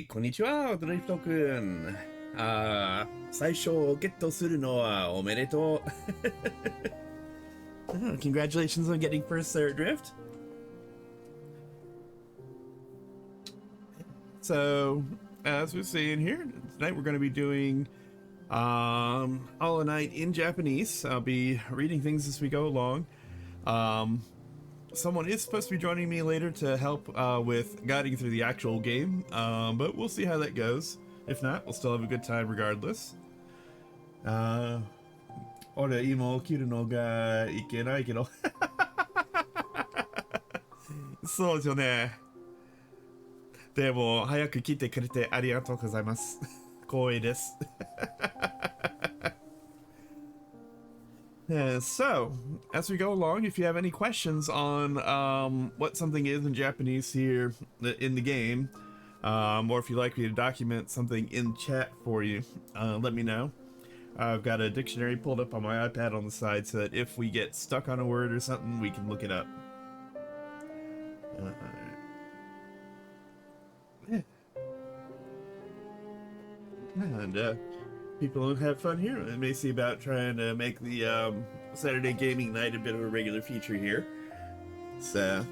い、こんにちは、ドリフトくん。最初ゲットするのはおめでとう。Congratulations on getting first drift. So, as we're seeing here, tonight we're going to be doing Hollow Knight in Japanese. I'll be reading things as we go along. Someone is supposed to be joining me later to help with guiding through the actual game, but we'll see how that goes. If not, we'll still have a good time regardless. 俺今起きるのがいけないけどそうですよね。でも早く来てくれてありがとうございます。光栄です。So, as we go along, if you have any questions on what something is in Japanese here in the game, or if you'd like me to document something in chat for you, let me know. I've got a dictionary pulled up on my iPad on the side so that if we get stuck on a word or something, we can look it up. Yeah. And people have fun here. I may see about trying to make the Saturday gaming night a bit of a regular feature here. So,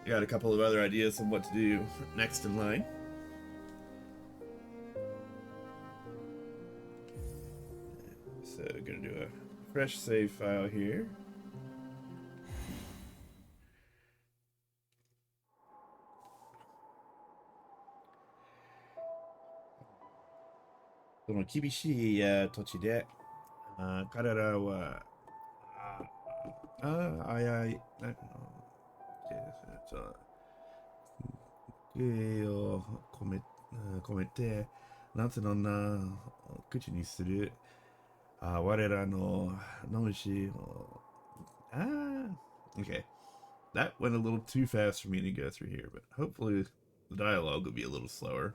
got a couple of other ideas on what to do next in line. So, gonna do a fresh save file here. その厳しい土地で、彼らは、あやい、敬を込めて、夏の名を口にする、我らの主を、okay. That went a little too fast for me to go through here, but hopefully the dialogue will be a little slower.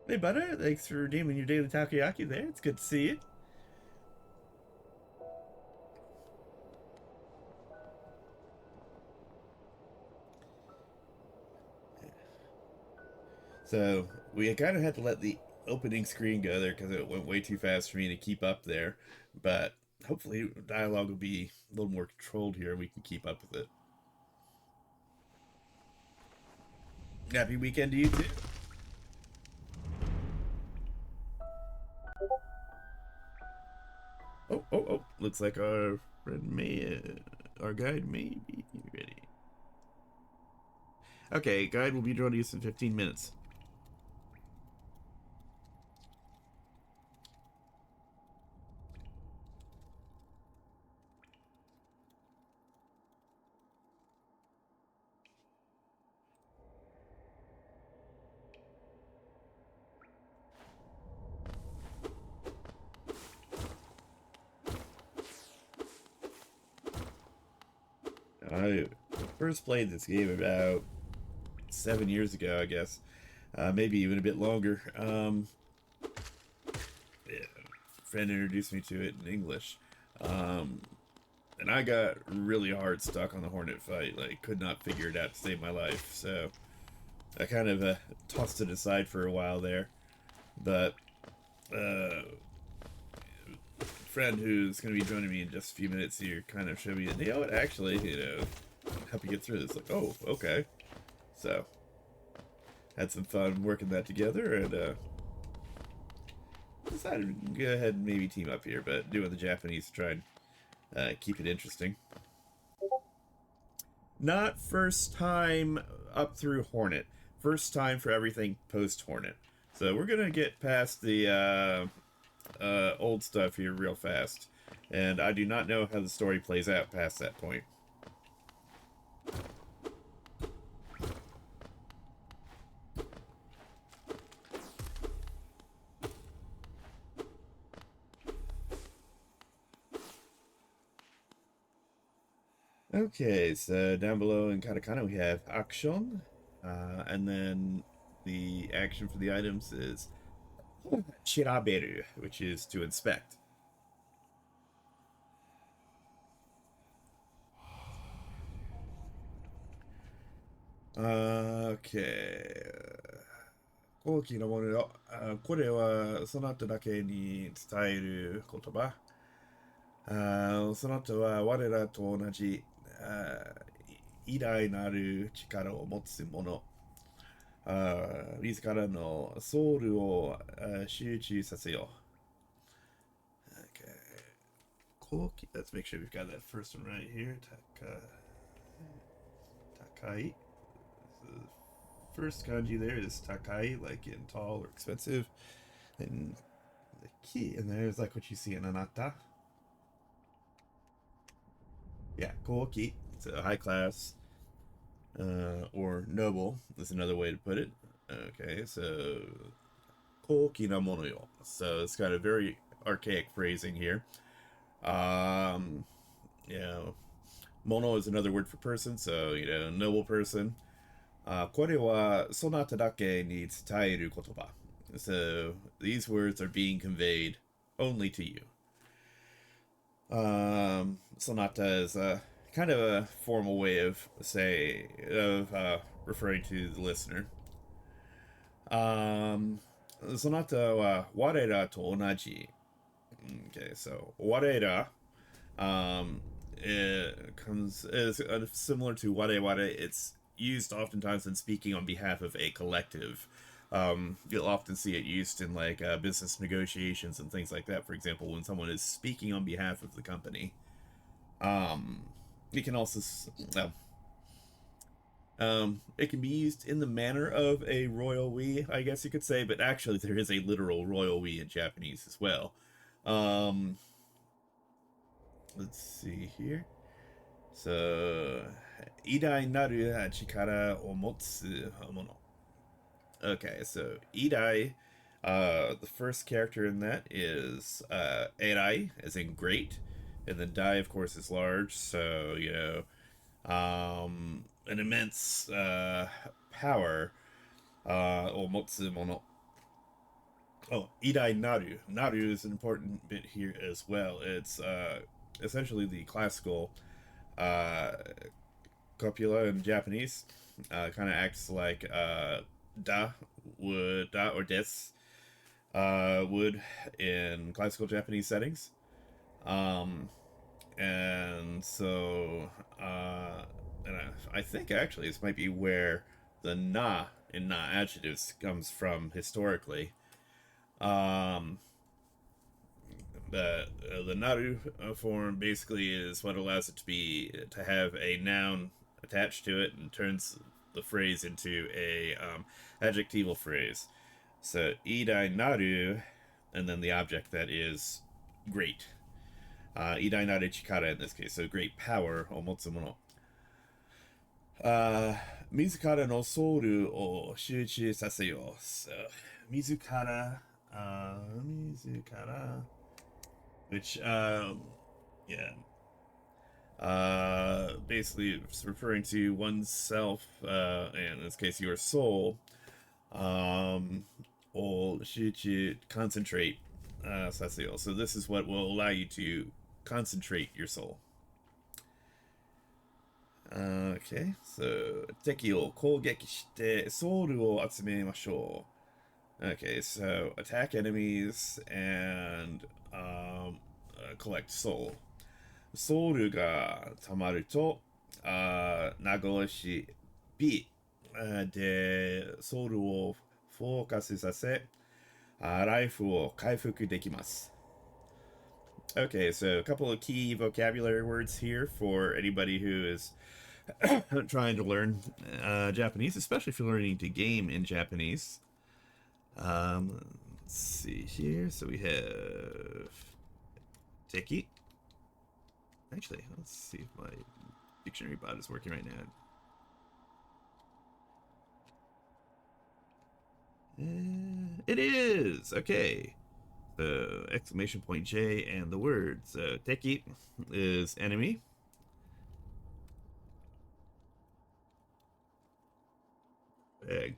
Hey, Butter, thanks for redeeming your daily takoyaki there. It's good to see you. So, we kind of had to let the opening screen go there because it went way too fast for me to keep up there. But hopefully, dialogue will be a little more controlled here and we can keep up with it. Happy weekend to you too. Oh. Looks like our friend our guide may be ready. Okay, guide will be joining us in 15 minutes. I first played this game about 7 years ago, I guess. Maybe even a bit longer. Yeah, a friend introduced me to it in English. And I got really hard stuck on the Hornet fight. Like, could not figure it out to save my life. So I kind of tossed it aside for a while there. But friend who's going to be joining me in just a few minutes here kind of showed me, you know what, actually, help you get through this. Like, oh, okay. So, had some fun working that together and decided to go ahead and maybe team up here, but doing the Japanese to try and keep it interesting. Not first time up through Hornet. First time for everything post Hornet. So we're gonna get past the old stuff here real fast, and I do not know how the story plays out past that point. Okay, so down below in katakana we have action, and then the action for the items is chiraberu, which is to inspect. Okay. 大きなものよ。これはその後だけに伝える言葉。その後は我らと同じ偉大なる力を持つ者。自らのソウルを集中させよう。Okay. Cool. Let's make sure we've got that first one right here. Takai. The first kanji there is Takai, like in tall or expensive. And the key in there is like what you see in Anata. Yeah, Koki. So high class or noble is another way to put it. Okay, so Koki na mono yo. So it's got a very archaic phrasing here. Yeah, mono is another word for person, so noble person. これはそなただけに伝える言葉. So these words are being conveyed only to you. Sonata is kind of a formal way of referring to the listener. Sonata wa warera to onaji. Okay, so warera it comes is similar to ware ware. It's used oftentimes in speaking on behalf of a collective. You'll often see it used in like business negotiations and things like that. For example, when someone is speaking on behalf of the company, it can also it can be used in the manner of a royal we, I guess you could say, but actually there is a literal royal we in Japanese as well. Let's see here. So, 偉大なる力を持つもの. Okay, so Idai, the first character in that is Erai, as in great, and then Dai, of course, is large. So an immense power. Omotsu mono. Oh, Idai Naru. Naru is an important bit here as well. It's essentially the classical uh, copula in Japanese. Kind of acts like da or des would in classical Japanese settings. And so and I think actually this might be where the na in na adjectives comes from historically. The naru form basically is what allows it to have a noun attached to it and turns the phrase into a adjectival phrase. So idai naru, and then the object that is great. Idai naru chikara in this case, so great power, omotsu mono. 自らのソウルを集中させよう。So, 自ら、自ら which yeah basically it's referring to oneself, and in this case your soul, or to concentrate, so this is what will allow you to concentrate your soul. Okay, so 敵を攻撃してソウルを集めましょう. Okay, so attack enemies and collect soul. ソウルが溜まると、名残し B でソウルをフォーカスさせ、ライフを回復できます. Okay, so a couple of key vocabulary words here for anybody who is trying to learn Japanese, especially if you're learning to game in Japanese. Let's see here. So we have Teki. Actually, let's see if my dictionary bot is working right now. It is! Okay. The exclamation point J and the words. Teki is enemy.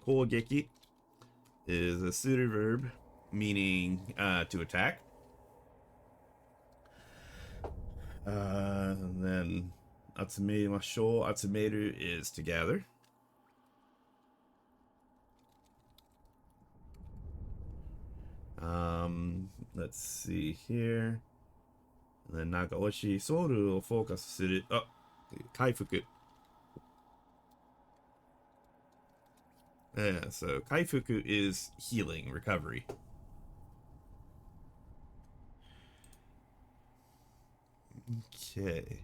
Kougeki is a suited verb meaning to attack. And then Atsumeimashou, Atsumeru is to gather. Let's see here. And then Nagaoshi, Soruをフォーカスする。あ、回復。Yeah, so Kaifuku is healing, recovery. Okay.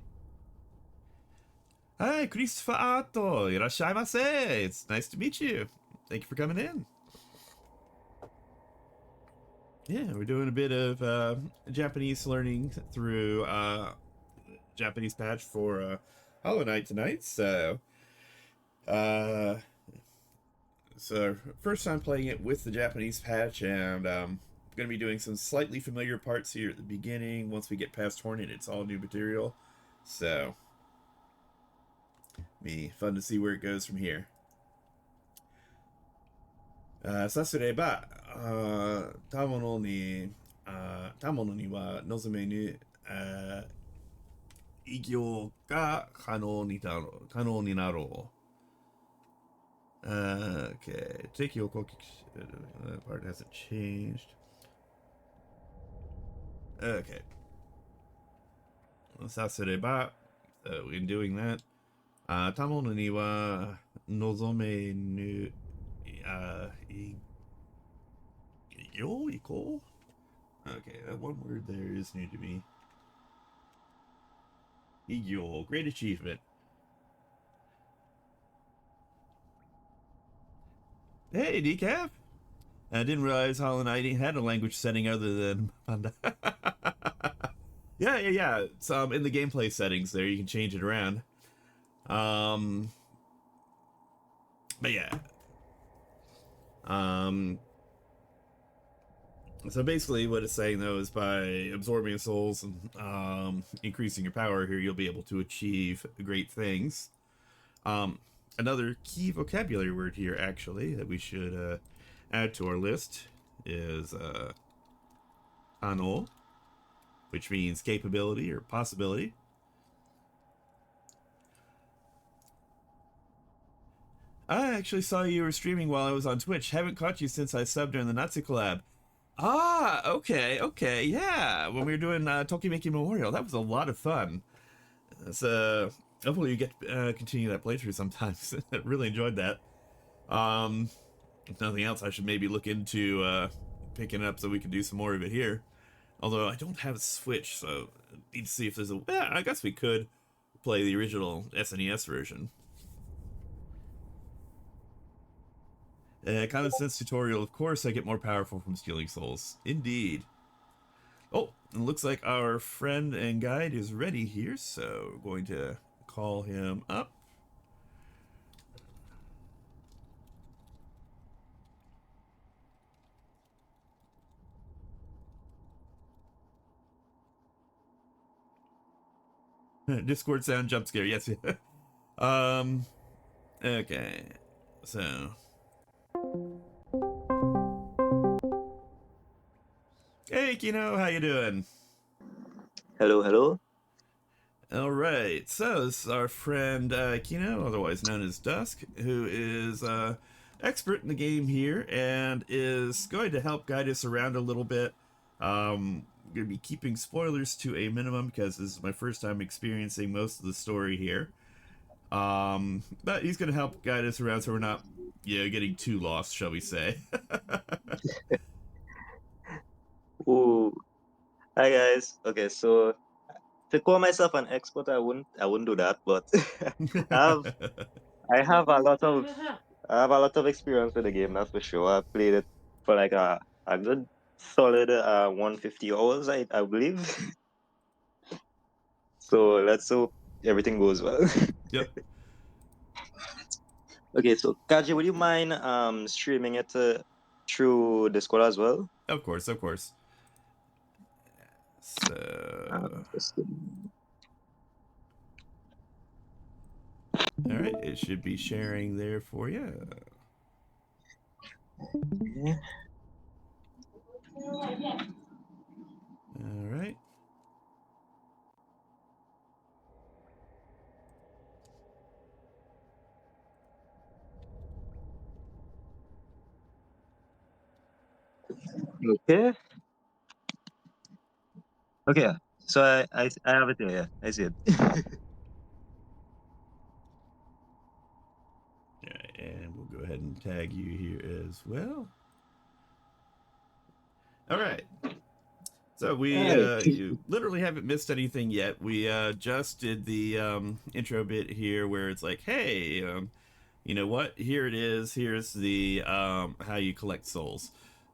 Hi, Christopher Ato. Irashaimase. It's nice to meet you. Thank you for coming in. Yeah, we're doing a bit of Japanese learning through Japanese patch for Hollow Knight tonight. So, first time playing it with the Japanese patch, and going to be doing some slightly familiar parts here at the beginning. Once we get past Hornet, it's all new material. So, be fun to see where it goes from here. さすれば、他物には望めぬ異業が可能になろう。Okay, take your cookie. That part hasn't changed. Okay. さすれば、in doing that, 他物には望めぬequal? Okay, that one word there is new to me. Igyo, great achievement. Hey, Decaf! I didn't realize Hollow Knight had a language setting other than Panda. Yeah. It's in the gameplay settings there, you can change it around. But yeah. So basically what it's saying though is by absorbing souls and increasing your power here, you'll be able to achieve great things. Another key vocabulary word here actually that we should add to our list is kano, which means capability or possibility. I actually saw you were streaming while I was on Twitch. Haven't caught you since I subbed during the Nazi collab. Ah, okay, yeah. When we were doing Tokimeki Memorial, that was a lot of fun. So hopefully you get to continue that playthrough sometimes. I really enjoyed that. If nothing else, I should maybe look into picking it up so we can do some more of it here. Although I don't have a Switch, so I need to see if there's a... Yeah, I guess we could play the original SNES version. Common sense tutorial, of course I get more powerful from stealing souls. Indeed. Oh, it looks like our friend and guide is ready here, so we're going to call him up. Discord sound jump scare, yes. Okay, so... Hey, Kino, how you doing? Hello. All right, so this is our friend Kino, otherwise known as Dusk, who is expert in the game here and is going to help guide us around a little bit. I'm going to be keeping spoilers to a minimum because this is my first time experiencing most of the story here. But he's going to help guide us around so we're not, getting too lost, shall we say. Ooh. Hi guys. Okay, so to call myself an expert, I wouldn't do that, but I have a lot of experience with the game, that's for sure. I've played it for like a good solid 150 hours, I believe. So let's hope everything goes well. Yep. Okay, so Kaji, would you mind streaming it through Discord as well? Of course, of course. So, Just all right, it should be sharing there for you. yeah. All right. Okay. Okay. So I have it here. Yeah, I see it. All right, and we'll go ahead and tag you here as well. All right. So we Alright. you literally haven't missed anything yet. We just did the intro bit here where it's like, hey, you know what? Here it is. Here's the how you collect souls.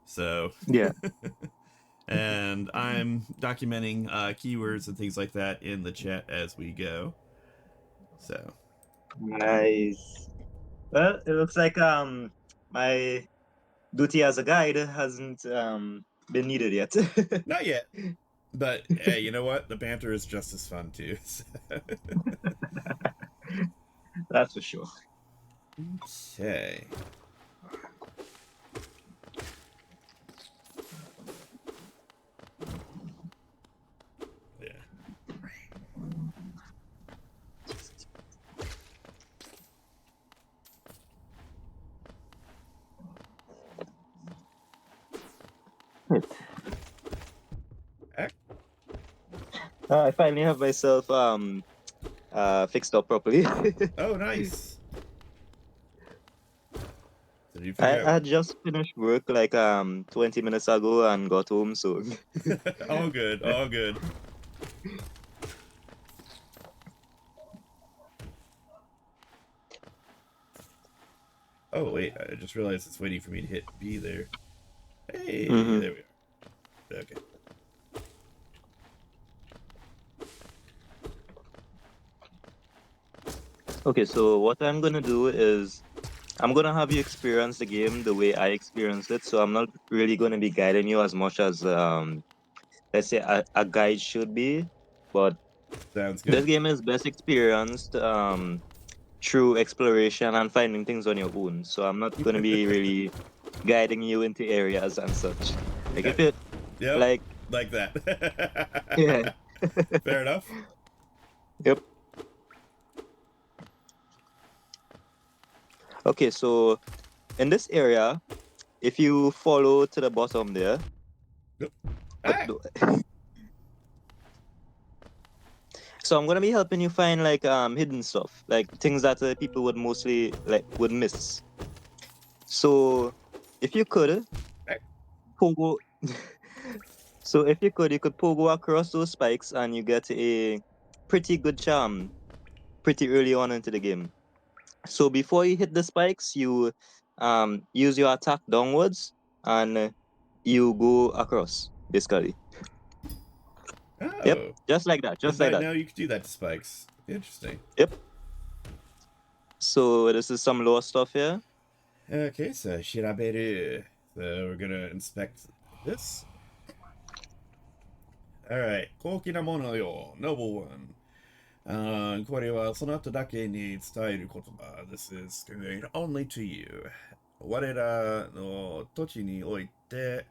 So, Yeah. and I'm documenting keywords and things like that in the chat as we go. So, Nice. Well, it looks like my duty as a guide hasn't been needed yet. not yet. But hey, you know what? The banter is just as fun too. That's for sure. Okay. Yeah. I finally have myself fixed up properly. Oh, nice. So did you I, figure I had just finished work like 20 minutes ago and got home, so out? All good. All good. Oh wait, I just realized it's waiting for me to hit B there. Hey, Mhm. there we are. Okay. Okay, so what I'm gonna do is I'm gonna have you experience the game the way I experienced it. So I'm not really gonna be guiding you as much as let's say a guide should be. But Sounds this good. game is best experienced through exploration and finding things on your own. So I'm not gonna be really guiding you into areas and such. Like if it Yep, like like that. yeah. Fair enough. Yep. Okay, so in this area, if you follow to the bottom there, Yep. uh, Ah! so I'm gonna be helping you find like hidden stuff, like things that people would mostly like would miss. So if you could pogo, so if you could pogo across those spikes and you get a pretty good charm pretty early on into the game. So before you hit the spikes, you use your attack downwards and you go across basically. Yep, Oh, just like that, just didn't like I that. know you could do that to spikes? Interesting. Yep. So this is some lower stuff here. Okay, so shiraberu. So we're gonna inspect this. Alright, koki na mono yo, noble one. これはそなただけに伝える言葉。This is conveyed only to you. 我らの土地において、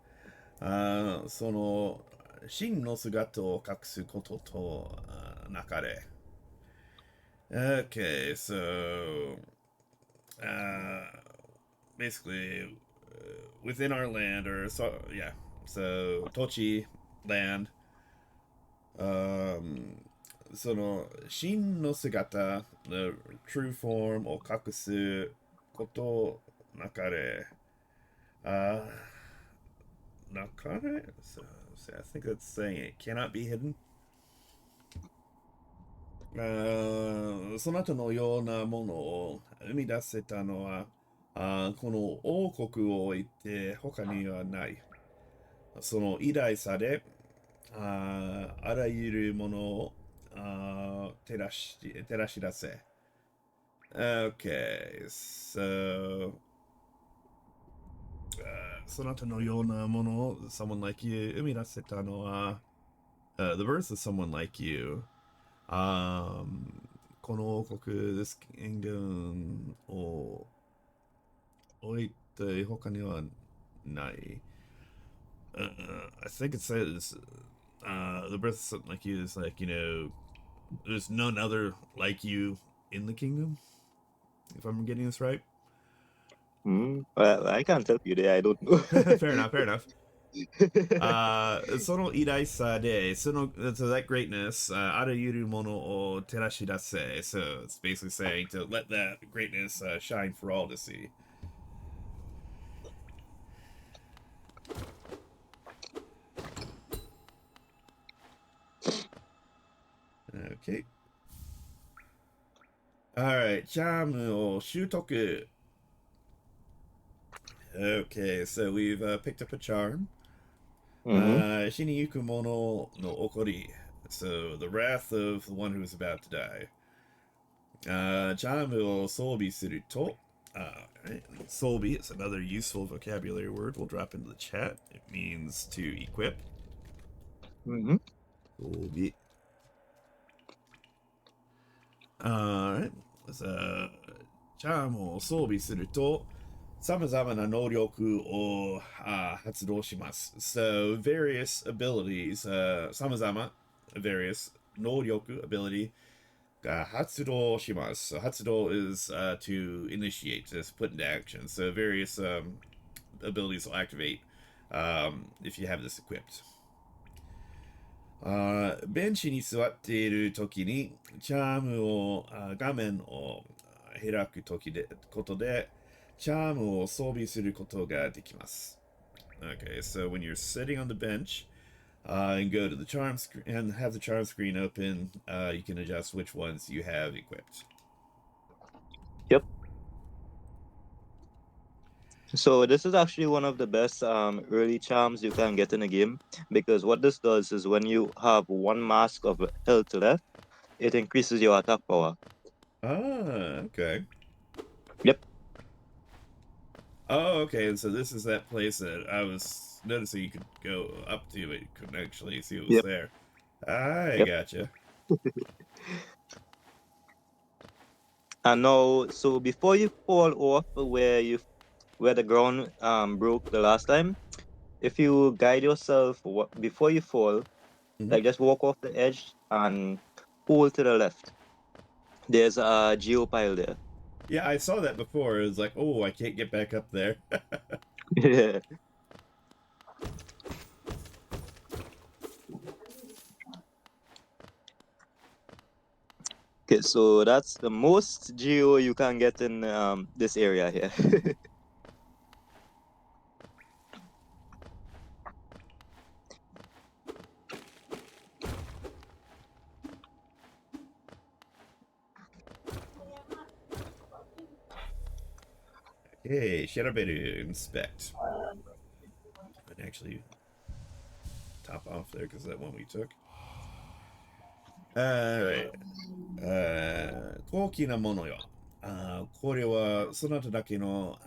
その真の姿を隠すこととなかれ。Okay, so basically within our land, or so yeah, so Tochi land. Um, その真の姿 the true form を隠すことなかれなかれ so I think that's saying it cannot be hidden そなたのようなものを生み出せたのはこの王国を置いて他にはない。その偉大さで、あらゆるものを照らし出せ。Okay, so そなたのようなものを someone like you 生み出せたのは、the birth of someone like you、この王国です。キングを置いて他にはない。I think it says the birth of something like you is like, there's none other like you in the kingdom, if I'm getting this right. Well, I can't help you there. I don't know. Fair enough, fair enough. その偉大さで、so that greatness, あらゆるものを照らし出せ. So it's basically saying to let that greatness shine for all to see. Okay. Alright, チャームを習得. Okay, so we've picked up a charm. Mm-hmm. 死にゆく者の起こり. So the wrath of the one who is about to die. チャームを装備すると. Right. Solbi is another useful vocabulary word we'll drop into the chat. It means to equip. Mm-hmm. Solbi. Alright. チャームを装備すると、様々な能力を発動します。So, various abilities, 様々, various 能力 ability が発動します。So, 発動 is to initiate, to put into action. So, various abilities will activate if you have this equipped. ベンチに座っているときに、チャームを、画面を開くことで、チャームを装備することができます。Okay, so when you're sitting on the bench and go to the charm screen and have the charm screen open, you can adjust which ones you have equipped. Yep. So this is actually one of the best early charms you can get in a game, because what this does is when you have one mask of health left, it increases your attack power. Okay. Yep. Oh, okay. And so this is that place that I was noticing you could go up to, but you couldn't actually see what was Yep. there. I Yep. gotcha. And now, so before you fall off where the ground broke the last time, if you guide yourself before you fall, Mhm. like just walk off the edge and pull to the left. There's a geopile there. Yeah, I saw that before. It was like, oh, I can't get back up there. Yeah. Okay, so that's the most geo you can get in this area here. Hey, Shadowbedu, inspect. And actually top off there because that one we took. Alright. 高貴なものよ。これはそなただけの、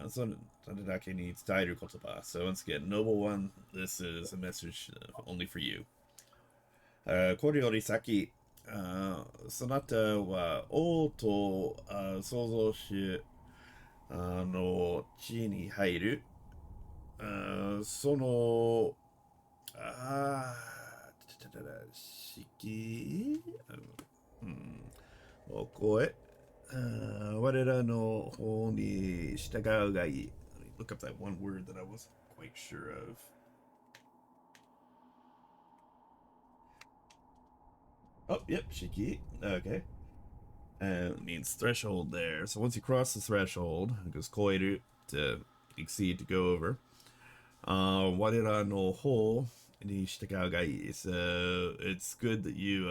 そなただけに伝える言葉。So once again, Noble One, this is a message only for you. これより先、そなたは王と創造主地に入る。その、あ式、を超え、我らの方に従うがいい。Look up that one word that I wasn't quite sure of. Oh, yep, Shiki. Okay. It means threshold there. So once you cross the threshold, it goes koiru to exceed, to go over. 我らの方に従うがいい. So it's good that you,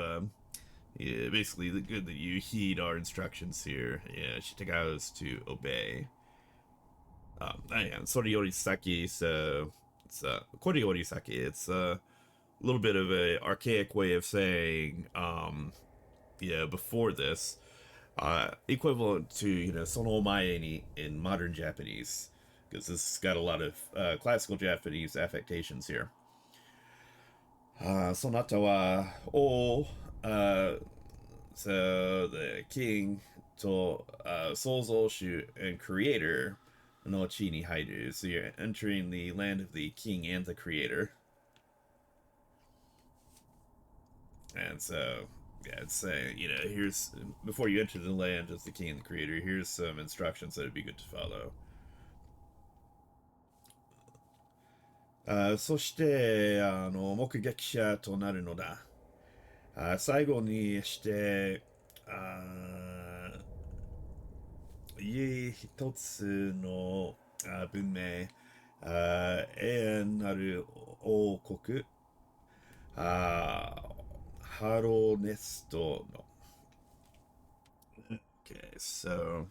yeah, basically good that you heed our instructions here. Yeah, shitagao is to obey. And Soriorisaki, so it's Koriorisaki. It's a little bit of a archaic way of saying, before this, equivalent to sonomae ni in modern Japanese, because this has got a lot of classical Japanese affectations here. Sonata wa o, so the king to Souzou and creator no chi ni hairu. So you're entering the land of the king and the creator. And so, yeah, it's saying, here's, before you enter the land as the king and the creator, here's some instructions that would be good to follow. そして、目撃者となるのだ。最後にして、家一つの文明、永遠なる王国、ハロネストの。Okay, so,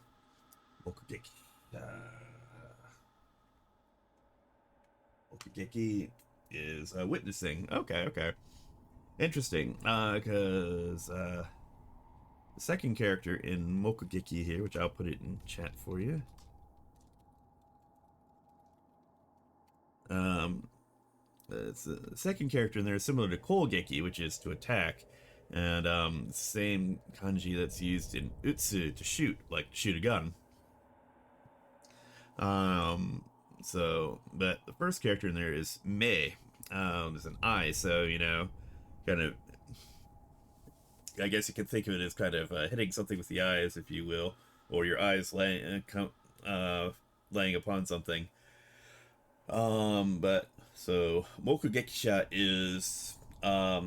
目撃者。Mokugeki is witnessing. Okay. Interesting. Because the second character in Mokugeki here, which I'll put it in chat for you. It's the second character in there is similar to Kougeki, which is to attack. And same kanji that's used in Utsu to shoot, like shoot a gun. So, but the first character in there is Mei. There's an eye, so, kind of, I guess you can think of it as kind of hitting something with the eyes, if you will, or your eyes laying upon something. But, so, Mokugekisha is a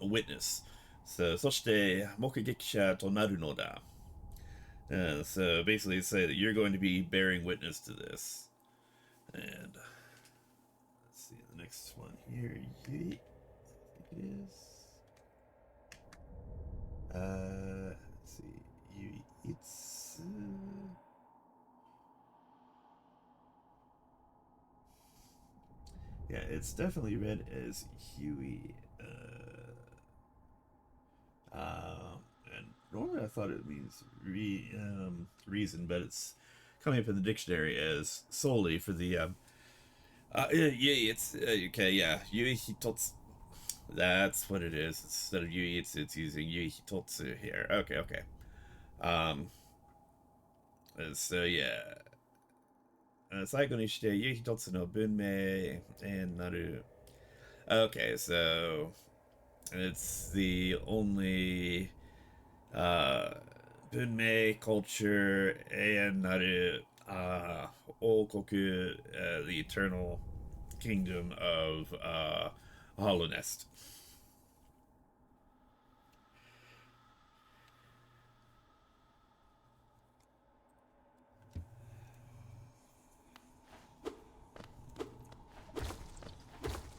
witness. So, そして、目撃者となるのだ. So, basically say that you're going to be bearing witness to this. And let's see the next one here. Yui, I think it is. Let's see. Yui Itsu. Yeah, it's definitely read as Huey. And normally I thought it means reason, but it's coming up in the dictionary as solely for the it's okay, yeah, Yui Hitotsu. That's what it is. Instead of Yui, it's using Yui Hitotsu here. Okay. So yeah. 最後にしてYui Hitotsu no bunmei and naru. Okay, so it's the only Bunmei culture and naru Okoku, the eternal kingdom of Hollow Nest.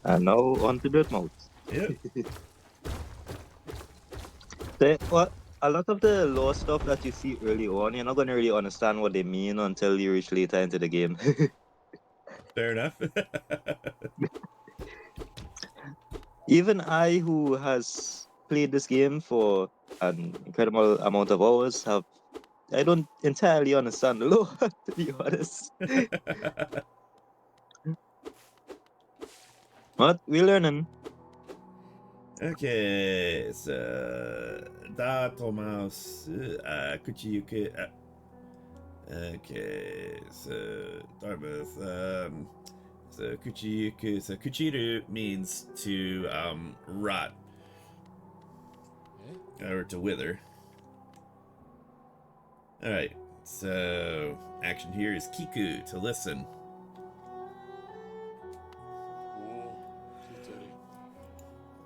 And now on to Dirtmouth. Yep. What a lot of the lore stuff that you see early on, you're not gonna really understand what they mean until you reach later into the game. Fair enough. Even I, who has played this game for an incredible amount of hours, I don't entirely understand the lore, to be honest. But we're learning. Okay, so Dartmouth, Kuchiyuki. Okay, so Dartmouth. So Kuchiyuku. So Kuchiru means to rot or to wither. All right. So action here is Kiku, to listen.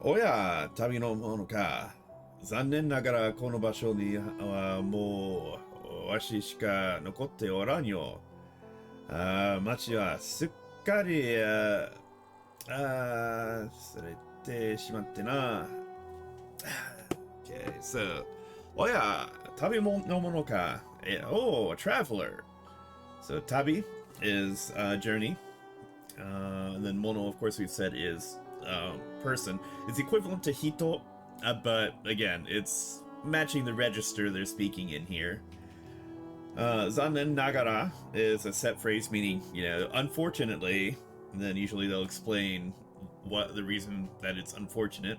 おや、旅の者か。残念ながらこの場所にはもうわししか残っておらんよ。町はすっかりされてしまってな。Okay, so, おや、旅の者か。Oh, a traveler. So tabi is journey. And then mono, of course, we've said is person. It's equivalent to hito, but again, it's matching the register they're speaking in here. Zanen nagara is a set phrase meaning, unfortunately, and then usually they'll explain what the reason that it's unfortunate.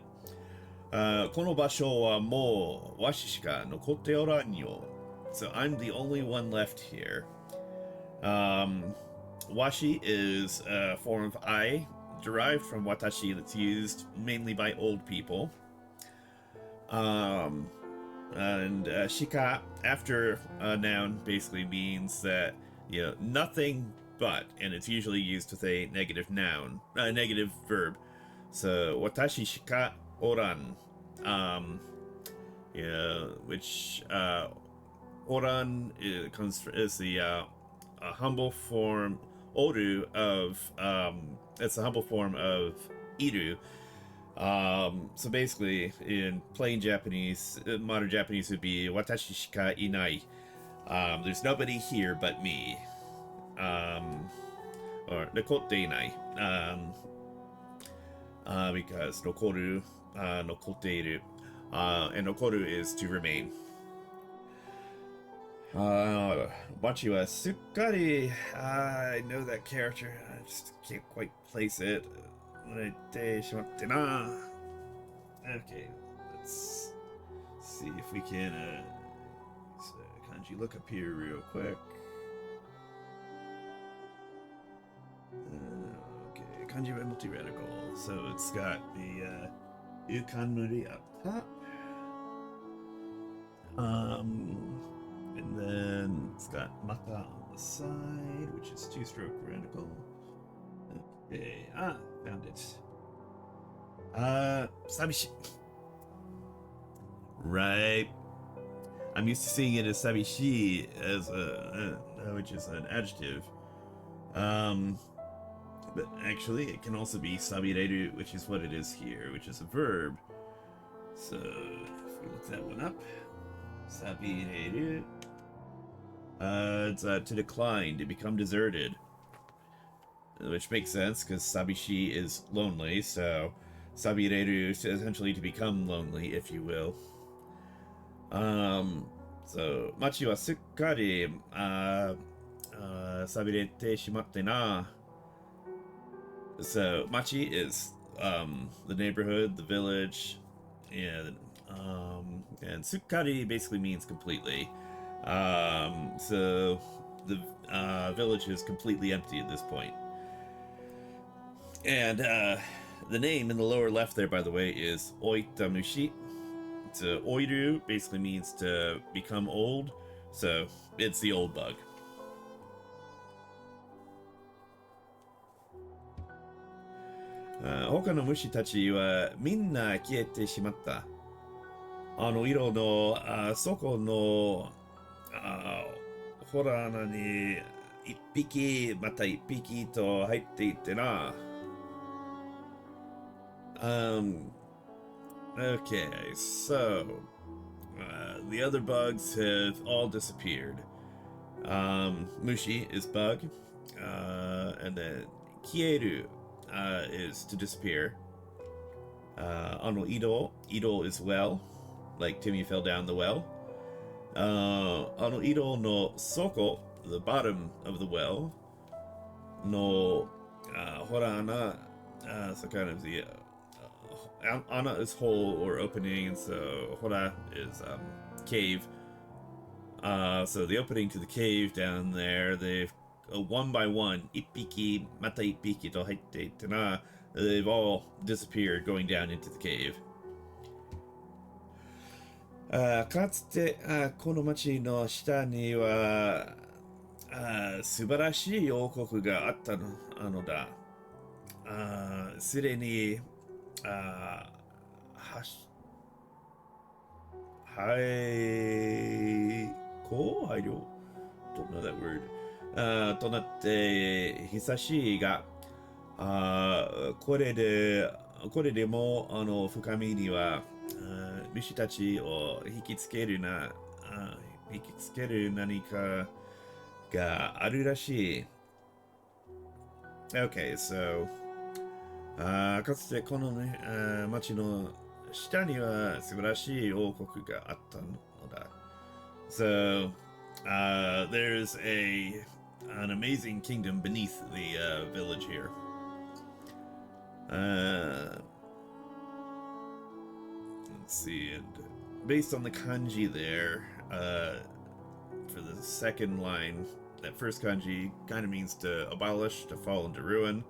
Kono basho wa mou washi shika nokotte oran yo. So I'm the only one left here. Washi is a form of I derived from watashi that's used mainly by old people. And shika after a noun basically means that nothing but, and it's usually used with a negative noun, negative verb. So watashi shika oran, which oran is the humble form oru of it's a humble form of iru. So basically, in plain Japanese, modern Japanese would be watashi shika inai. There's nobody here but me. Or nokotte inai. Because nokoru, nokoteiru. And nokoru is to remain. Machi wa sukkari. I know that character. I just can't quite place it. Okay, let's see if we can kanji look up here real quick. Okay, kanji multi-radical. So it's got the ukanmuri up top. And then it's got mata on the side, which is two-stroke radical. Okay, found it. Sabishi. Right. I'm used to seeing it as sabishi as which is an adjective. But actually it can also be sabireru, which is what it is here, which is a verb. So if we look that one up, sabireru. It's to decline, to become deserted. Which makes sense, because sabishi is lonely, so sabireru is essentially to become lonely, if you will. So machi wa sukkari sabirete shimatte na. So machi is the neighborhood, the village, and sukkari basically means completely. So the village is completely empty at this point. And the name in the lower left there, by the way, is Oita Mushi. So oiru basically means to become old, so it's the old bug. Hoka no mushi tachi wa minna kiete shimatta. Iro no soko no horana ni ippiki mata ippiki to haitte itte na. Okay, so the other bugs have all disappeared. Mushi is bug, and then kieru is to disappear. Ido is well, like Timmy fell down the well. Ido no soko, the bottom of the well. No horana, so kind of the ana is hole or opening, and so hora is cave. So the opening to the cave down there, they've one by one, ippiki mata ippiki to haitte itte na. They've all disappeared going down into the cave. かつてこの町の下には素晴らしい王国があったのだ。すでに配慮 don't know that word となって久しいがこれでも深みには虫たちを引きつける何かがあるらしい。Okay, so かつてこの、ね、町の下には素晴らしい王国があったのだ。So there's an amazing kingdom beneath the village here. Let's see, and based on the kanji there, for the second line, that first kanji kind of means to abolish, to fall into ruin.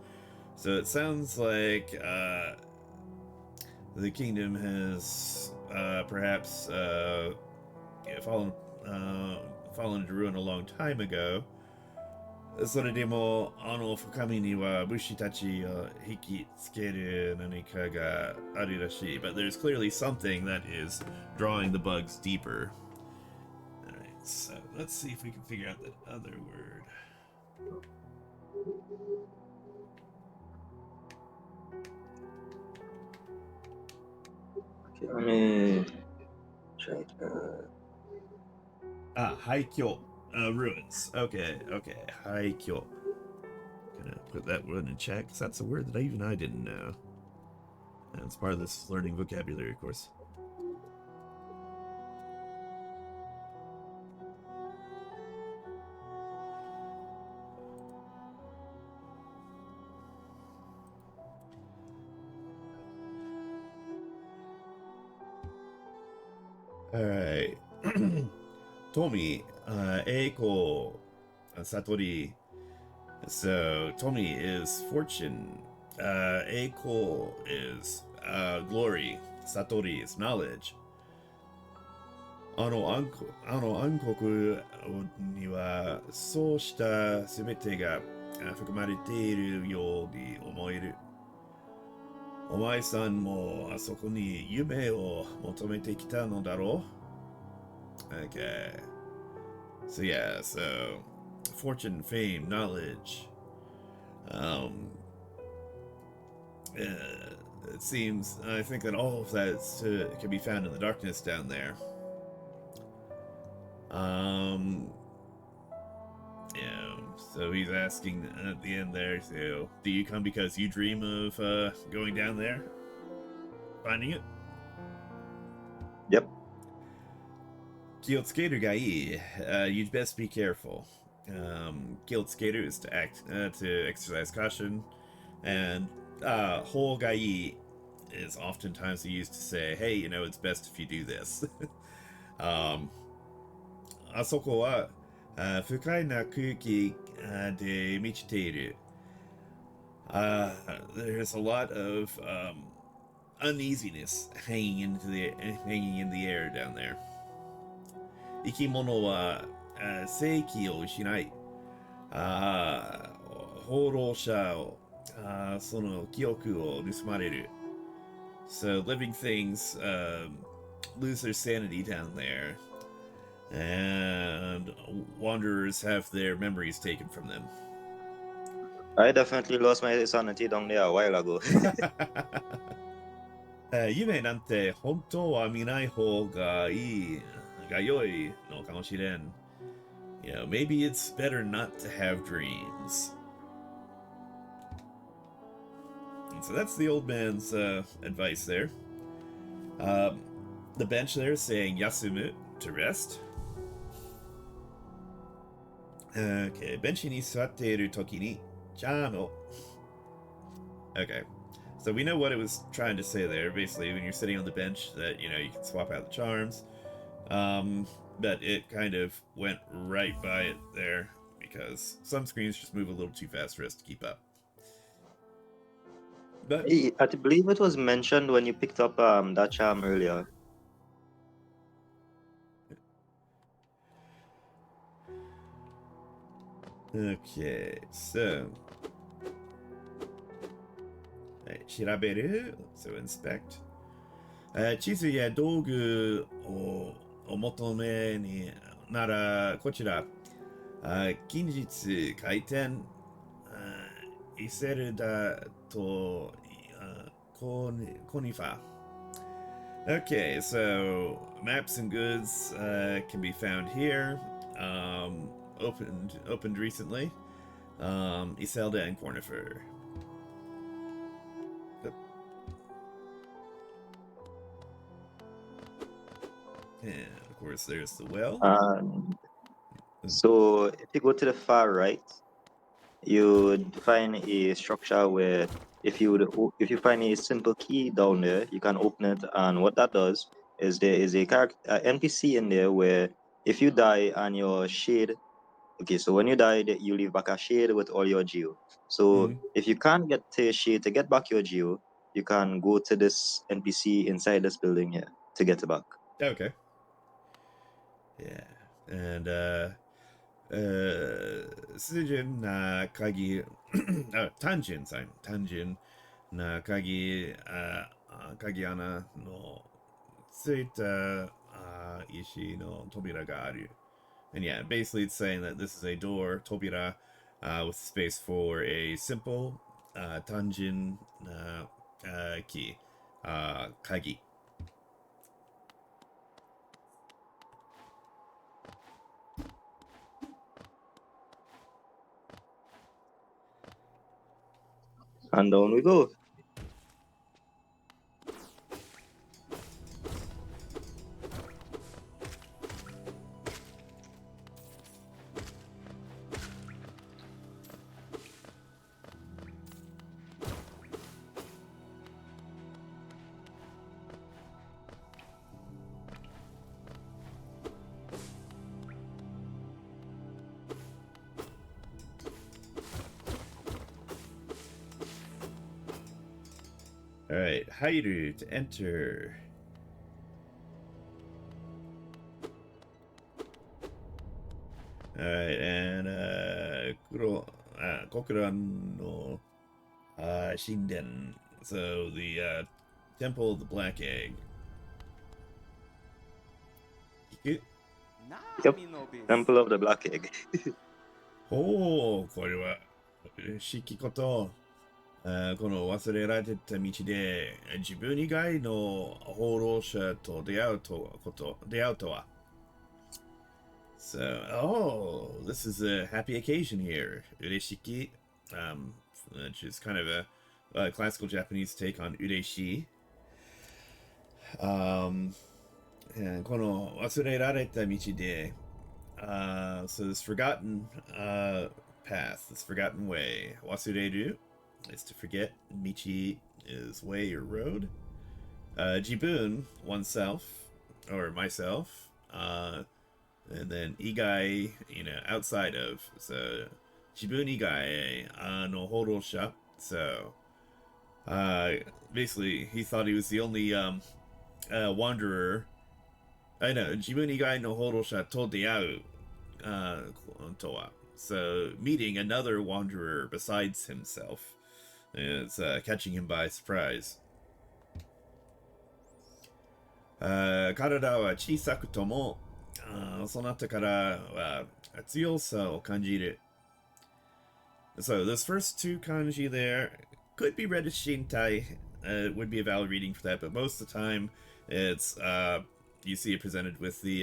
So it sounds like the kingdom has perhaps fallen into ruin a long time ago. それでも深みには武士たちを引きつける何かがあるらしい。But there's clearly something that is drawing the bugs deeper. Alright, so let's see if we can figure out that other word. Okay, let me try it. Haikyo. Ruins. Okay. Haikyo. Gonna put that one in chat because that's a word that even I didn't know. And it's part of this learning vocabulary, of course. Alright. Tomi, Eiko, Satori. So, Tomi is fortune. Eiko is glory. Satori is knowledge. 暗黒にはそうした全てが含まれているように思える。お前さんもあそこに夢を求めてきたのだろう Okay. So yeah, so fortune, fame, knowledge. It seems, I think that all of that can be found in the darkness down there. Yeah, so he's asking at the end there, so do you come because you dream of going down there? Finding it? Yep. 気をつけるがいい. You'd best be careful. 気をつける is to exercise caution, and 方がいい is oftentimes used to say, hey, you know, it's best if you do this. あそこは不快な空気で満ちている. There's a lot of uneasiness hanging in the air down there. 生き物は生気を失い、放浪者をその記憶を盗まれる. So living things lose their sanity down there, and wanderers have their memories taken from them. I definitely lost my sanity down there a while ago. 夢なんて本当は見ない方がいいが良いのかもしれん. You know, maybe it's better not to have dreams. And so that's the old man's advice there. The bench there is saying yasumu, to rest. Okay, ベンチに座っている時にチャームを. Okay, so we know what it was trying to say there. Basically, when you're sitting on the bench, that you know you can swap out the charms. But it kind of went right by it there because some screens just move a little too fast for us to keep up. But I believe it was mentioned when you picked up that charm earlier. Okay, so 調べる so inspect. 地図や道具をお求めにならこちら。近日開店イセルダとコニファ. Okay, so maps and goods can be found here. opened recently. Iselda and Cornifer. Yep. And of course, there's the well. So if you go to the far right, you would find a structure where if you find a simple key down there, you can open it. And what that does is there is a character NPC in there where if you die and your shade, okay, so when you die, you leave back a shade with all your geo. So Mhm. if you can't get to your shade to get back your geo, you can go to this NPC inside this building here to get it back. Okay. Yeah. And Sujin na kagi Tanjinさん Tanjin na kagi Kagiana no tsuita ishi no tobira ga aru. And yeah, basically it's saying that this is a door, tobira, with space for a simple Tanjin key, kagi. And down we go. Alright, Hairu to enter. Alright, and Kokuran no Shinden. So the Temple of the Black Egg. Iku? Yep. Temple of the Black Egg. おお、これはしきこと。この忘れられた道で自分以外の放浪者と出会うとは。So, oh, this is a happy occasion here. Ureshiki, which is kind of a classical Japanese take on ureshi. And この忘れられた道で so this forgotten path, this forgotten way. Wasureru is to forget. Michi is way or road. Jibun, oneself, or myself. And then igai, outside of. So Jibun igai no horosha. So basically, he thought he was the only wanderer. I know, Jibun igai no horosha todeau toa. So meeting another wanderer besides himself is catching him by surprise. 体は小さくともその後からは強さを感じる. So those first two kanji there could be read as Shintai. It would be a valid reading for that, but most of the time it's you see it presented with the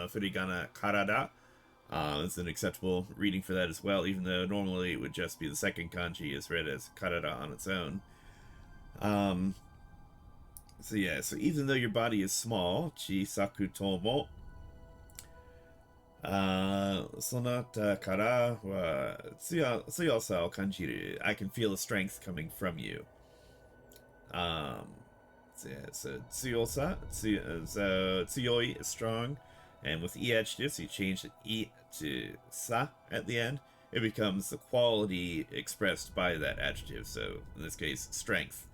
furigana karada. It's an acceptable reading for that as well, even though normally it would just be the second kanji is read as karada on its own. So yeah, so even though your body is small, chisaku tomo, sonata kara wa tsuyosa o kanjiru. I can feel the strength coming from you. So yeah, so tsuyosa, so tsuyoi is strong, and with e adjectives, you change the e to sa at the end. It becomes the quality expressed by that adjective. So in this case, strength.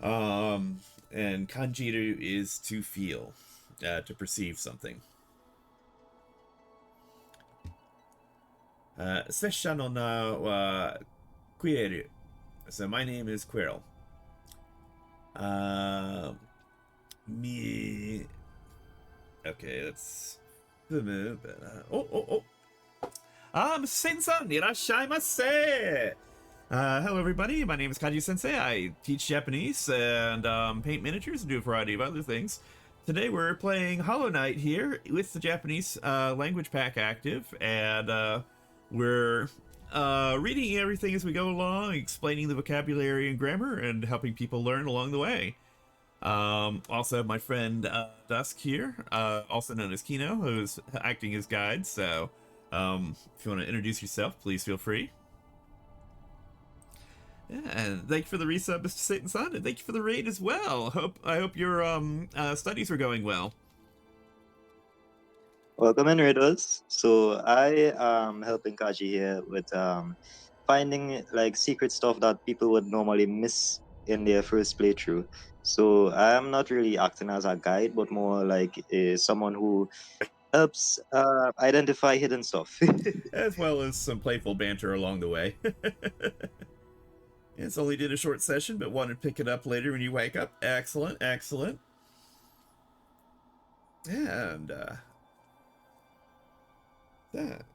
And kanjiru is to feel, to perceive something. Sessha no na wa Quireru. So my name is Quirrell. Me. Okay, that's. Oh. Sensei-san, irashaimase! Hello everybody, my name is Kaji Sensei. I teach Japanese and paint miniatures and do a variety of other things. Today we're playing Hollow Knight here with the Japanese language pack active, and we're reading everything as we go along, explaining the vocabulary and grammar, and helping people learn along the way. Also have my friend Dusk here, also known as Kino, who's acting as guide. So if you want to introduce yourself, please feel free. Yeah, and thank you for the resub, Mr. Satan-san, and thank you for the raid as well. I hope your studies were going well. Welcome in, Raiders. So I am helping Kaji here with finding like secret stuff that people would normally miss in their first playthrough. So I'm not really acting as a guide, but more like someone who helps identify hidden stuff. As well as some playful banter along the way. It's only did a short session, but wanted to pick it up later when you wake up. Excellent, excellent. And that.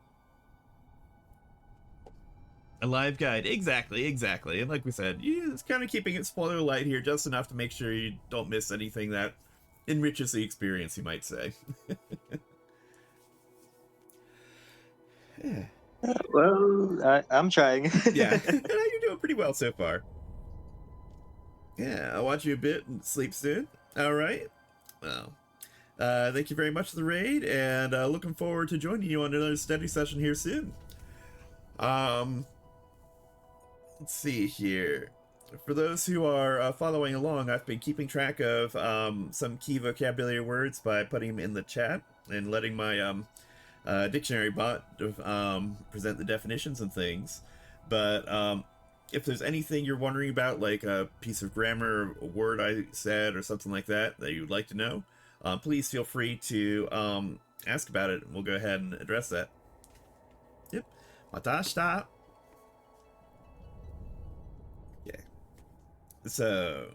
A live guide, exactly. And like we said, yeah, it's kind of keeping it spoiler light here, just enough to make sure you don't miss anything that enriches the experience, you might say. Yeah. Well, I'm trying. Yeah, you're doing pretty well so far. Yeah, I'll watch you a bit and sleep soon. All right. Well, thank you very much for the raid, and looking forward to joining you on another study session here soon. Let's see here. For those who are following along, I've been keeping track of some key vocabulary words by putting them in the chat and letting my dictionary bot present the definitions and things. But if there's anything you're wondering about, like a piece of grammar, or a word I said, or something like that that you'd like to know, please feel free to ask about it, and we'll go ahead and address that. Yep. Matashita. Okay. So,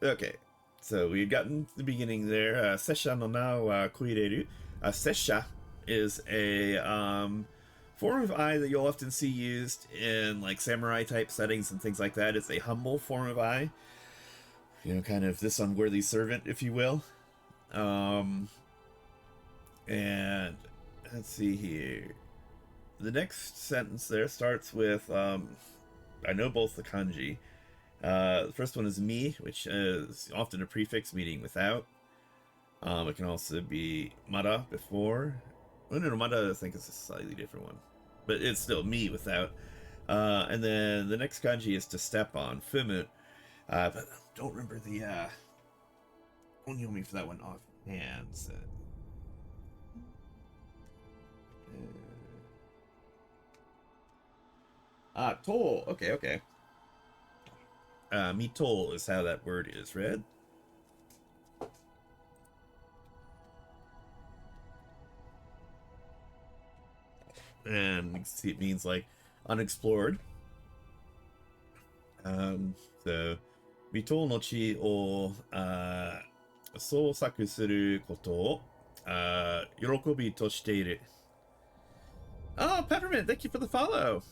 okay. So we've gotten the beginning there. Sessha no na wa kuireru. Sessha is a form of I that you'll often see used in like samurai type settings and things like that. It's a humble form of I. You know, kind of this unworthy servant, if you will. And let's see here. The next sentence there starts with I know both the kanji. The first one is mi, which is often a prefix meaning without. It can also be mara, before. Oh, no, mara I think is a slightly different one. But it's still mi without. And then the next kanji is to step on, fumu. But I don't remember the onyomi for that one offhand. So. Toll. Okay. Mitol is how that word is read. And you can see it means like unexplored. So, Mitol no chi o sousaku suru koto o yorokobi to shiteiru. Oh, Peppermint, thank you for the follow.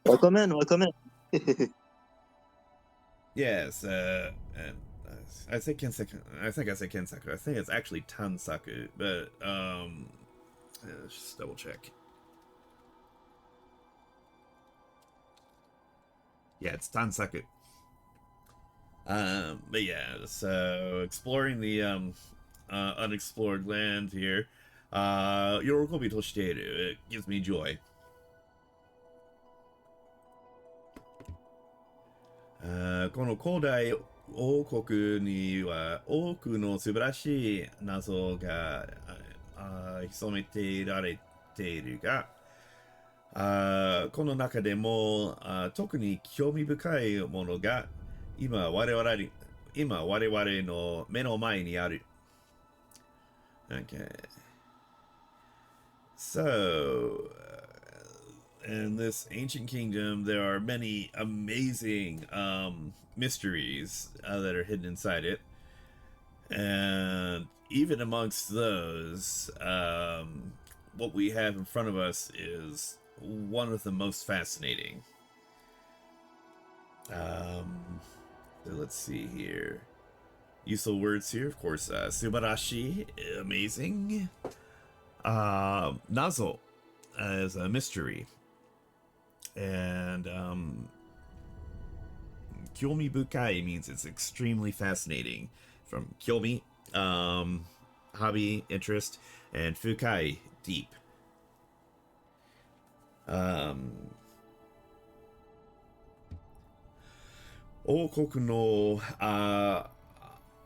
Welcome in. Yes, and I say Kensaku. I think I say Kensaku. I think it's actually Tansaku, but let's just double check. Yeah, it's Tansaku. But yeah, so exploring the unexplored land here. Yorokobi to shiteiru. It gives me joy. この古代王国には多くの素晴らしい謎が潜めてられているが、この中でも特に興味深いものが今我々の目の前にある。Okay. So, in this ancient kingdom, there are many amazing mysteries that are hidden inside it. And even amongst those, what we have in front of us is one of the most fascinating. So let's see here. Useful words here, of course. Subarashi, amazing. Nazo is a mystery. And Kyomi Bukai means it's extremely fascinating. From Kyomi, hobby, interest, and Fukai, deep. Okoku no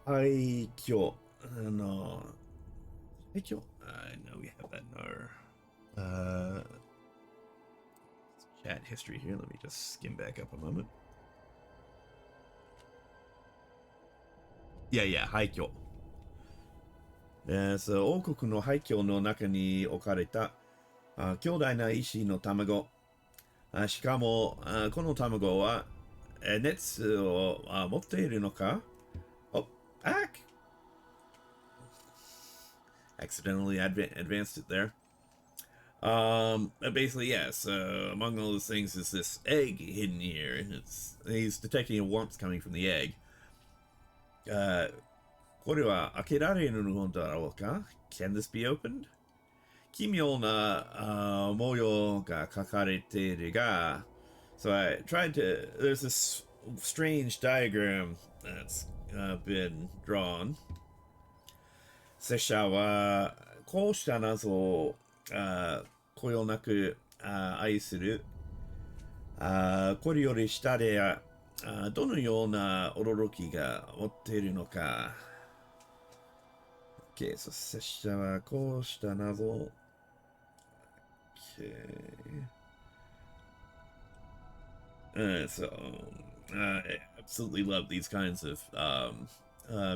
Aikyo. No. Aikyo? I know we have that in our chat history here. Let me just skim back up a moment. Yeah, Haikyo. So, 王国の廃墟の中に置かれた強大な石の卵。しかも、この卵は熱を持っているのか? Oh, accidentally advanced it there. Basically, yes. Among all those things is this egg hidden here. He's detecting a warmth coming from the egg. これは開けられるのだろうか? Can this be opened? 奇妙な模様が描かれているが, so I tried to. There's this strange diagram that's been drawn. 拙者はこうした謎をこよなく愛する。これより下でどのような驚きが持っているのか。Okay, so 拙者はこうした謎。Okay. So I absolutely love these kinds of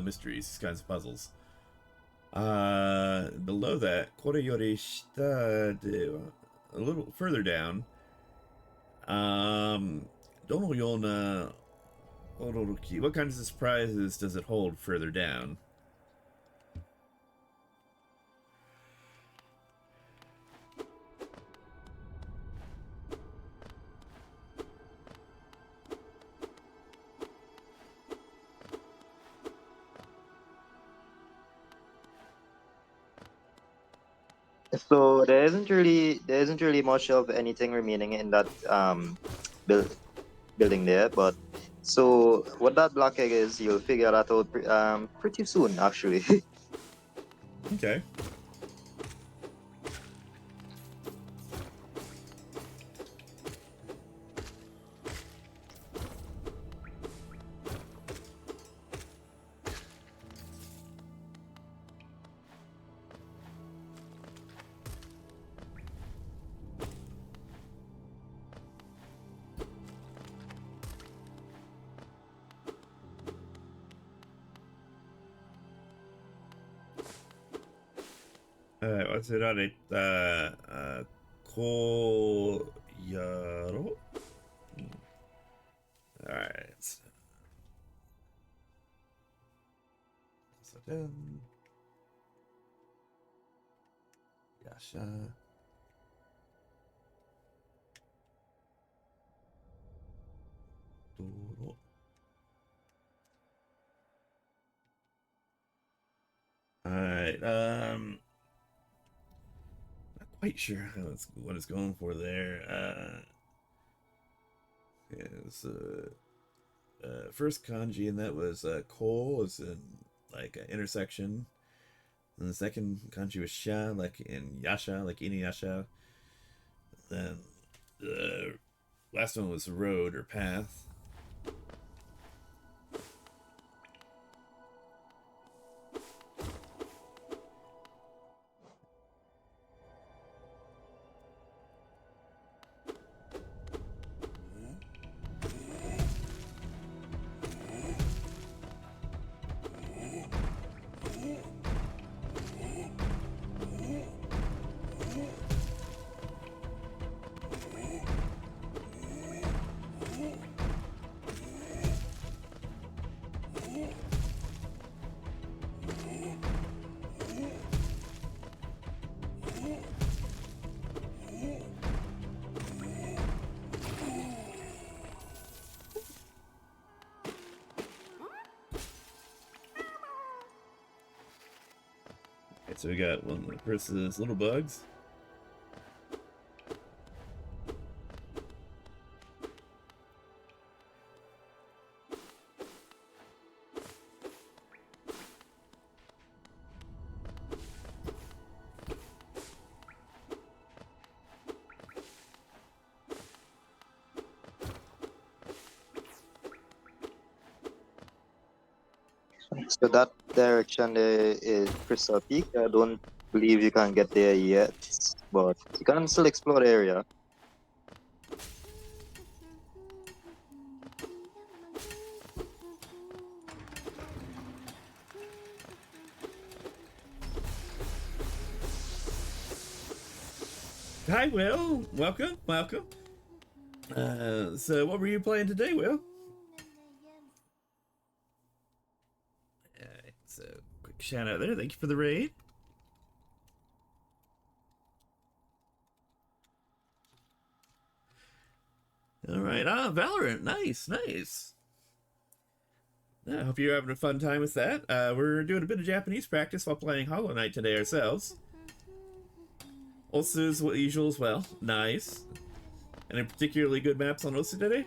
mysteries, these kinds of puzzles. Below that, これより下では a little further down. どのような驚き? What kinds of surprises does it hold further down? So there isn't really much of anything remaining in that building there, but so what that black egg is, you'll figure that out pretty soon, actually. Okay. What's it on it? Koyaro? Alright. So then. Yasha. Doro. Alright, not quite sure what it's going for there. It's first kanji, and that was ko, is in like an intersection. And the second kanji was sha, like in yasha, like inuyasha. Then the last one was road or path. So we got one versus Little Bugs. So that direction there is Crystal Peak. I don't believe you can get there yet, but you can still explore the area. Hi, Will. Welcome, welcome. So what were you playing today, Will? Alright, so quick shout out there. Thank you for the raid. Alright, Valorant. Nice, nice. I hope you're having a fun time with that. We're doing a bit of Japanese practice while playing Hollow Knight today ourselves. Also, as usual as well. Nice. Any particularly good maps on Osu today?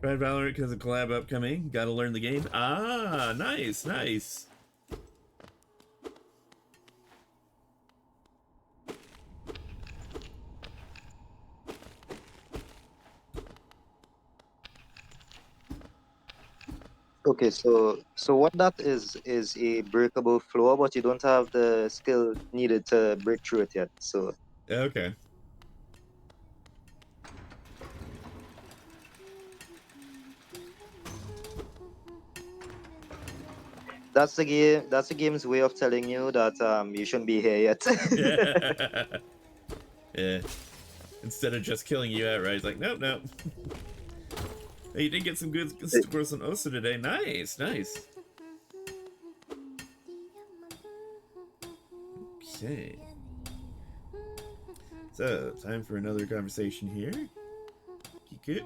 Tried Valorant because of collab upcoming. Gotta learn the game. Ah, nice, nice. Okay, so what that is a breakable floor, but you don't have the skill needed to break through it yet. So Okay. that's the game. That's the game's way of telling you that you shouldn't be here yet. Yeah. Yeah. Instead of just killing you outright, it's like, nope, nope. Hey, you did get some good scores on Osu today. Nice, nice. Okay. So, time for another conversation here. Kiku.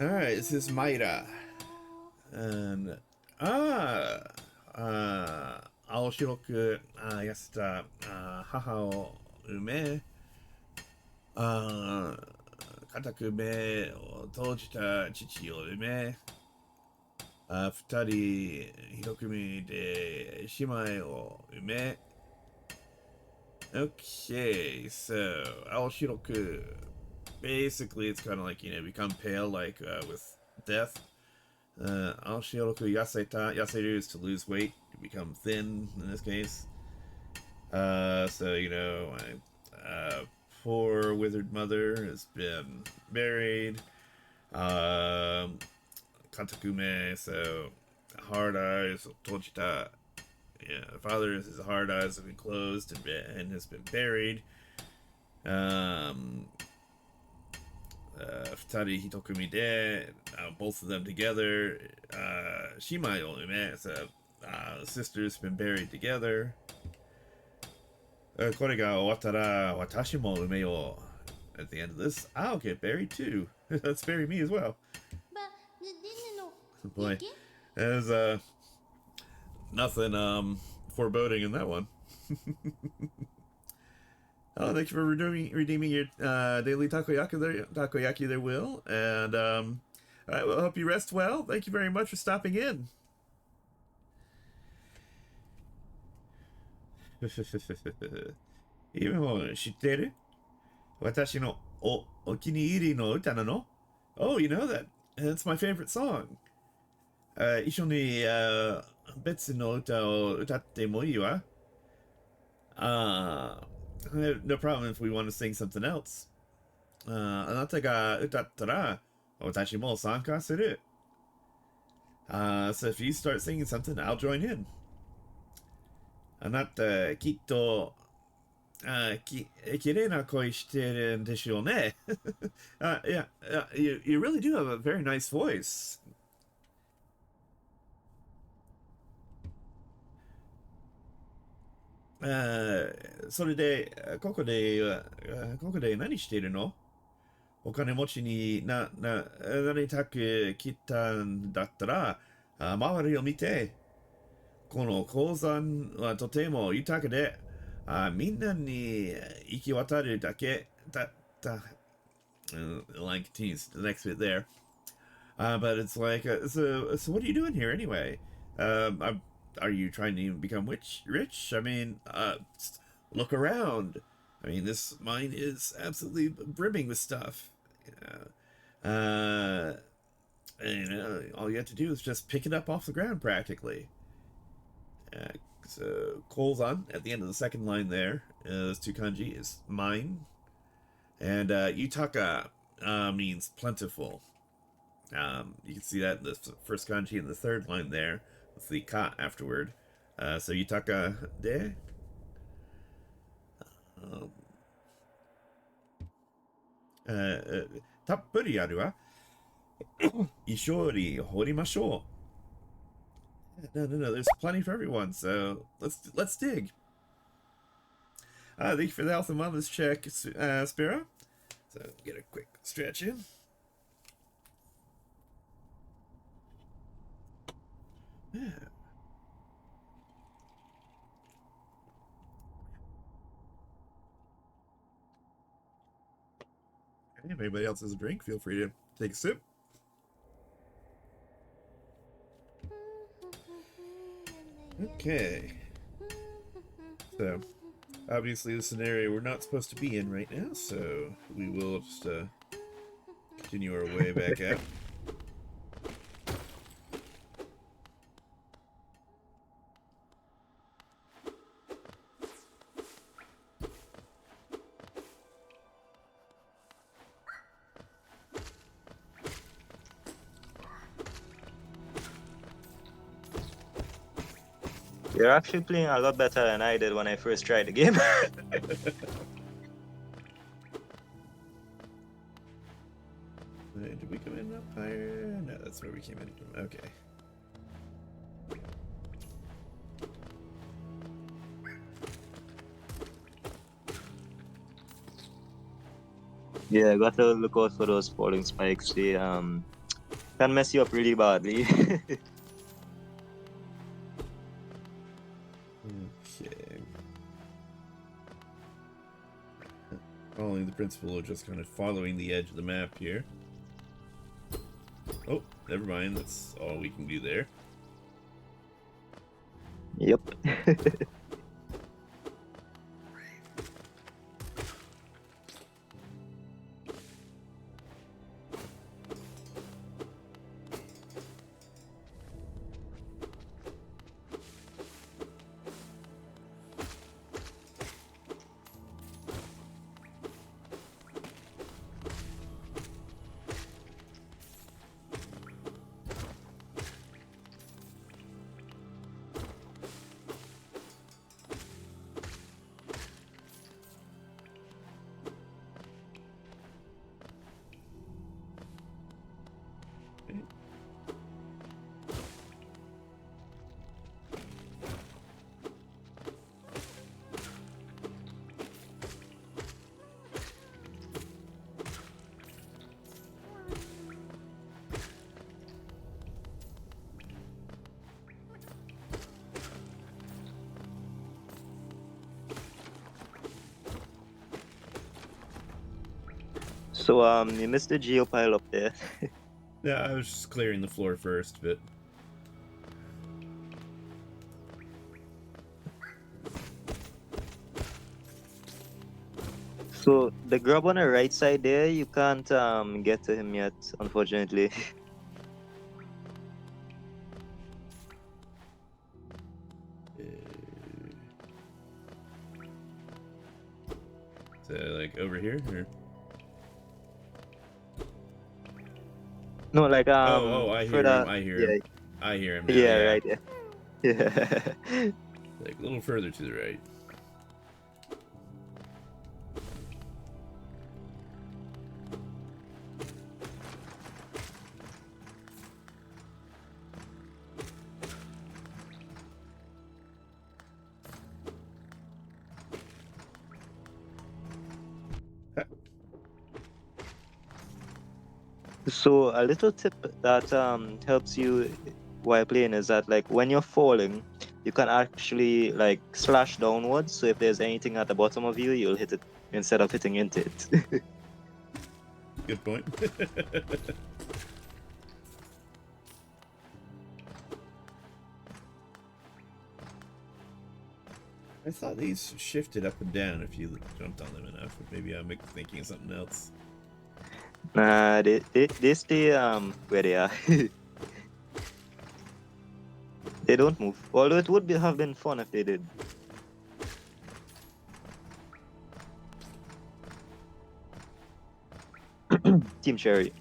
Alright, this is Maida. And, 青白く痩せた母を産め、固く目を閉じた父を産め、二人一組で姉妹を産め。Okay, so Al-Shiroku, basically it's kind of like, become pale, like with death. Al-Shiroku Yaseta, Yaseru is to lose weight, to become thin in this case. So, my poor withered mother has been buried. Katakume, so hard eyes, Tojita. Yeah, father's hard eyes have been closed and has been buried. Futari Hitokumi de, both of them together. Shimai Olume, so sisters been buried together. これが終わったら私も埋めよう. At the end of this, I'll get buried too. Let's bury me as well. Boy, there's nothing foreboding in that one. Oh, thank you for redeeming your daily takoyaki there, Will. And I will hope you rest well. Thank you very much for stopping in. 今も知ってる私のお気に入りの歌なの Oh, you know that. That's my favorite song. 一緒に別の歌を歌ってもいいわ No problem if we want to sing something else. あなたが歌ったら私も参加する So if you start singing something, I'll join in. あなたきっと綺麗な声してるんでしょうね Yeah, you really do have a very nice voice. それで、ここで何してるの？お金持ちになりたく来たんだったら、周りを見て、この鉱山はとても豊かで、みんなに行き渡るだけだった。Line continues the next bit there. But it's like, so what are you doing here anyway? Are you trying to become rich? I mean, look around. I mean, this mine is absolutely brimming with stuff. And all you have to do is just pick it up off the ground practically. So Kolzan at the end of the second line there is two kanji is mine, and Yutaka means plentiful. You can see that in the first kanji in the third line there with the ka afterward. So Yutaka de. Um, たっぷりあるわ。石より掘りましょう。No. There's plenty for everyone. So let's dig. Thank you for the health and wellness check, Spiro. So get a quick stretch in. Yeah. If anybody else has a drink, feel free to take a sip. Okay. So, obviously, the scenario we're not supposed to be in right now, so we will just continue our way back out. You're actually playing a lot better than I did when I first tried the game. Did we come in up higher? No, that's where we came in from. Okay. Yeah, I got to look out for those falling spikes. They can mess you up really badly. Okay. Following the principle of just kind of following the edge of the map here. Oh, never mind. That's all we can do there. Yep. So you missed the geopile up there. Yeah, I was just clearing the floor first, but So the grub on the right side there, you can't get to him yet, unfortunately. So like over here, or No, like I hear further. him. I hear Yeah, him. I hear him now. yeah, Yeah, right. Yeah. Yeah. like a little further to the right. So a little tip that helps you while playing is that like when you're falling, you can actually like slash downwards. So if there's anything at the bottom of you, you'll hit it instead of hitting into it. Good point. I thought these shifted up and down if you jumped on them enough, but maybe I'm thinking of something else. Nah, they stay where they are. They don't move. Although it would have been fun if they did. Team Cherry.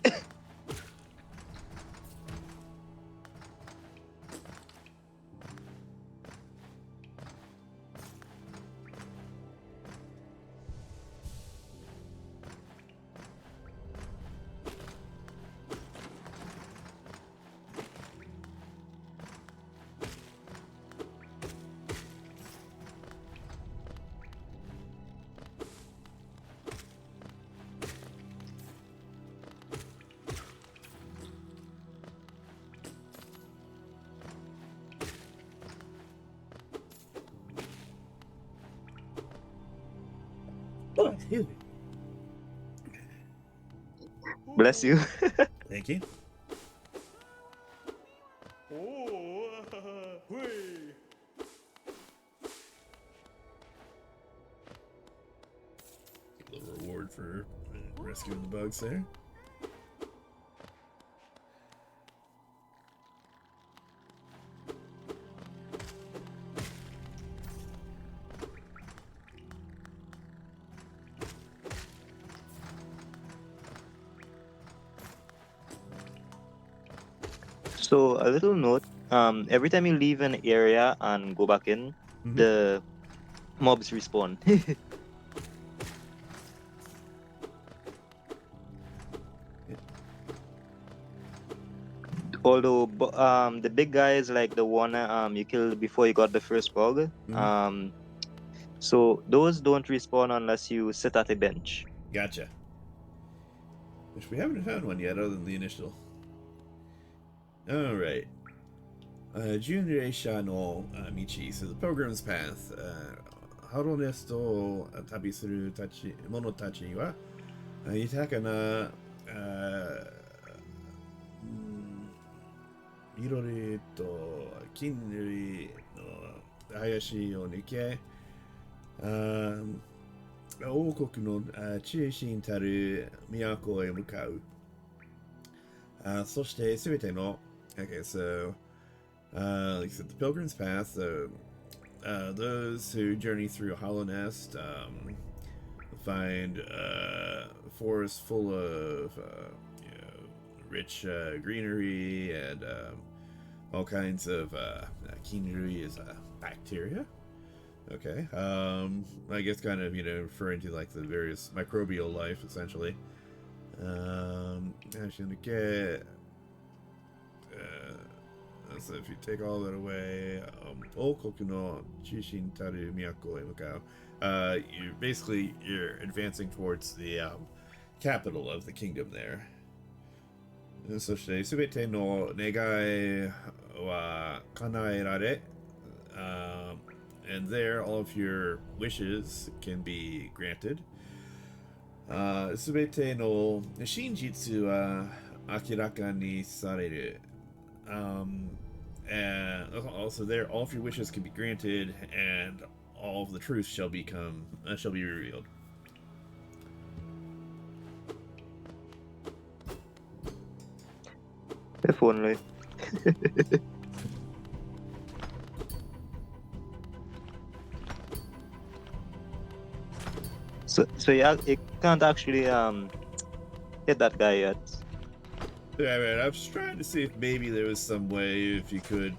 Oh, excuse me. Bless you. Thank you. A little reward for rescuing the bugs there. So a little note, every time you leave an area and go back in, Mm-hmm. the mobs respawn. Although the big guy is like the one you killed before you got the first bug. Mm-hmm. So those don't respawn unless you sit at a bench. Gotcha. Which we haven't found one yet, other than the initial. All right. Junreisha no Michi, so the Pilgrim's Path. Harones to tabi suru mono tachi wa itaka na Irori to Kinri no Hayashi o nuke 王国の中心たる都へ向かう。そしてすべての Okay, so like I said, the Pilgrim's Path. Those who journey through Hollow Nest find a forest full of rich greenery and all kinds of kinri is bacteria. Okay. I guess kind of referring to like the various microbial life essentially. So if you take all that away, you're advancing towards the capital of the kingdom there. そして全ての願いは叶えられ、and there all of your wishes can be granted. 全ての真実は明らかにされる。And also there, all of your wishes can be granted, and all of the truth shall be revealed. If only. So yeah, it can't actually hit that guy yet. Yeah, man, I was trying to see if maybe there was some way if you could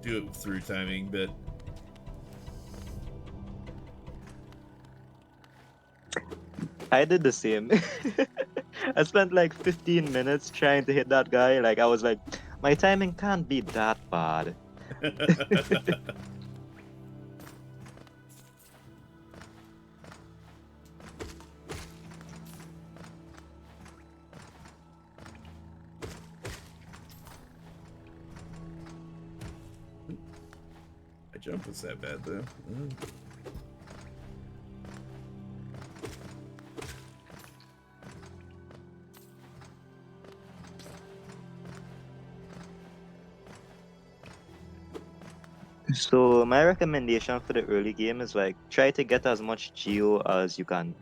do it through timing, but I did the same. I spent like 15 minutes trying to hit that guy. Like I was like, my timing can't be that bad. jump was that bad though. Mm. So my recommendation for the early game is like try to get as much geo as you can.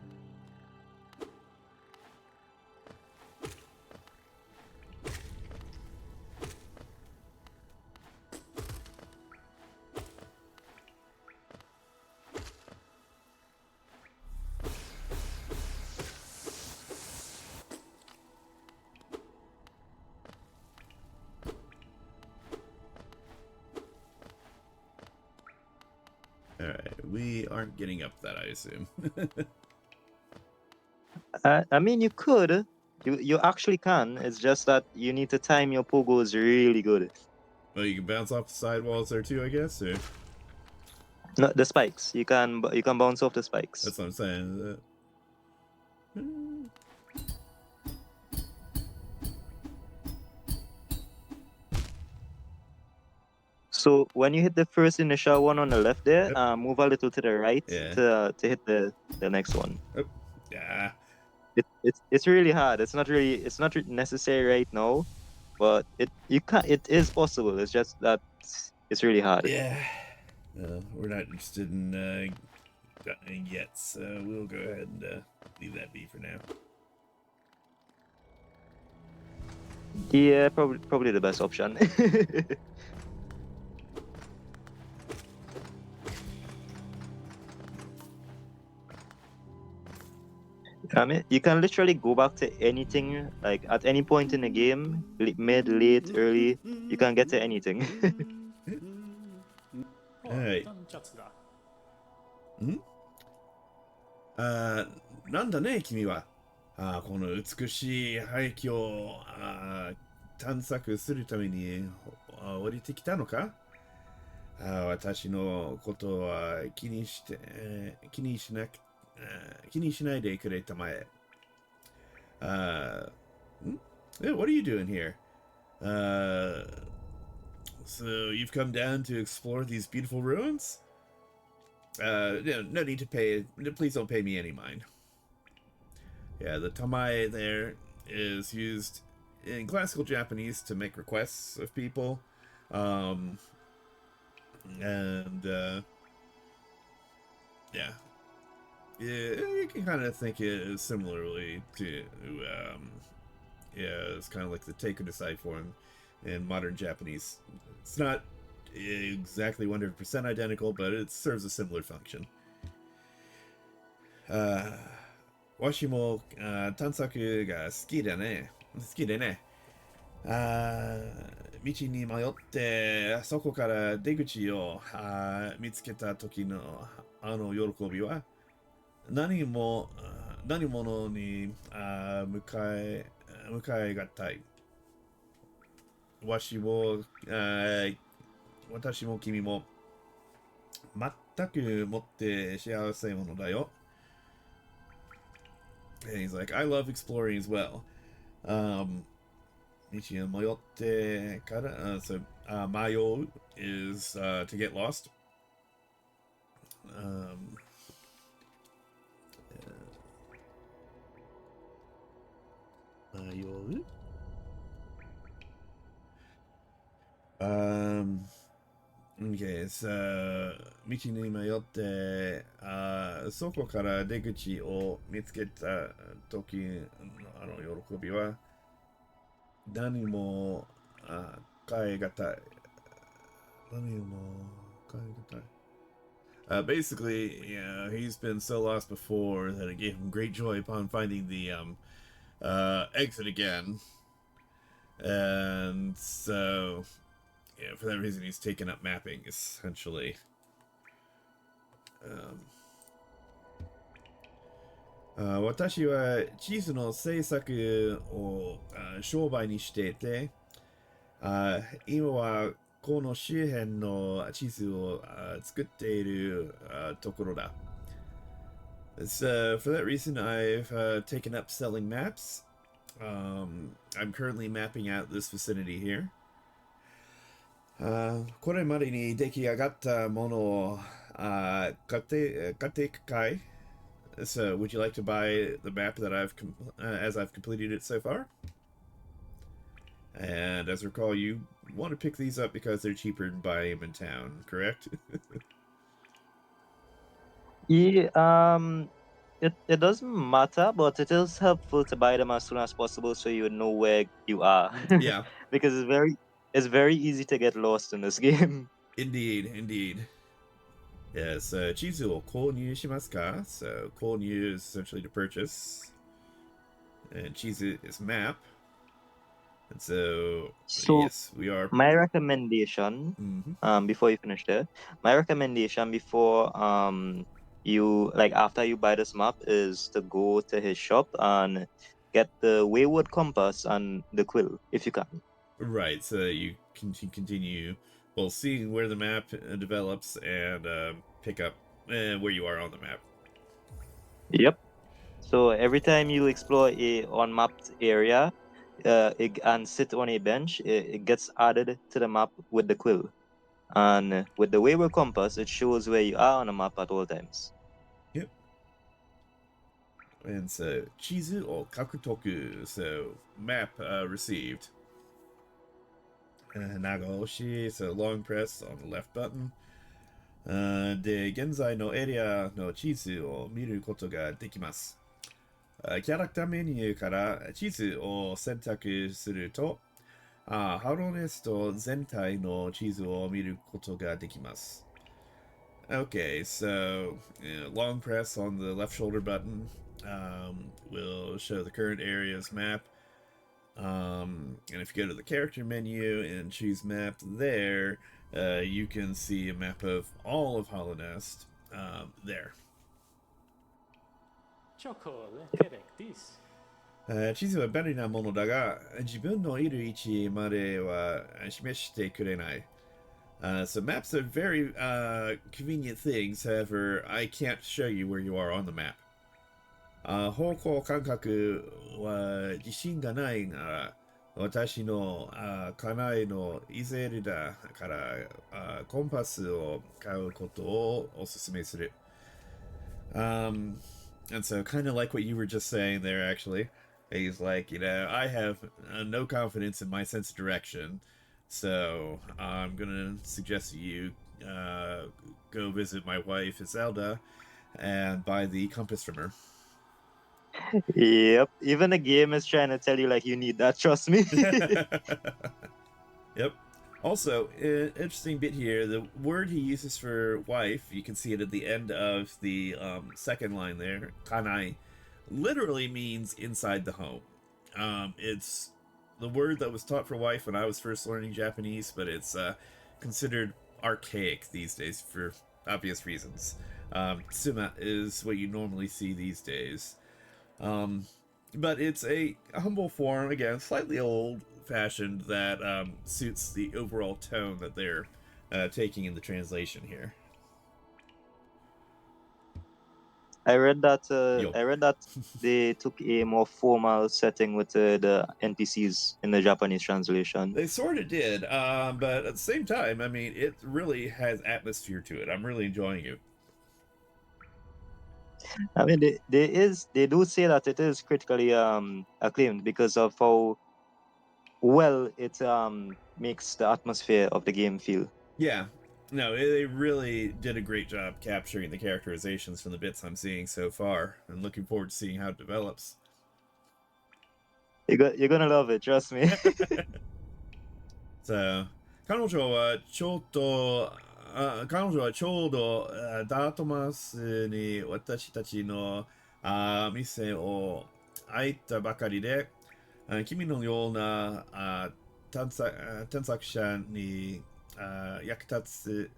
Alright, we aren't getting up that, I assume. I mean, you could. You actually can. It's just that you need to time your pogos really good. Well, you can bounce off the sidewalls there too, I guess, or... No, the spikes. You can bounce off the spikes. That's what I'm saying. So when you hit the first initial one on the left there, Yep. move a little to the right Yeah. to hit the next one. Oh, yeah. It's really hard. It's not necessary right now, but it is possible. It's just that it's really hard. Yeah. We're not interested in gunning yet, so we'll go ahead and leave that be for now. Yeah, probably the best option. I mean, you can literally go back to anything, like at any point in the game, mid, late, early, you can get to anything. Alright. なんだね、君は。この美しい廃墟を探索するために降りてきたのか？私のことは気にしないでくれたまえ。What are you doing here? So you've come down to explore these beautiful ruins? No need to pay. Please don't pay me any mind. Yeah, the tamae there is used in classical Japanese to make requests of people. Yeah. You can kind of think it similarly to, yeah, it's kind of like the teikudasai form in modern Japanese. It's not exactly 100% identical, but it serves a similar function. わしも探索が好きでね。道に迷ってそこから出口を見つけた時の喜びは何ものに迎えがたい。私も君も全くもって幸せ者だよ。And he's like, I love exploring as well. 道に迷ってから、so, 迷う is to get lost. Okay, so 道に迷ってそこから出口を見つけた時の喜びは何も変えがたい。Basically, yeah, he's been so lost before that it gave him great joy upon finding the exit again. And so, yeah, for that reason, he's taken up mapping, essentially. 私は地図の制作を商売にしていて、今はこの周辺の地図を作っているところだ。So, for that reason, I've taken up selling maps. I'm currently mapping out this vicinity here. これまでに出来上がったものを買っていくかい? So, would you like to buy the map that as I've completed it so far? And as I recall, you want to pick these up because they're cheaper than buying them in town, correct? Yeah, it doesn't matter, but it is helpful to buy them as soon as possible so you know where you are. Yeah, Because it's very easy to get lost in this game. indeed, indeed. Yes, 地図を購入しますか? So, 購入 is essentially to purchase. And 地図 is map. And so, So yes, we are. my recommendation, Mhm. before you finish there, my recommendation before you like after you buy this map is to go to his shop and get the Wayward Compass and the quill if you can. Right, so that you can continue, well, seeing where the map develops and pick up where you are on the map. Yep. So every time you explore a unmapped area, and sit on a bench, it gets added to the map with the quill. And with the Wayward Compass, it shows where you are on the map at all times. Yep. And so, 地図を獲得. So, map received. Nagaoshi, so long press on the left button. で、現在のエリアの地図を見ることができます。キャラクターメニューから地図を選択すると、ハローネスト全体の地図を見ることができます。Okay, so long press on the left shoulder button will show the current area's map. And if you go to the character menu and choose map there, you can see a map of all of Hollownest there. チョコレテレクティス。地図は便利なものだが、自分のいる位置までは示してくれない。So maps are very convenient things. However, I can't show you where you are on the map. 方向感覚は自信がないなら、私の家内のイゼルダからコンパスを買うことをお勧めする。And so, kind of like what you were just saying there, actually. He's like, I have no confidence in my sense of direction, so I'm gonna suggest you go visit my wife, Iselda, and buy the compass from her. Yep. Even the game is trying to tell you like you need that. Trust me. Yep. Also, interesting bit here. The word he uses for wife, you can see it at the end of the second line there. Kanai literally means inside the home. It's the word that was taught for wife when I was first learning Japanese, but it's considered archaic these days for obvious reasons. Tsuma is what you normally see these days. But it's a humble form, again, slightly old fashioned, that suits the overall tone that they're taking in the translation here. I read that. Yo. I read that they took a more formal setting with the NPCs in the Japanese translation. They sort of did, but at the same time, I mean, it really has atmosphere to it. I'm really enjoying it. I mean, they do say that it is critically acclaimed because of how well it makes the atmosphere of the game feel. Yeah. No, they really did a great job capturing the characterizations from the bits I'm seeing so far, and looking forward to seeing how it develops. You're gonna love it, trust me. So, 彼女はちょうどダートマスに私たちの店を開いたばかりで、君のような探索者に役立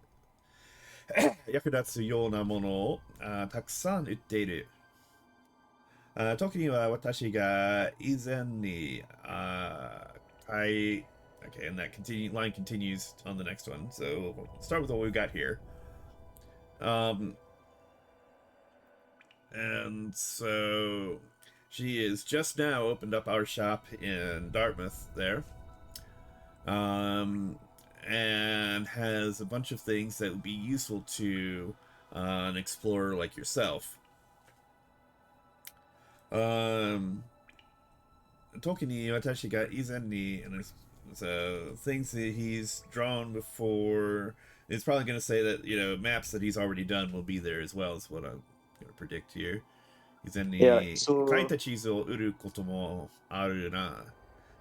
つようなものをたくさん売っている。時には私が以前にOkay, and that line continues on the next one. So we'll start with what we've got here. And so she is just now opened up our shop in Dartmouth there. and has a bunch of things that would be useful to an explorer like yourself. Tolkien ni watashi ga izen ni, and so things that he's drawn before. It's probably going to say that, you know, maps that he's already done will be there as well, is what I'm going to predict here. Izen Yeah. ni So kaita chizu o uru koto mo aru na.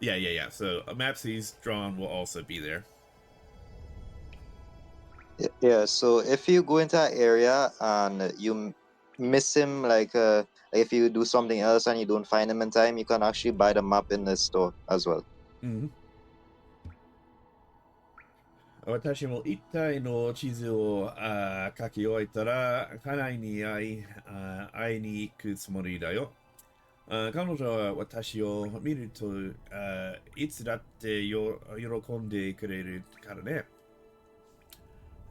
Yeah. So maps he's drawn will also be there. yeah. So if you go into an area and you miss him, like if you do something else and you don't find him in time, you can actually buy the map in the store as well. Mm-hmm. 私も一体の地図を書き終えたら、家内に会いに行くつもりだよ。彼女は私を見るといつだって喜んでくれるからね。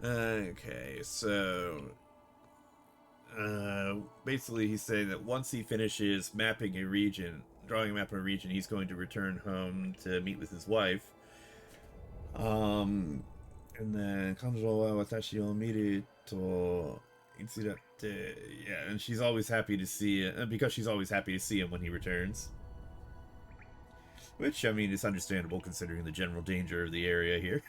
Okay, so basically he's saying that once he finishes mapping a region, drawing a map of a region, he's going to return home to meet with his wife. And then 彼女は私を見るといつだって yeah, and she's always happy to see it because she's always happy to see him when he returns. Which, I mean, is understandable considering the general danger of the area here.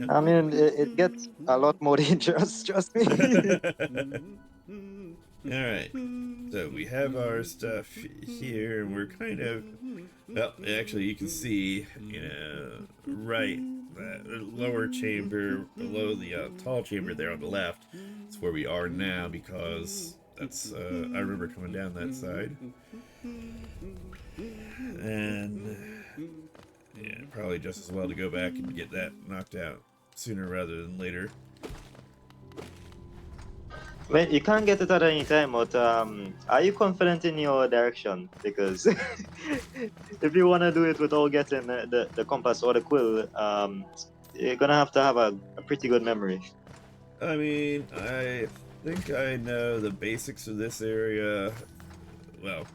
I mean, it gets a lot more dangerous. Trust me. Alright, so we have our stuff here, and we're kind of, well, actually you can see, you know, right, lower chamber, below the tall chamber there on the left, is where we are now, because that's, I remember coming down that side. And, yeah, probably just as well to go back and get that knocked out sooner rather than later. Well, you can't get it at any time, but are you confident in your direction? Because if you want to do it without getting the compass or the quill, you're gonna have to have a pretty good memory. I mean, I think I know the basics of this area. Well,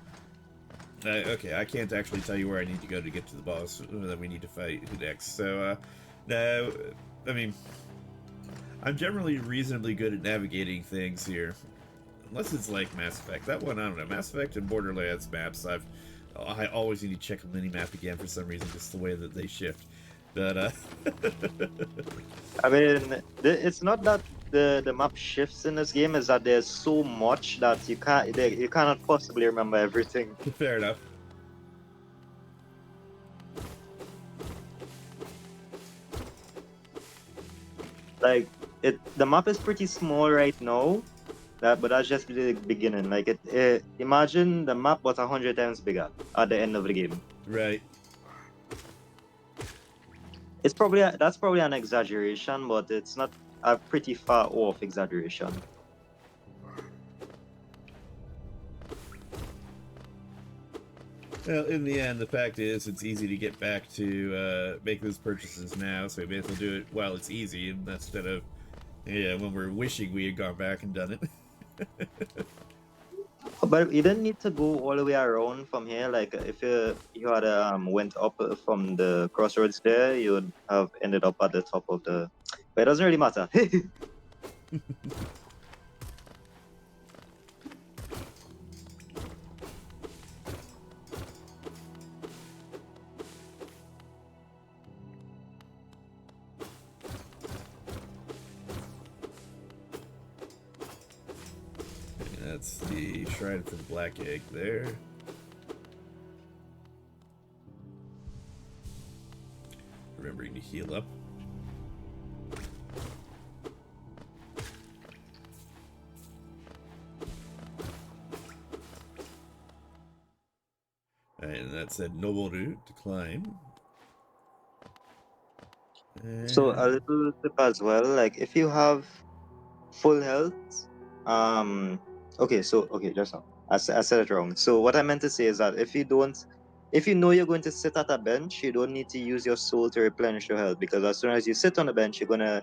okay, I can't actually tell you where I need to go to get to the boss that we need to fight next. So, no, I mean, I'm generally reasonably good at navigating things here. Unless it's like Mass Effect. That one, I don't know. Mass Effect and Borderlands maps, I always need to check a mini-map again for some reason, just the way that they shift. But, I mean, it's not that the map shifts in this game, is that there's so much that you cannot possibly remember everything. fair enough. Like the map is pretty small right now, but that's just the beginning. Like imagine the map was 100 times bigger at the end of the game. Right. That's probably an exaggeration, but it's not a pretty far off exaggeration. Well, in the end, the fact is, it's easy to get back to make those purchases now, so we may as well do it while it's easy, instead of, yeah, when we're wishing we had gone back and done it. But you didn't need to go all the way around from here. Like if you had went up from the crossroads there, you would have ended up at the top of the. But it doesn't really matter. That's the shrine for the black egg there. Remembering to heal up. And that said Noboru to climb. So a little tip as well, like if you have full health, just now I said it wrong. So what I meant to say is that if you know you're going to sit at a bench, you don't need to use your soul to replenish your health, because as soon as you sit on the bench, you're gonna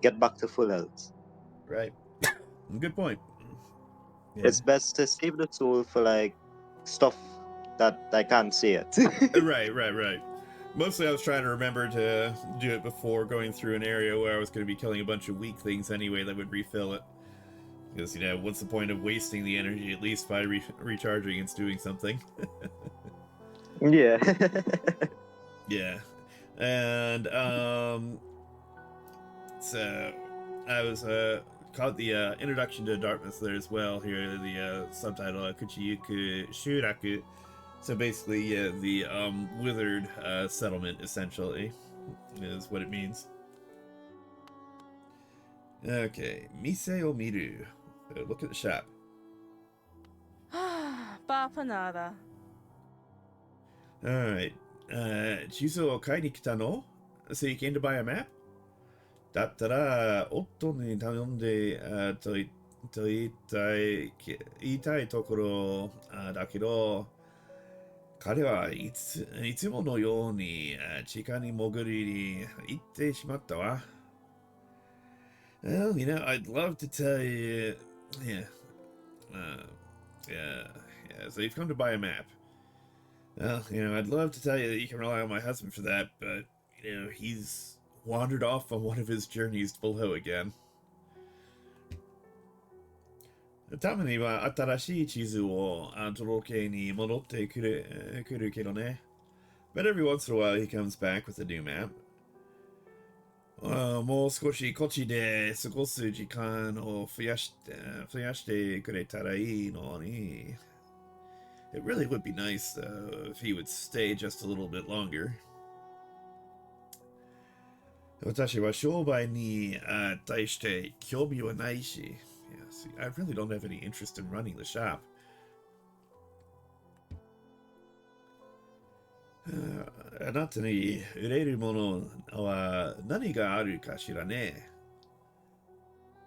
get back to full health. Right. Good point. Yeah. It's best to save the soul for like stuff that I can't say it. Right. Mostly I was trying to remember to do it before going through an area where I was going to be killing a bunch of weak things anyway that would refill it. Because, you know, what's the point of wasting the energy, at least by recharging and doing something? Yeah. Yeah. And, so I was, caught the introduction to Dartmouth there as well. Here, the subtitle, Kuchiyuku Shuraku. So basically, yeah, the withered settlement, essentially, is what it means. Okay, Mise o Miru. Look at the shop. Papa nada. Alright. Chizu o kai ni kita no? So you came to buy a map? だったら、夫に頼んで、言いたいところだけど、彼はいつものように地下に潜りに行ってしまったわ。Well, you know, I'd love to tell you. Yeah. Yeah. So you've come to buy a map. Well, you know, I'd love to tell you that you can rely on my husband for that, but, you know, he's wandered off on one of his journeys below again. たまには新しい地図を届けに戻ってくるけどね。But every once in a while he comes back with a new map. もう少しこっちで過ごす時間を増やしてくれたらいいのに。It really would be nice, though, if he would stay just a little bit longer. 私は商売に対して興味はないし。Yeah, see, I really don't have any interest in running the shop. あなたに売れるものは何があるかしらね。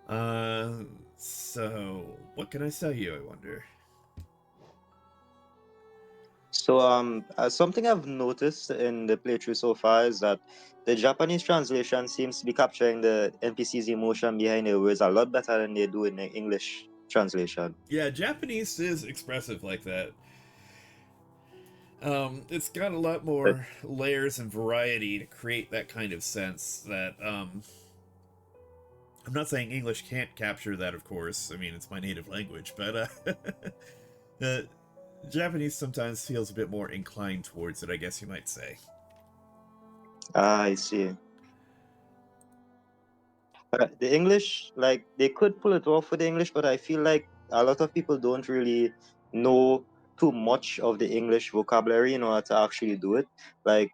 So, what can I sell you, I wonder? So something I've noticed in the playthrough so far is that the Japanese translation seems to be capturing the NPC's emotion behind the words a lot better than they do in the English translation. Yeah, Japanese is expressive like that. It's got a lot more layers and variety to create that kind of sense that, I'm not saying English can't capture that, of course. I mean, it's my native language, but, Japanese sometimes feels a bit more inclined towards it, I guess you might say. Ah, I see. The English, like, they could pull it off with the English, but I feel like a lot of people don't really know too much of the English vocabulary in order to actually do it. Like,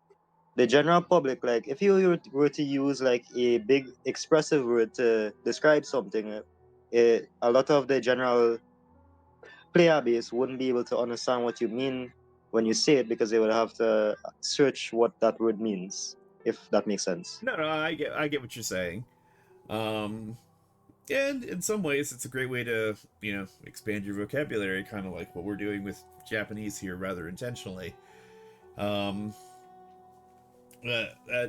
the general public, like, if you were to use, like, a big expressive word to describe something, a lot of the general player base wouldn't be able to understand what you mean when you say it because they would have to search what that word means, if that makes sense. No, I get what you're saying. And in some ways, it's a great way to, you know, expand your vocabulary, kind of like what we're doing with Japanese here rather intentionally. That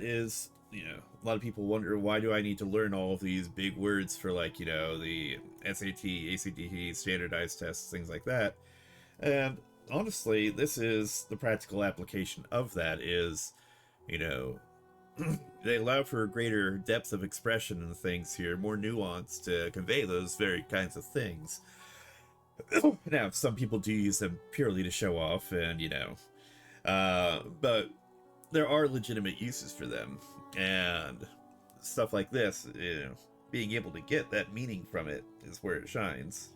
is, you know, a lot of people wonder, why do I need to learn all of these big words for, like, you know, the SAT, ACT, standardized tests, things like that. And honestly, this is the practical application of that is, you know, they allow for greater depth of expression in things here, more nuance to convey those very kinds of things. Now, some people do use them purely to show off, and, you know, but there are legitimate uses for them, and stuff like this, you know, being able to get that meaning from it is where it shines.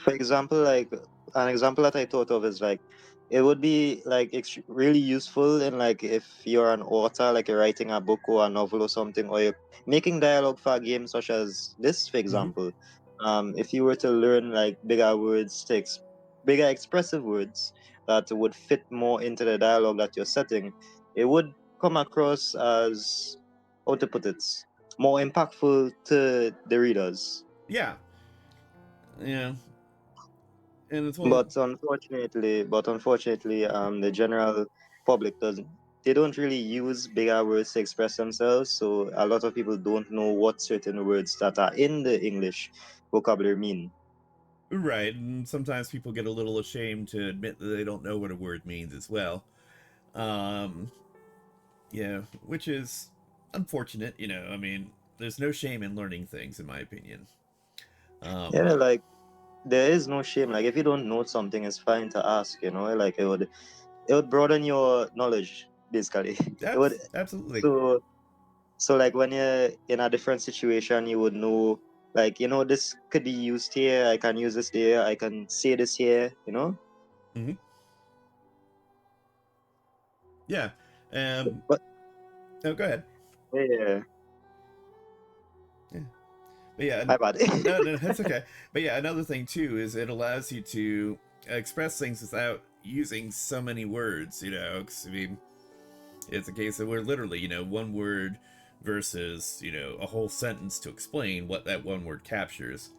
For example, like an example that I thought of is like it would be like really useful in like if you're an author, like you're writing a book or a novel or something, or you're making dialogue for a game such as this, for example. If you were to learn like bigger words, bigger expressive words that would fit more into the dialogue that you're setting, it would come across as, how to put it, more impactful to the readers. Yeah. Yeah. And it's one. But unfortunately, the general public doesn't. They don't really use bigger words to express themselves, so a lot of people don't know what certain words that are in the English vocabulary mean. Right, and sometimes people get a little ashamed to admit that they don't know what a word means as well. Um, yeah, which is unfortunate, you know. I mean, there's no shame in learning things, in my opinion. Yeah, Um, like there is no shame. Like if you don't know something, it's fine to ask. You know, like it would broaden your knowledge basically. It would absolutely. so so like when you're in a different situation, you would know like this could be used here. I can use this there. I can say this here. You know. Hmm. Yeah. Um, But no, go ahead. yeah, Yeah. But yeah, my bad. no, no, that's okay. But yeah, another thing too is it allows you to express things without using so many words, you know, 'cause, I mean, it's a case of where literally, you know, one word versus, you know, a whole sentence to explain what that one word captures.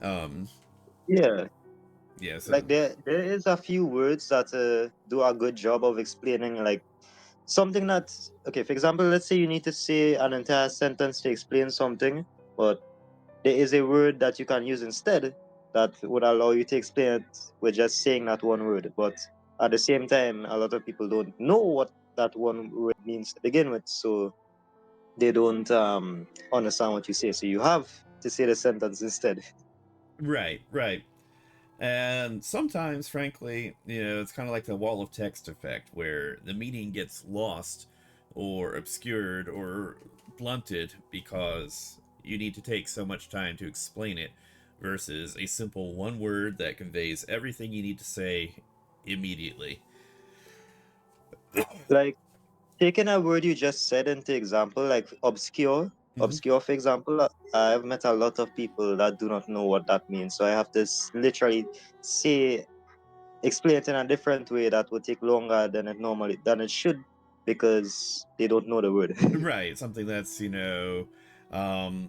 Um, Yeah. yeah, so, Like there is a few words that do a good job of explaining like something that okay, for example, let's say you need to say an entire sentence to explain something, but there is a word that you can use instead that would allow you to explain it with just saying that one word. But at the same time, a lot of people don't know what that one word means to begin with, so they don't understand what you say. So you have to say the sentence instead. right, right. And sometimes, frankly, you know, it's kind of like the wall of text effect where the meaning gets lost or obscured or blunted because you need to take so much time to explain it versus a simple one word that conveys everything you need to say immediately. Like taking a word you just said into example, like obscure. Hmm. Obscure, for example, I've met a lot of people that do not know what that means. So I have to literally say explain it in a different way that would take longer than it should because they don't know the word. Right, something that's, you know,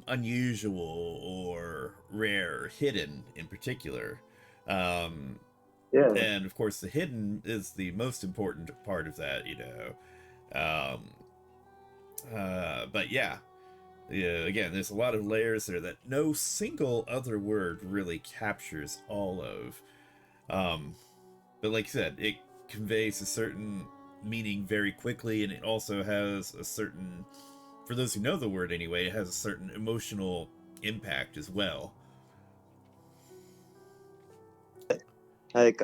unusual or rare, hidden in particular. Um, Yeah. and of course, the hidden is the most important part of that, you know. Um, but yeah, yeah, again, there's a lot of layers there that no single other word really captures all of. Um, but like I said, it conveys a certain meaning very quickly, and it also has a certain, for those who know the word anyway, it has a certain emotional impact as well. Like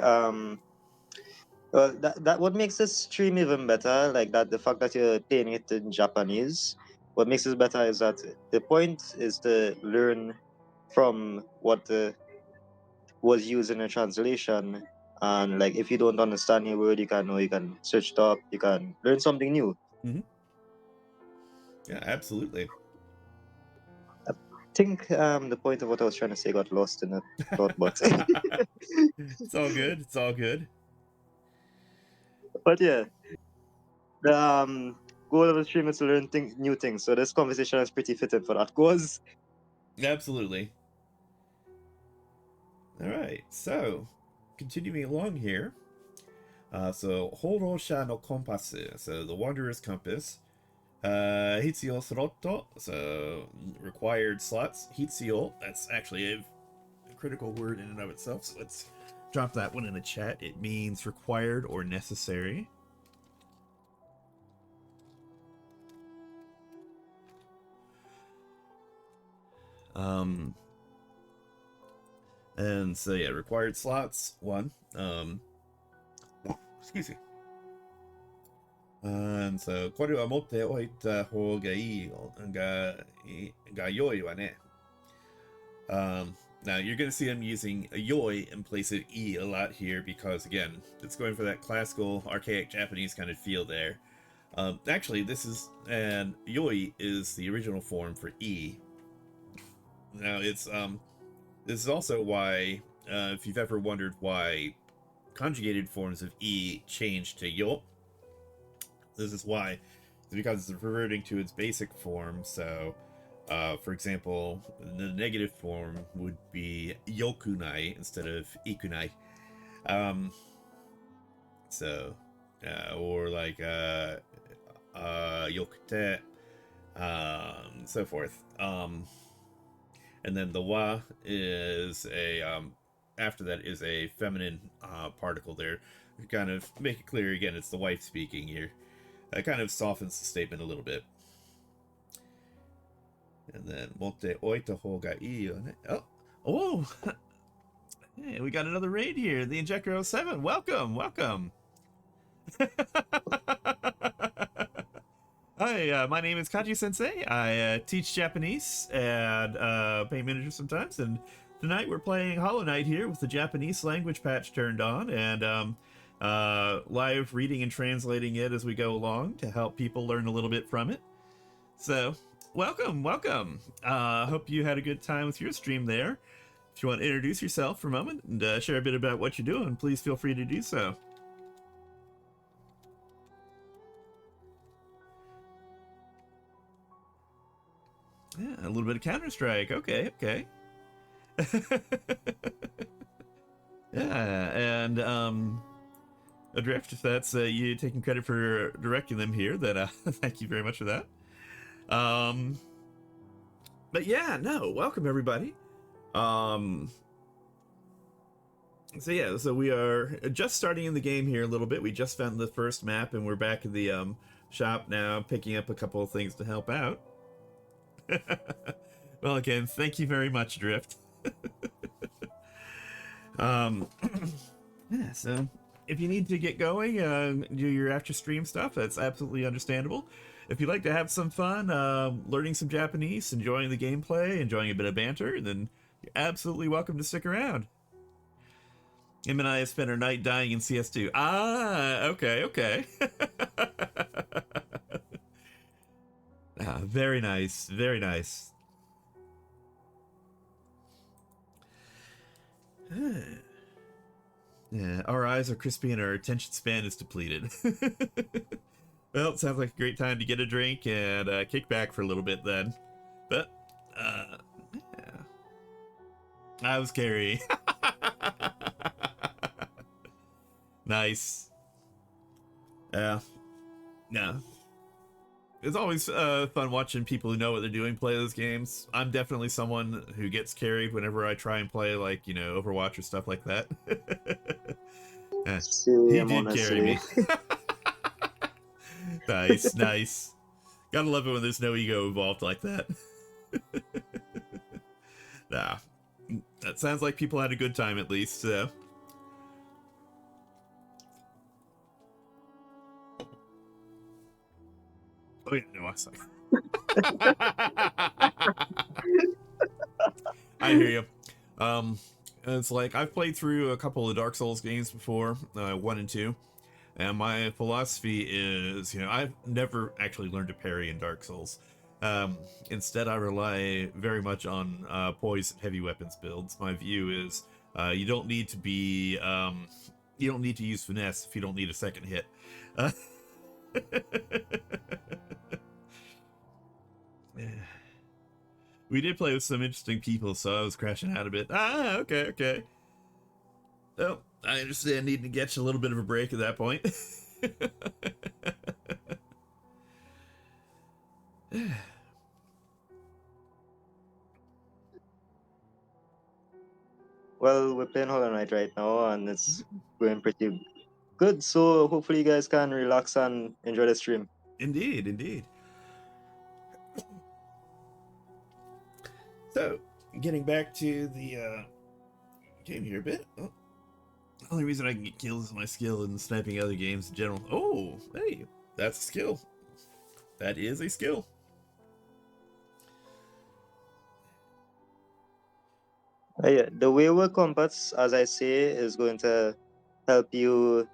well, that what makes this stream even better, like that the fact that you're playing it in Japanese, what makes it better is that the point is to learn from what was used in a translation. And like if you don't understand a word, you can search it up, you can learn something new. Hmm. Yeah, absolutely. I think the point of what I was trying to say got lost in the thought, but It's all good. It's all good. but yeah, the goal of the stream is to learn new things. So this conversation is pretty fitting for that cause. Absolutely. All right. So, continuing along here. So, Horosha no Kompasu. So, the Wanderer's Compass. Hitsuyo Soroto. So, required slots. Hitsuyo. That's actually a critical word in and of itself. So, let's drop that one in the chat. It means required or necessary. Um, and so, yeah, required slots. One. Excuse me. And so, これは持っておいた方がいいが良いわね。Now, you're going to see I'm using a yoi in place of e a lot here because, again, it's going for that classical, archaic Japanese kind of feel there. Actually, and yoi is the original form for e. Now, this is also why, if you've ever wondered why conjugated forms of e change to yo, this is why. It's because it's reverting to its basic form. So, for example, the negative form would be yokunai instead of ikunai. Um, so, or like yokute, so forth. and then the wa is a after that is a feminine particle there. To kind of make it clear again, it's the wife speaking here. That kind of softens the statement a little bit. And then motte oita hoga ii yo ne. Oh, hey, we got another raid here. The Injector 07. Welcome, welcome. Hi, my name is Kaji Sensei. I teach Japanese and paint miniatures sometimes. And tonight we're playing Hollow Knight here with the Japanese language patch turned on and live reading and translating it as we go along to help people learn a little bit from it. So, welcome, welcome. Hope you had a good time with your stream there. If you want to introduce yourself for a moment and share a bit about what you're doing, please feel free to do so. Yeah, a little bit of Counter-Strike. Okay, okay. Yeah, and Adrift, if that's you taking credit for directing them here, then thank you very much for that. But yeah, no, welcome everybody. So yeah, so we are just starting in the game here a little bit. We just found the first map and we're back in the shop now, picking up a couple of things to help out. Well, again, thank you very much, Drift. Yeah, so if you need to get going, do your after stream stuff, that's absolutely understandable. If you'd like to have some fun, learning some Japanese, enjoying the gameplay, enjoying a bit of banter, then you're absolutely welcome to stick around. Him and I have spent our night dying in CS2. Ah, okay, okay. Very nice, very nice. Yeah, our eyes are crispy and our attention span is depleted. Well, it sounds like a great time to get a drink and kick back for a little bit then. But, yeah. I was Carrie. Nice. Yeah. It's always fun watching people who know what they're doing play those games. I'm definitely someone who gets carried whenever I try and play, like, you know, Overwatch or stuff like that. He did carry me. Nice, nice. Gotta love it when there's no ego involved like that. Nah, that sounds like people had a good time at least, so. Oh yeah, no, I suck. I hear you. It's like I've played through a couple of Dark Souls games before, 1 and 2, and my philosophy is, you know, I've never actually learned to parry in Dark Souls. Instead, I rely very much on poise and heavy weapons builds. My view is you don't need to be, you don't need to use finesse if you don't need a second hit. We did play with some interesting people, so I was crashing out a bit. Ah, okay, okay. Well, I understand needing to get you a little bit of a break at that point. Well, we're playing Hollow Knight right now, and it's going pretty good. So hopefully you guys can relax and enjoy the stream. Indeed, indeed. So, getting back to the game here a bit. Oh, the only reason I can get kills is my skill in sniping other games in general. Oh, hey, that's a skill. That is a skill. Yeah, the wayward compass, as I say, is going to help you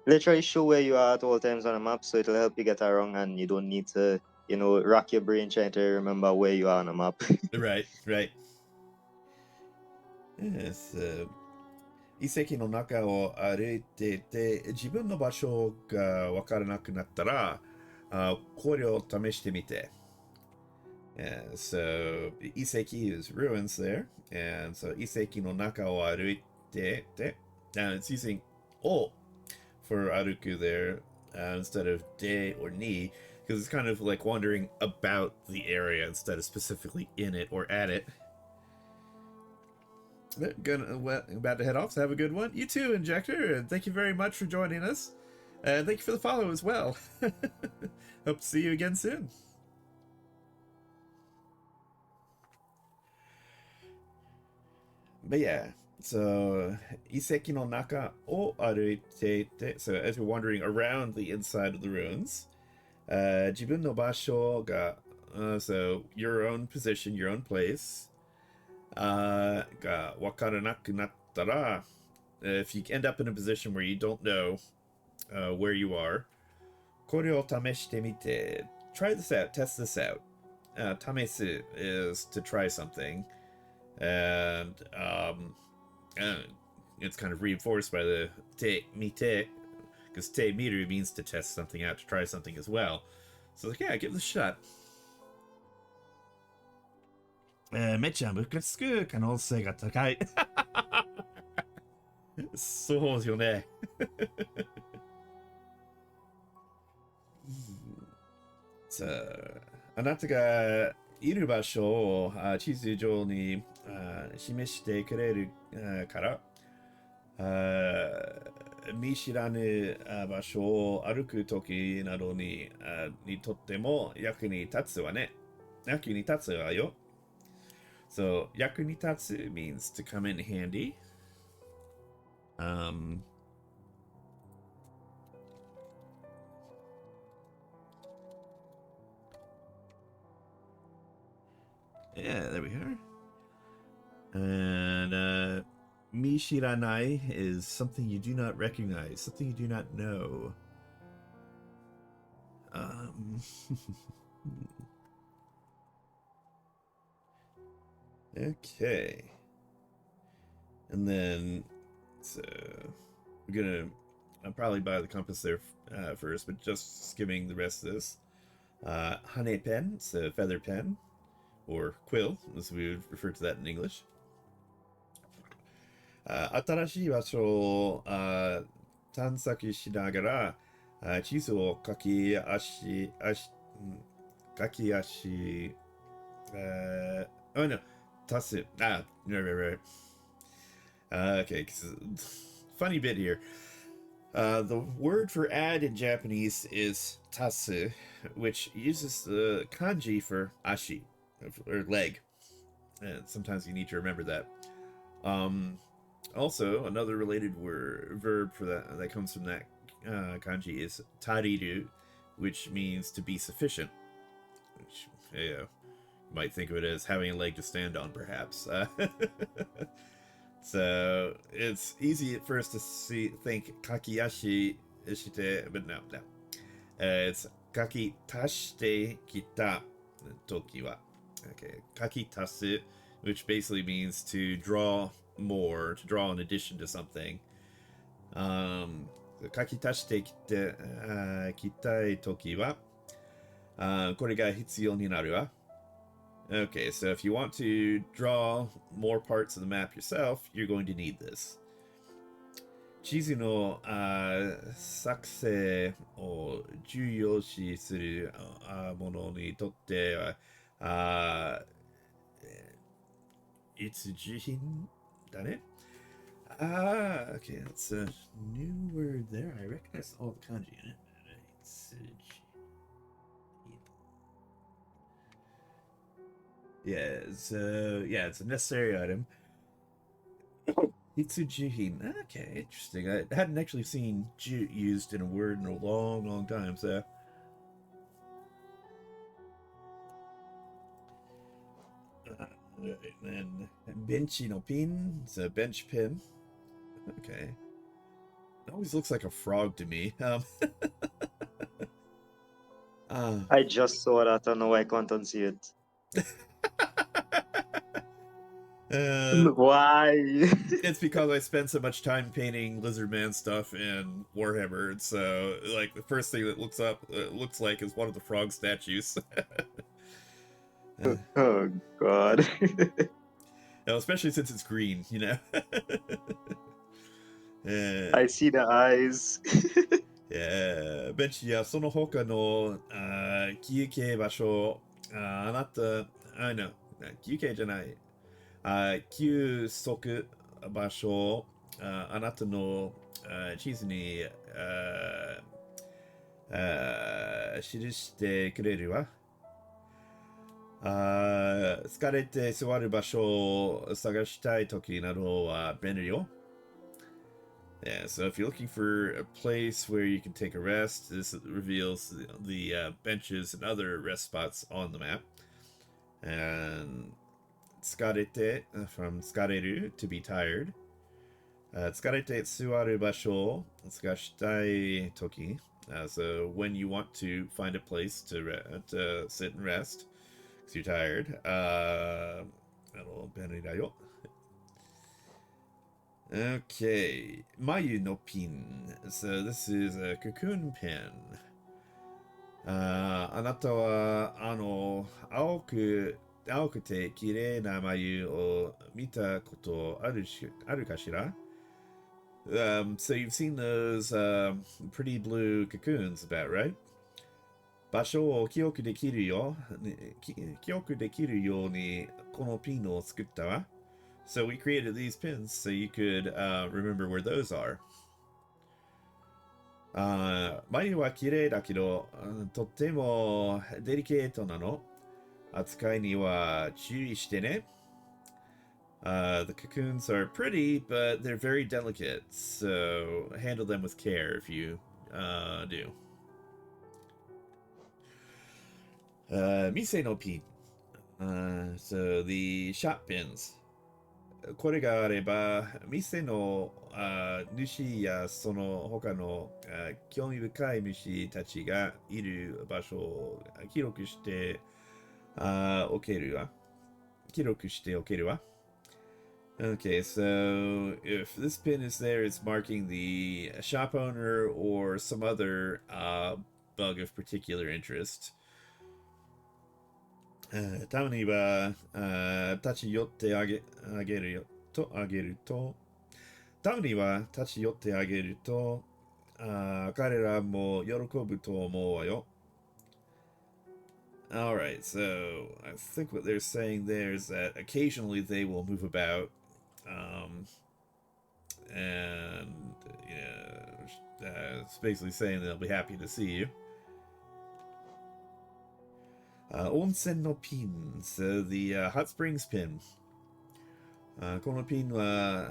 literally show where you are at all times on a map, so it'll help you get around, and you don't need to, you know, rack your brain trying to remember where you are on a map. Right, right. Yes. 遺跡の中を歩いていて自分の場所がわからなくなったら、これを試してみて。And so 遺跡 is ruins there, and so 遺跡の中を歩いてて、and it's using o for 歩く there instead of de or ni, because it's kind of like wandering about the area instead of specifically in it or at it. About to head off, so have a good one. You too, Injector, and thank you very much for joining us. And thank you for the follow as well. Hope to see you again soon. But yeah, so Iseki no Naka o Aruite, so as we're wandering around the inside of the ruins, Jibun no Basho ga, so your own position, your own place, ga wakaranaku nattara, if you end up in a position where you don't know where you are, kore o tameshite mite, try this out, test this out. Tamesu is to try something, and it's kind of reinforced by the te mite, because te miru means to test something out, to try something as well. So like, yeah, give it a shot. めっちゃムカつく可能性が高い。そうですよね。さあ、あなたがいる場所を地図上に示してくれるから見知らぬ場所を歩くときなどにとっても役に立つわね。役に立つわよ。So, 役に立つ means to come in handy. Yeah, there we are. And Mishiranai is something you do not recognize, something you do not know. Okay. And then, so I'll probably buy the compass there first, but just skimming the rest of this. Hane pen, so feather pen, or quill, as we would refer to that in English. 新しい場所を探索しながら地図を書き足 oh no, 足す right. Okay, funny bit here. The word for add in Japanese is tasu, which uses the kanji for ashi, or leg. And sometimes you need to remember that. Also, another related verb for that comes from that kanji is tariru, which means to be sufficient. Which, you might think of it as having a leg to stand on, perhaps. So it's easy at first to think kakiyashi shite, but no. It's kaki tashite kita toki wa. Okay, kaki tasu, which basically means to draw more, to draw in addition to something. Kaki tashite kitai toki wa kore ga hitsuyou ni naru wa. Okay, so if you want to draw more parts of the map yourself, you're going to need this. Chizu no sakusei o juyoshi suru mono ni totte wa itsujuhin dane? Okay, that's a new word there. I recognize all the kanji in it. Yeah, it's a necessary item. Itsujuhin. Okay, interesting. I hadn't actually seen ju used in a word in a long time, so. And then Benchi no pin. It's a bench pin. Okay. It always looks like a frog to me. I just saw that. I don't know why I can't unsee it. Why? It's because I spend so much time painting Lizardman stuff in Warhammer, so like the first thing that looks like is one of the frog statues. Oh god. No, especially since it's green, you know. I see the eyes. Yeah, ベンチやその他の休憩場所、あなた、no、休憩じゃない。休息場所をあなたの地図に記してくれるわ。疲れて座る場所を探したいときなどは便利よ。Yeah, so if you're looking for a place where you can take a rest, this reveals the benches and other rest spots on the map. And tsukarete from tsukareru, to be tired. Tsukarete tsuaru basho o tsukashitai toki. So when you want to find a place to sit and rest, because you're tired. That'll benny da yo. Okay, Mayu no pin. So this is a cocoon pin. あなたは青くて綺麗な眉を見たことあるかしら? So you've seen those pretty blue cocoons about, right? 場所を記憶できるようにこのピンを作ったわ。So we created these pins so you could remember where those are. 眉は綺麗だけど、とってもデリケートなの。扱いには注意してね。The cocoons are pretty, but they're very delicate, so handle them with care if you do. 店のピン。So the shop pins. これがあれば、店の主やその他の興味深い主たちがいる場所を記録しておけるわ。Okay, so if this pin is there, it's marking the shop owner or some other bug of particular interest. たまには立ち寄ってあげるとたまには立ち寄ってあげると彼らも喜ぶと思うわよ. Alright, so I think what they're saying there is that occasionally they will move about, and it's basically saying they'll be happy to see you. Onsen no pin, so the hot springs pin. このピンは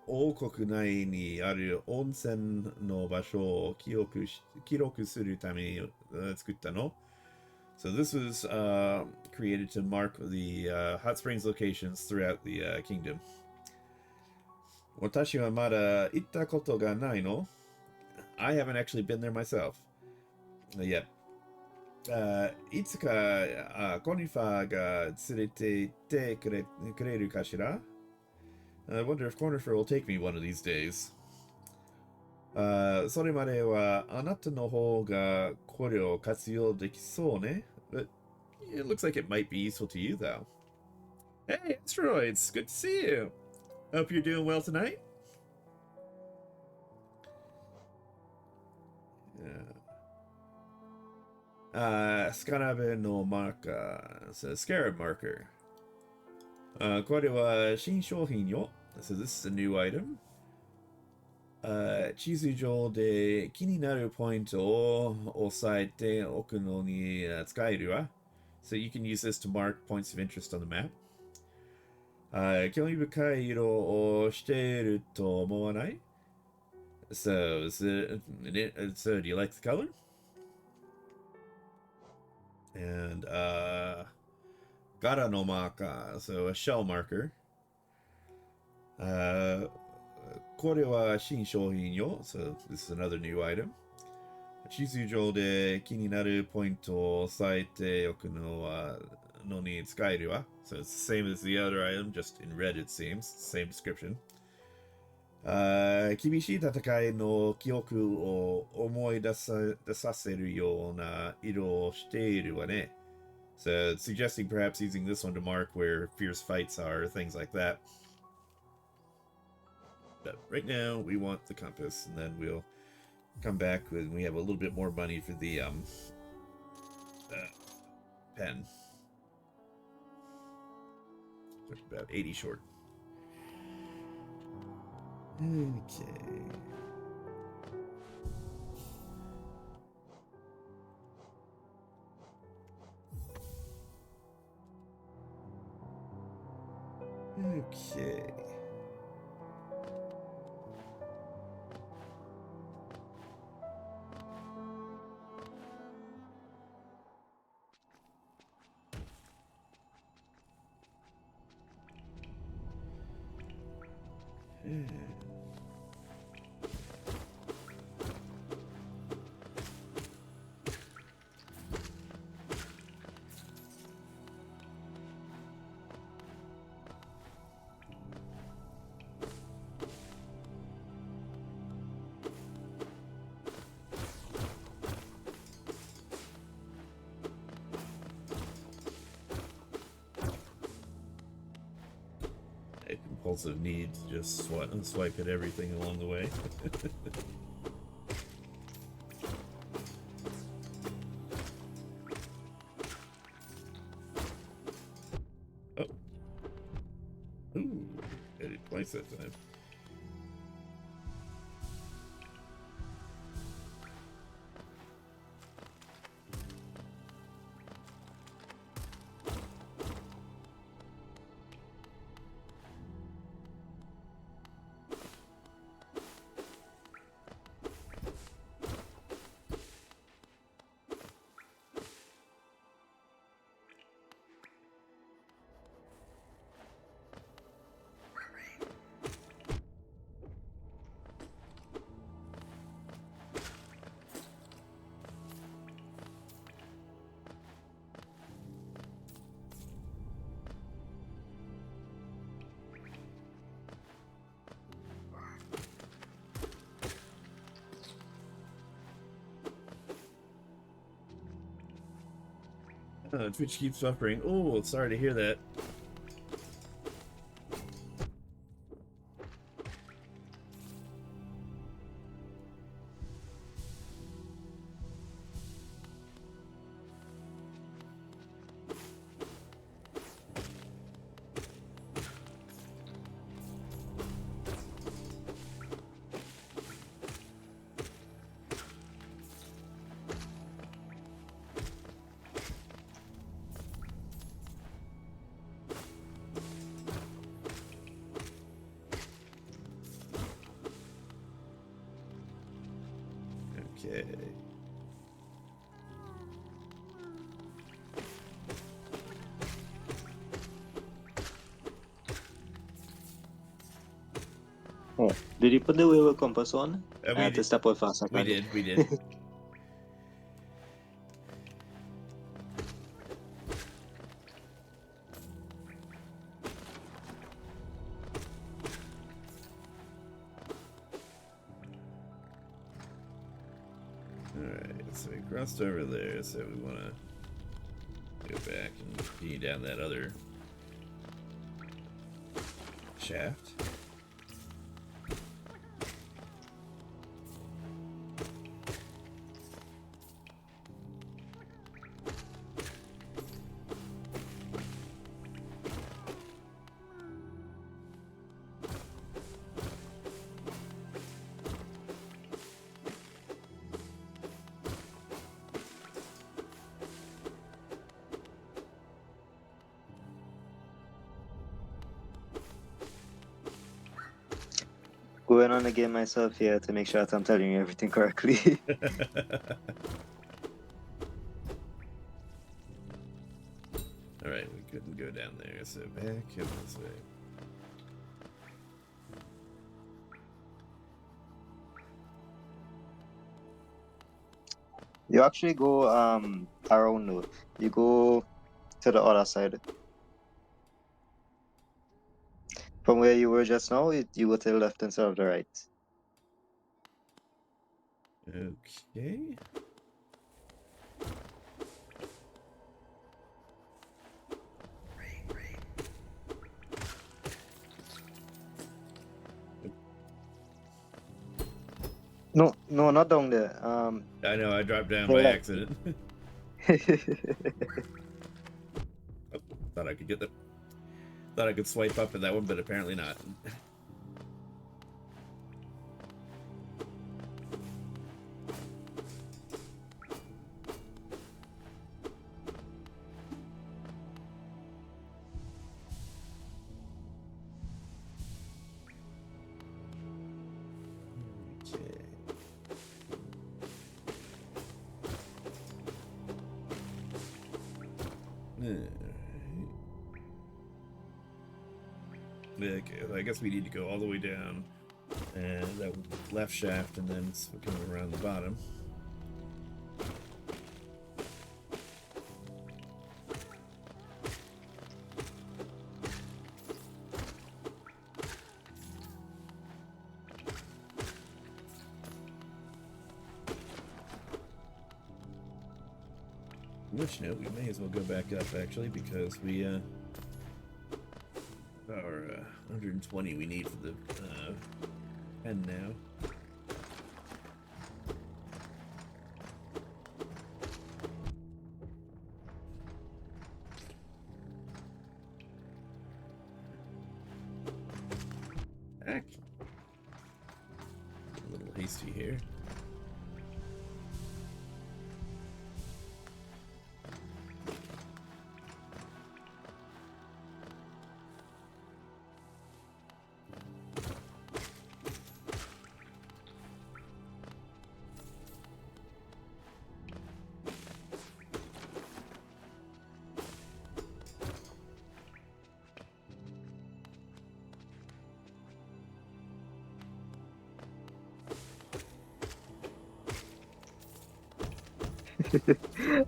王国内にある温泉の場所を記録するために作ったの。So this was created to mark the hot springs locations throughout the kingdom. 私はまだ行ったことがないの? I haven't actually been there myself yet. いつかコニファーが連れて行ってくれるかしら? I wonder if Cornifer will take me one of these days. それまではあなたの方がこれを活用できそうね. But it looks like it might be useful to you, though. Hey, Asteroids! Good to see you! Hope you're doing well tonight. Scarab no marker. So, Scarab marker. これは新商品よ. So this is a new item. 地図上で気になるポイントを押さえておくのに使えるわ. So you can use this to mark points of interest on the map. 興味深い色をしていると思わない? So do you like the color? And Gara no marker, so a shell marker. これは新商品よ. So this is another new item. 地図上で気になるポイントを押さえておくのに使えるわ. So it's the same as the other item, just in red it seems. Same description. 厳しい戦いの記憶を思い出させるような色をしているわね. So it's suggesting perhaps using this one to mark where fierce fights are, or things like that. But right now, we want the compass, and then we'll come back when we have a little bit more money for the pen. about 80 short. Okay. Okay. A compulsive need to just swipe at everything along the way. Oh. Ooh, I did it twice that time. Twitch keeps suffering. Oh, sorry to hear that. Okay. Oh, did you put the wheel compass on? I We had to did. step out fast. We did. We did. Alright, so we crossed over there, so we want to go back and continue down that other shaft. Going on again myself here to make sure that I'm telling you everything correctly. Alright, we couldn't go down there, so back and this way. You actually go around though. You go to the other side. From where you were just now, you go to the left instead of the right. Okay. No, no, not down there. I know, I dropped down the by left. accident. Oh, thought I could get that. Thought I could swipe up at that one, but apparently not. Okay. Okay, I guess we need to go all the way down, and that left shaft, and then come around the bottom. Which note, we may as well go back up actually, because we our 120 we need for the pen now. Heck. A little hasty here.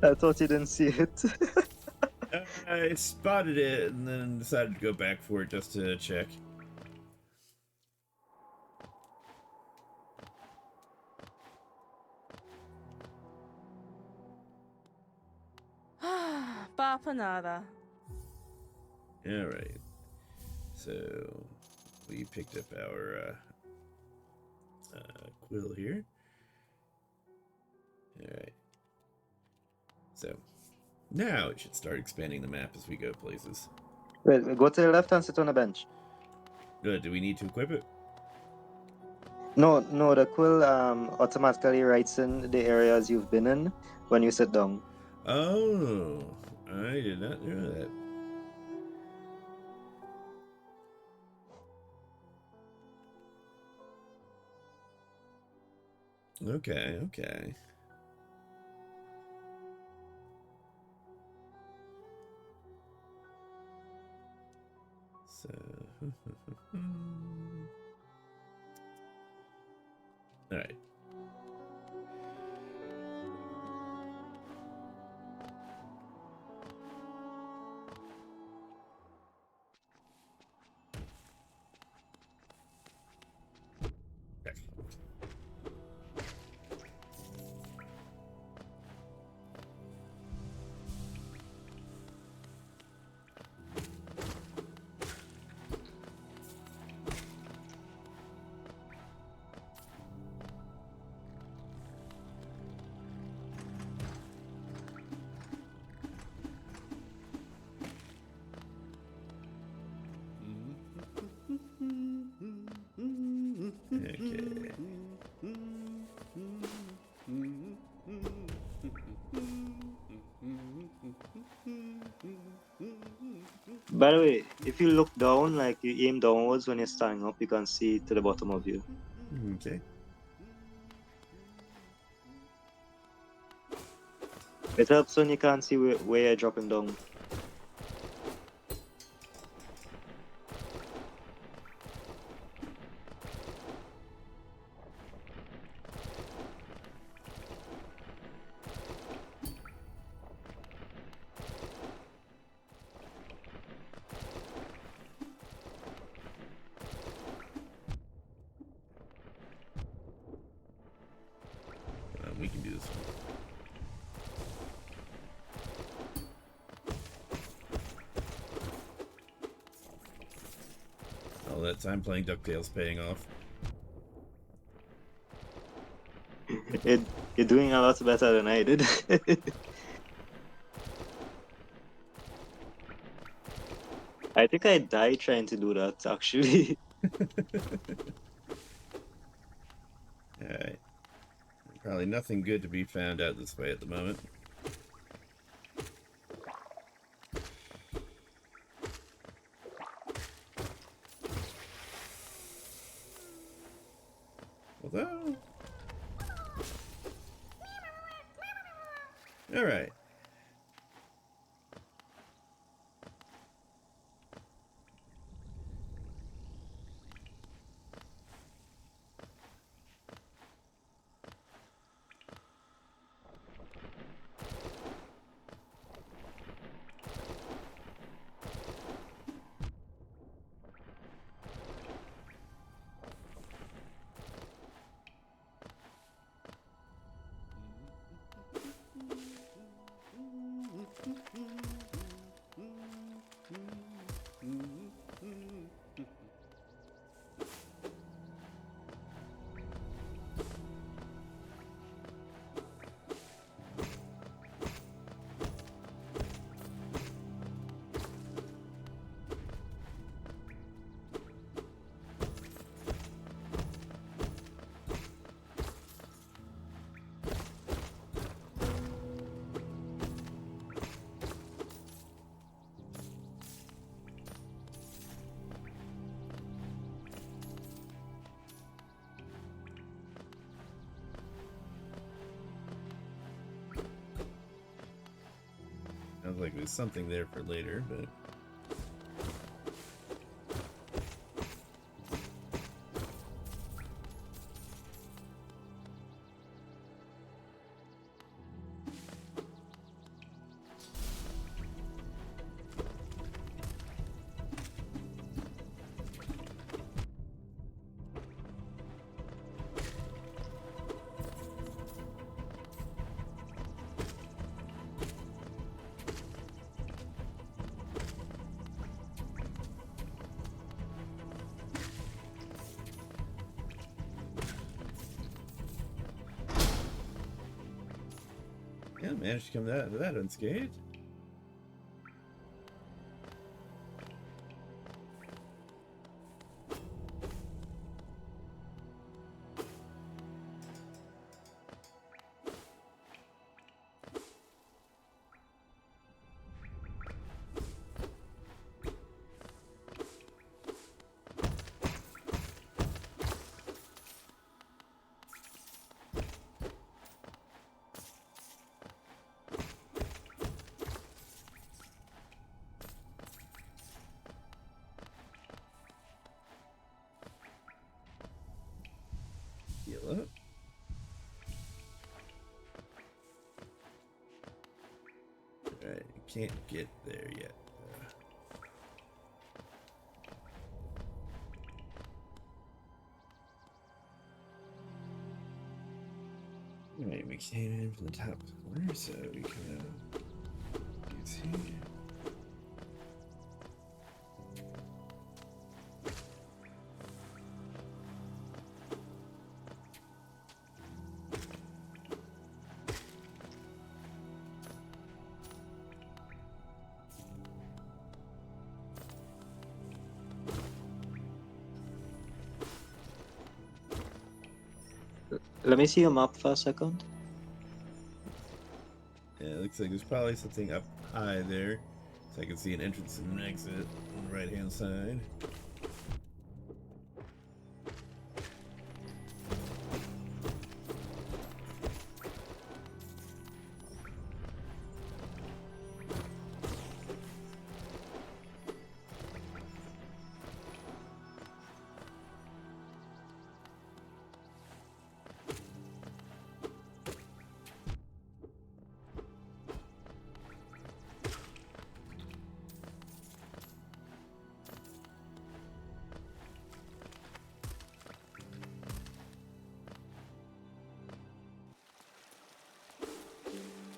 I thought you didn't see it. I spotted it and then decided to go back for it just to check. Bapanada. Alright. So, we picked up our quill here. Alright. So, now it should start expanding the map as we go places. Wait, go to the left and sit on the bench. Good. Do we need to equip it? No, the quill automatically writes in the areas you've been in when you sit down. Oh, I did not know that. Okay, okay. So, all right. Okay. Okay. By the way, if you look down, like you aim downwards when you're standing up, you can see to the bottom of you. Okay. It helps when you can't see where you're dropping down. We can do this one. All that time playing DuckTales paying off. You're doing a lot better than I did. I think I died trying to do that actually. Alright. Probably nothing good to be found out this way at the moment. Although... Alright. Sounds like there's something there for later, but... Yeah, managed to come out of that unscathed. Heal up. Alright, can't get there yet. Alright, we came in from the top corner, so we kind of use here. Let me see your map for a second. Yeah, it looks like there's probably something up high there. So I can see an entrance and an exit on the right hand side.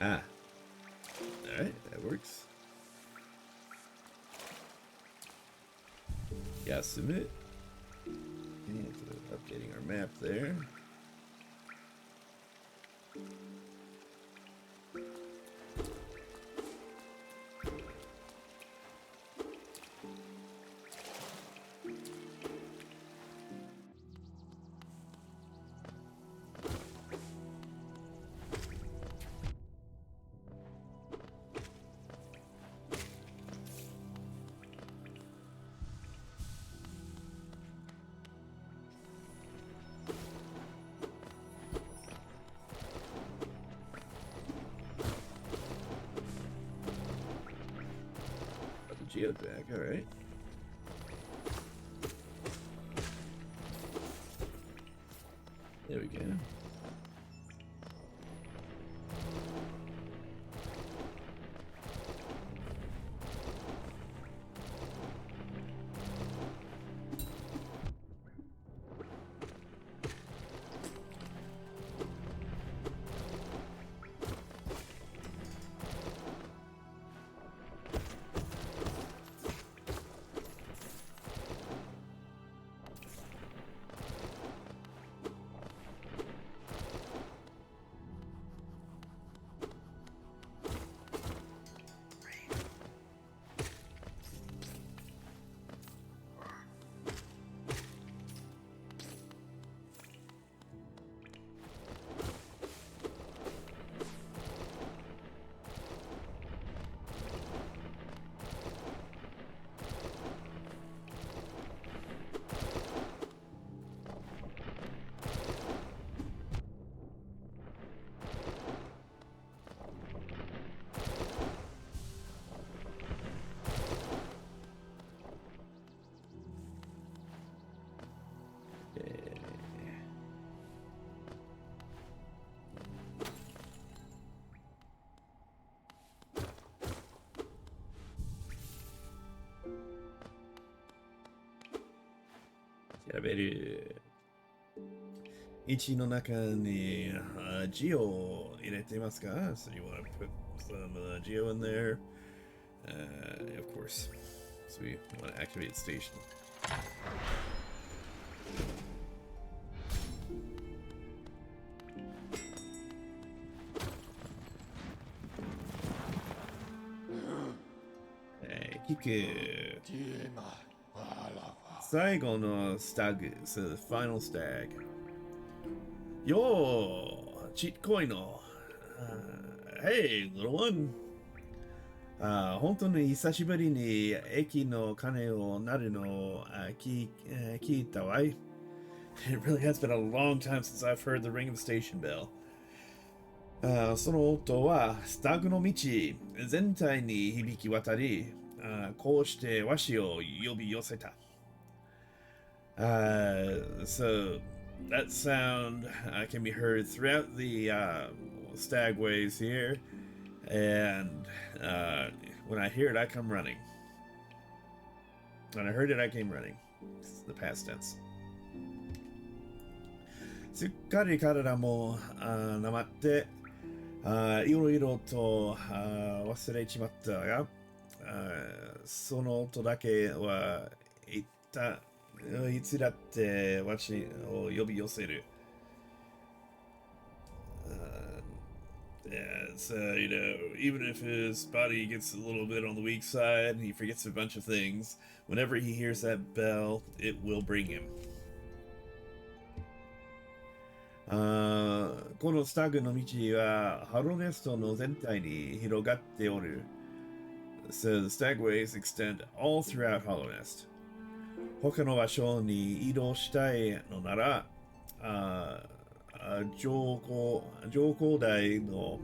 Ah. Alright, that works. Yeah, submit. And updating our map there. Geo back, alright. There we go. Yaberu. Ichi no naka ni Geoを入れてますか? So you want to put some Geo in there? Of course. So we want to activate station. Hey, Kiku. 最後のスタグ、so the final stag. よー、チッコイの。Hey, little one. 本当に久しぶりに駅の鐘を鳴るのを聞いたわい。It really has been a long time since I've heard the ring of the station bell. その音はスタグの道全体に響き渡り、こうしてわしを呼び寄せた。So that sound can be heard throughout the stagways here, and when I hear it, I come running. When I heard it, I came running. This is the past tense. すっかり体もなまっていろいろと忘れちまったが、その音だけは言った。いつだってわしを呼び寄せる。Yeah, so, you know, even if his body gets a little bit on the weak side, he forgets a bunch of things. Whenever he hears that bell, it will bring him. このスタグの道はハローネストの全体に広がっておる。So the stagways extend all throughout Hollow Nest. 他の場所に移動したいのなら、上高台の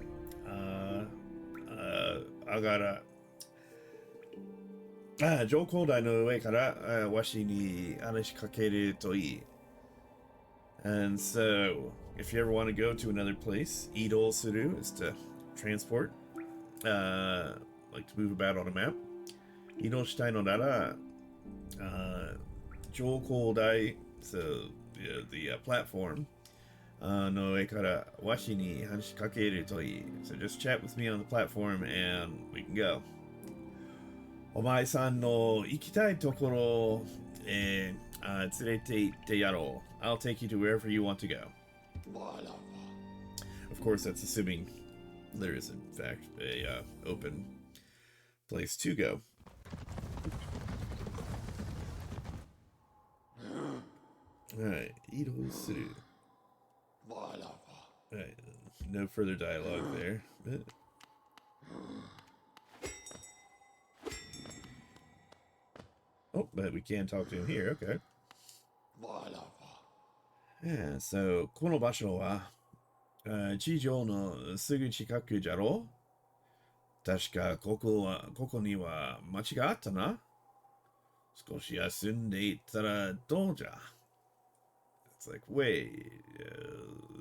上高台の上からわしに話しかけるといい。And so, if you ever want to go to another place, 移動する is to transport, like to move about on a map. 移動したいのなら、上高台 so the platform の上からわしに話しかけるといい。So just chat with me on the platform and we can go. お前さんの行きたいところへ連れて行ってやろう。I'll take you to wherever you want to go. Of course, that's assuming there is in fact a open place to go. Alright, Ito Suru. Alright, no further dialogue there. But... Oh, but we can talk to him here, okay. Yeah, so, この場所は、地上のすぐ近くじゃろう確かここには町があったな。少し休んでいったらどうじゃ? It's like, wait,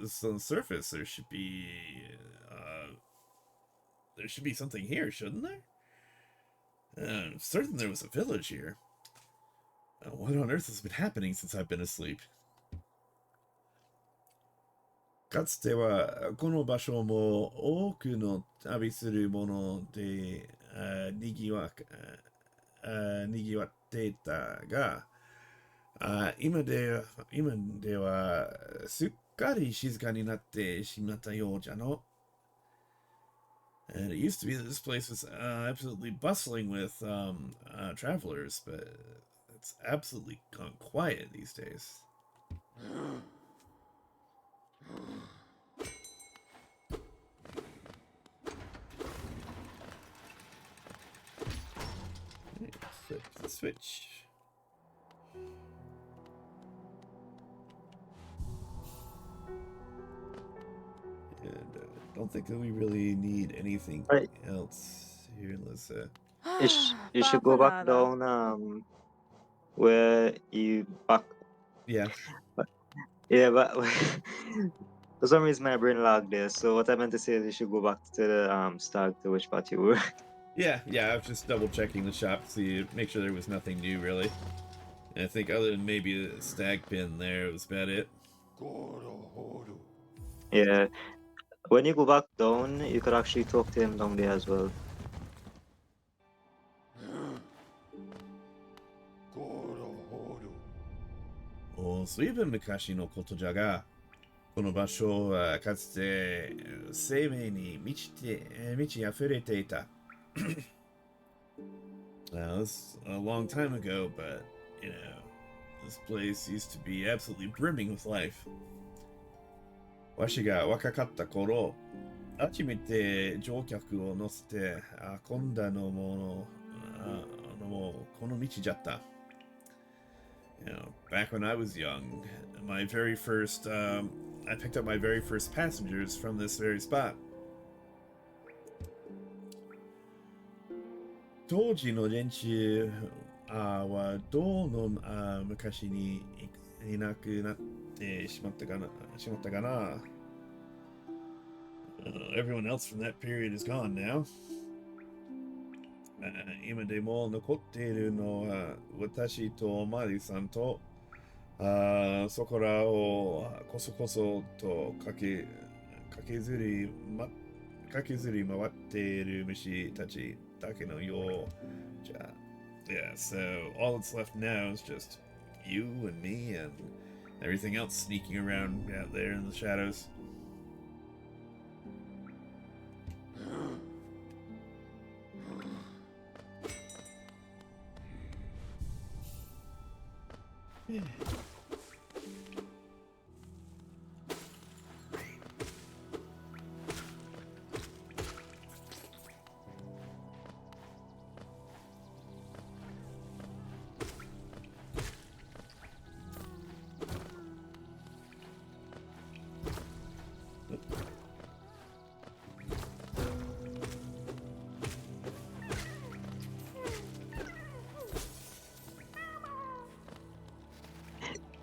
this on the surface there should be something here, shouldn't there? I'm certain there was a village here. What on earth has been happening since I've been asleep? かつてはこの場所も多くの旅する者でにぎわっていたが、今ではすっかり静かになってしまったようじゃの。And it used to be that this place was absolutely bustling with travelers, but it's absolutely gone quiet these days. Flip the switch. And don't think that we really need anything Right. else here. Let's You should go back Paparada. down where you back. yeah. But for some reason my brain lagged there. So what I meant to say is you should go back to the start to which part you were. Yeah, I was just double checking the shop to see, make sure there was nothing new really. And I think other than maybe the stag pin there, it was about it. Yeah. When you go back down, you could actually talk to him down there as well. 随分昔のことじゃが、この場所はかつて生命に満ち溢れていた。Now, this was a long time ago, but, this place used to be absolutely brimming with life. わしが若かった頃、初めて乗客を乗せて運んだのもこの道じゃった。Back when I was young, I picked up my very first passengers from this very spot. 当時の連中はどの昔にいなくなってしまったかな。Everyone else from that period is gone now. 今でも残っているのは私とマリさんとそこらをこそこそと駆けずり回っている虫たちだけのようじゃ。Yeah, so all that's left now is just you and me and everything else sneaking around out there in the shadows.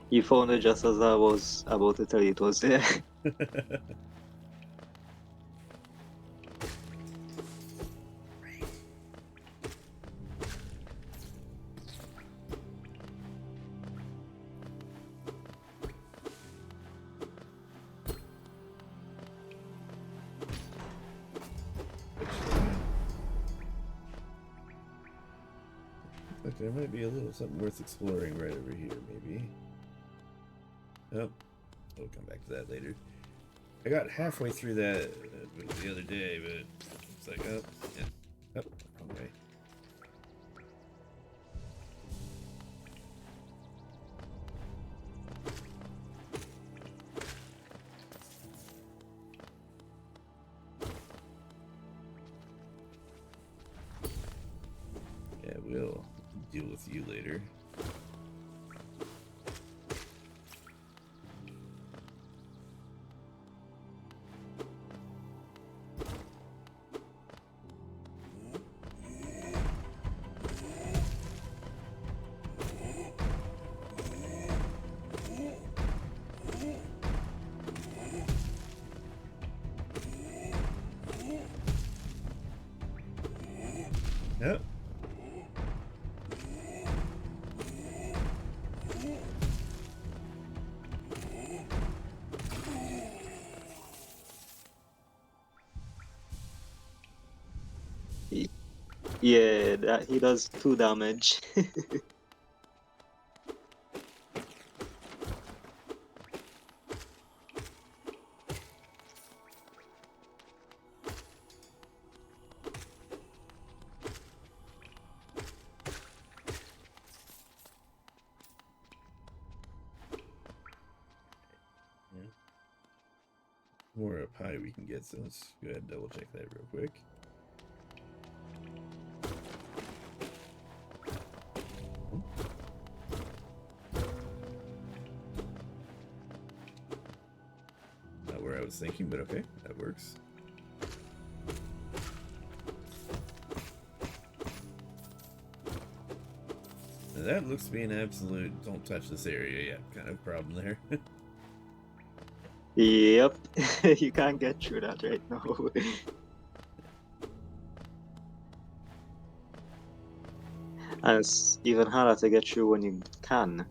You found it just as I was about to tell you it was there. Like there might be a little something worth exploring right over here, maybe. Oh, we'll come back to that later. I got halfway through that the other day, but it's like, oh, yeah. Oh, wrong way. Yeah, we'll deal with you later. Yep. Yeah, that he does 2 damage. Yeah. More up high we can get, so let's go ahead and double check that real quick. Not where I was thinking, but okay, that works. Now that looks to be an absolute don't touch this area yet kind of problem there. Yep, you can't get through that right now. And it's even harder to get through when you can.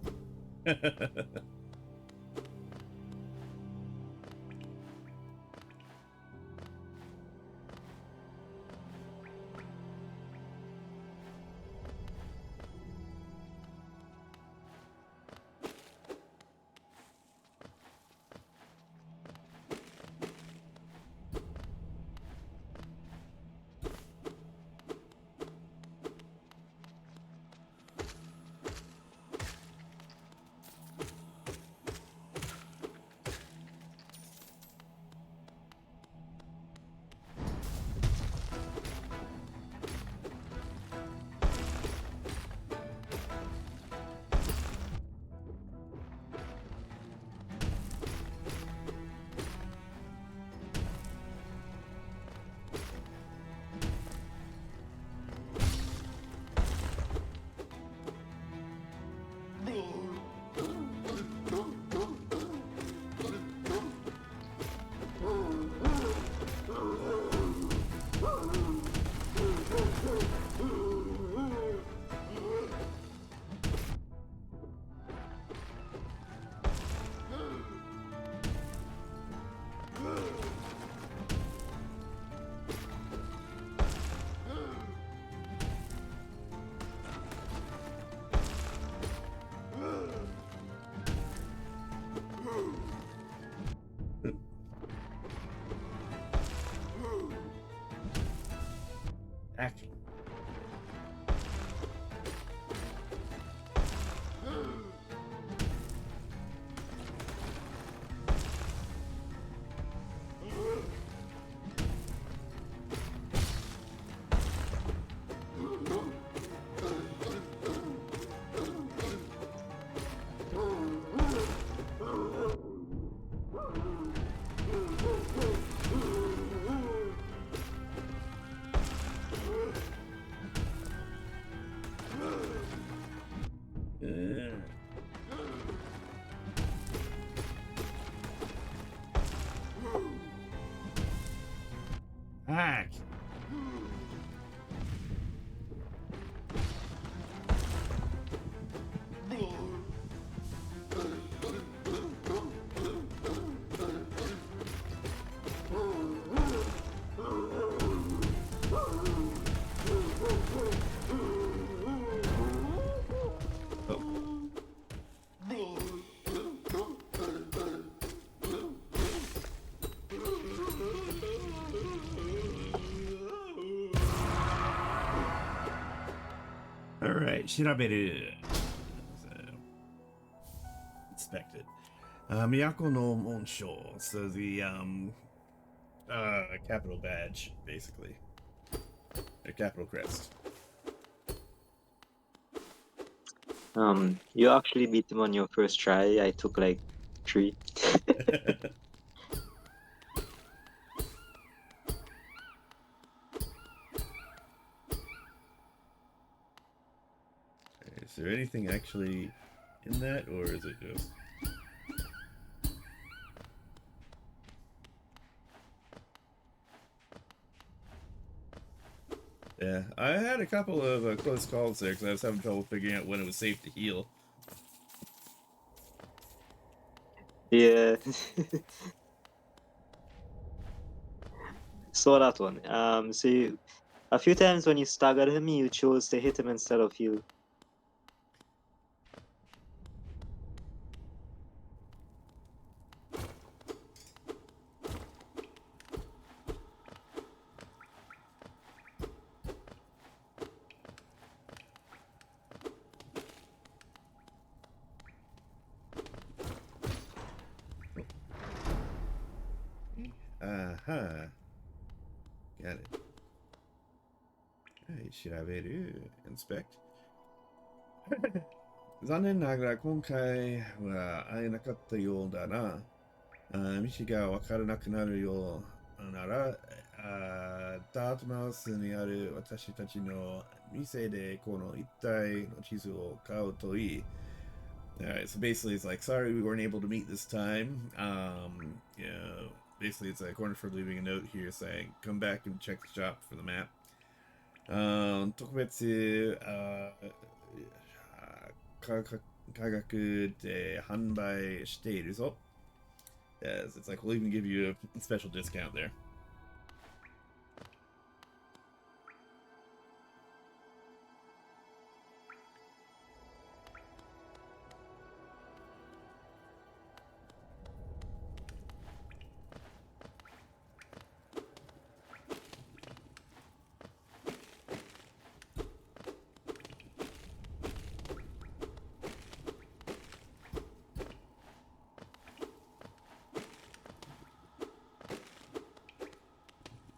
Action. Hack. All right, Shiraberu. So, inspected. Miyako no Monsho. So the capital badge, basically. A capital crest. You actually beat him on your first try. I took like 3. Is there anything actually in that, or is it just... Yeah, I had a couple of close calls there because I was having trouble figuring out when it was safe to heal. Yeah. Saw that one. So a few times when you staggered him, you chose to hit him instead of you. Uh-huh. Got it. はい、調べる。Inspect. 残念ながら今回は会えなかったようだな。道がわからなくなるようなら、ダートマウスにある私たちの店でこの一体の地図を買うといい。Alright, so basically it's like, sorry we weren't able to meet this time. Basically it's like Corner for leaving a note here saying, come back and check the shop for the map. 特別、価格で販売しているぞ。Yes, it's like we'll even give you a special discount there.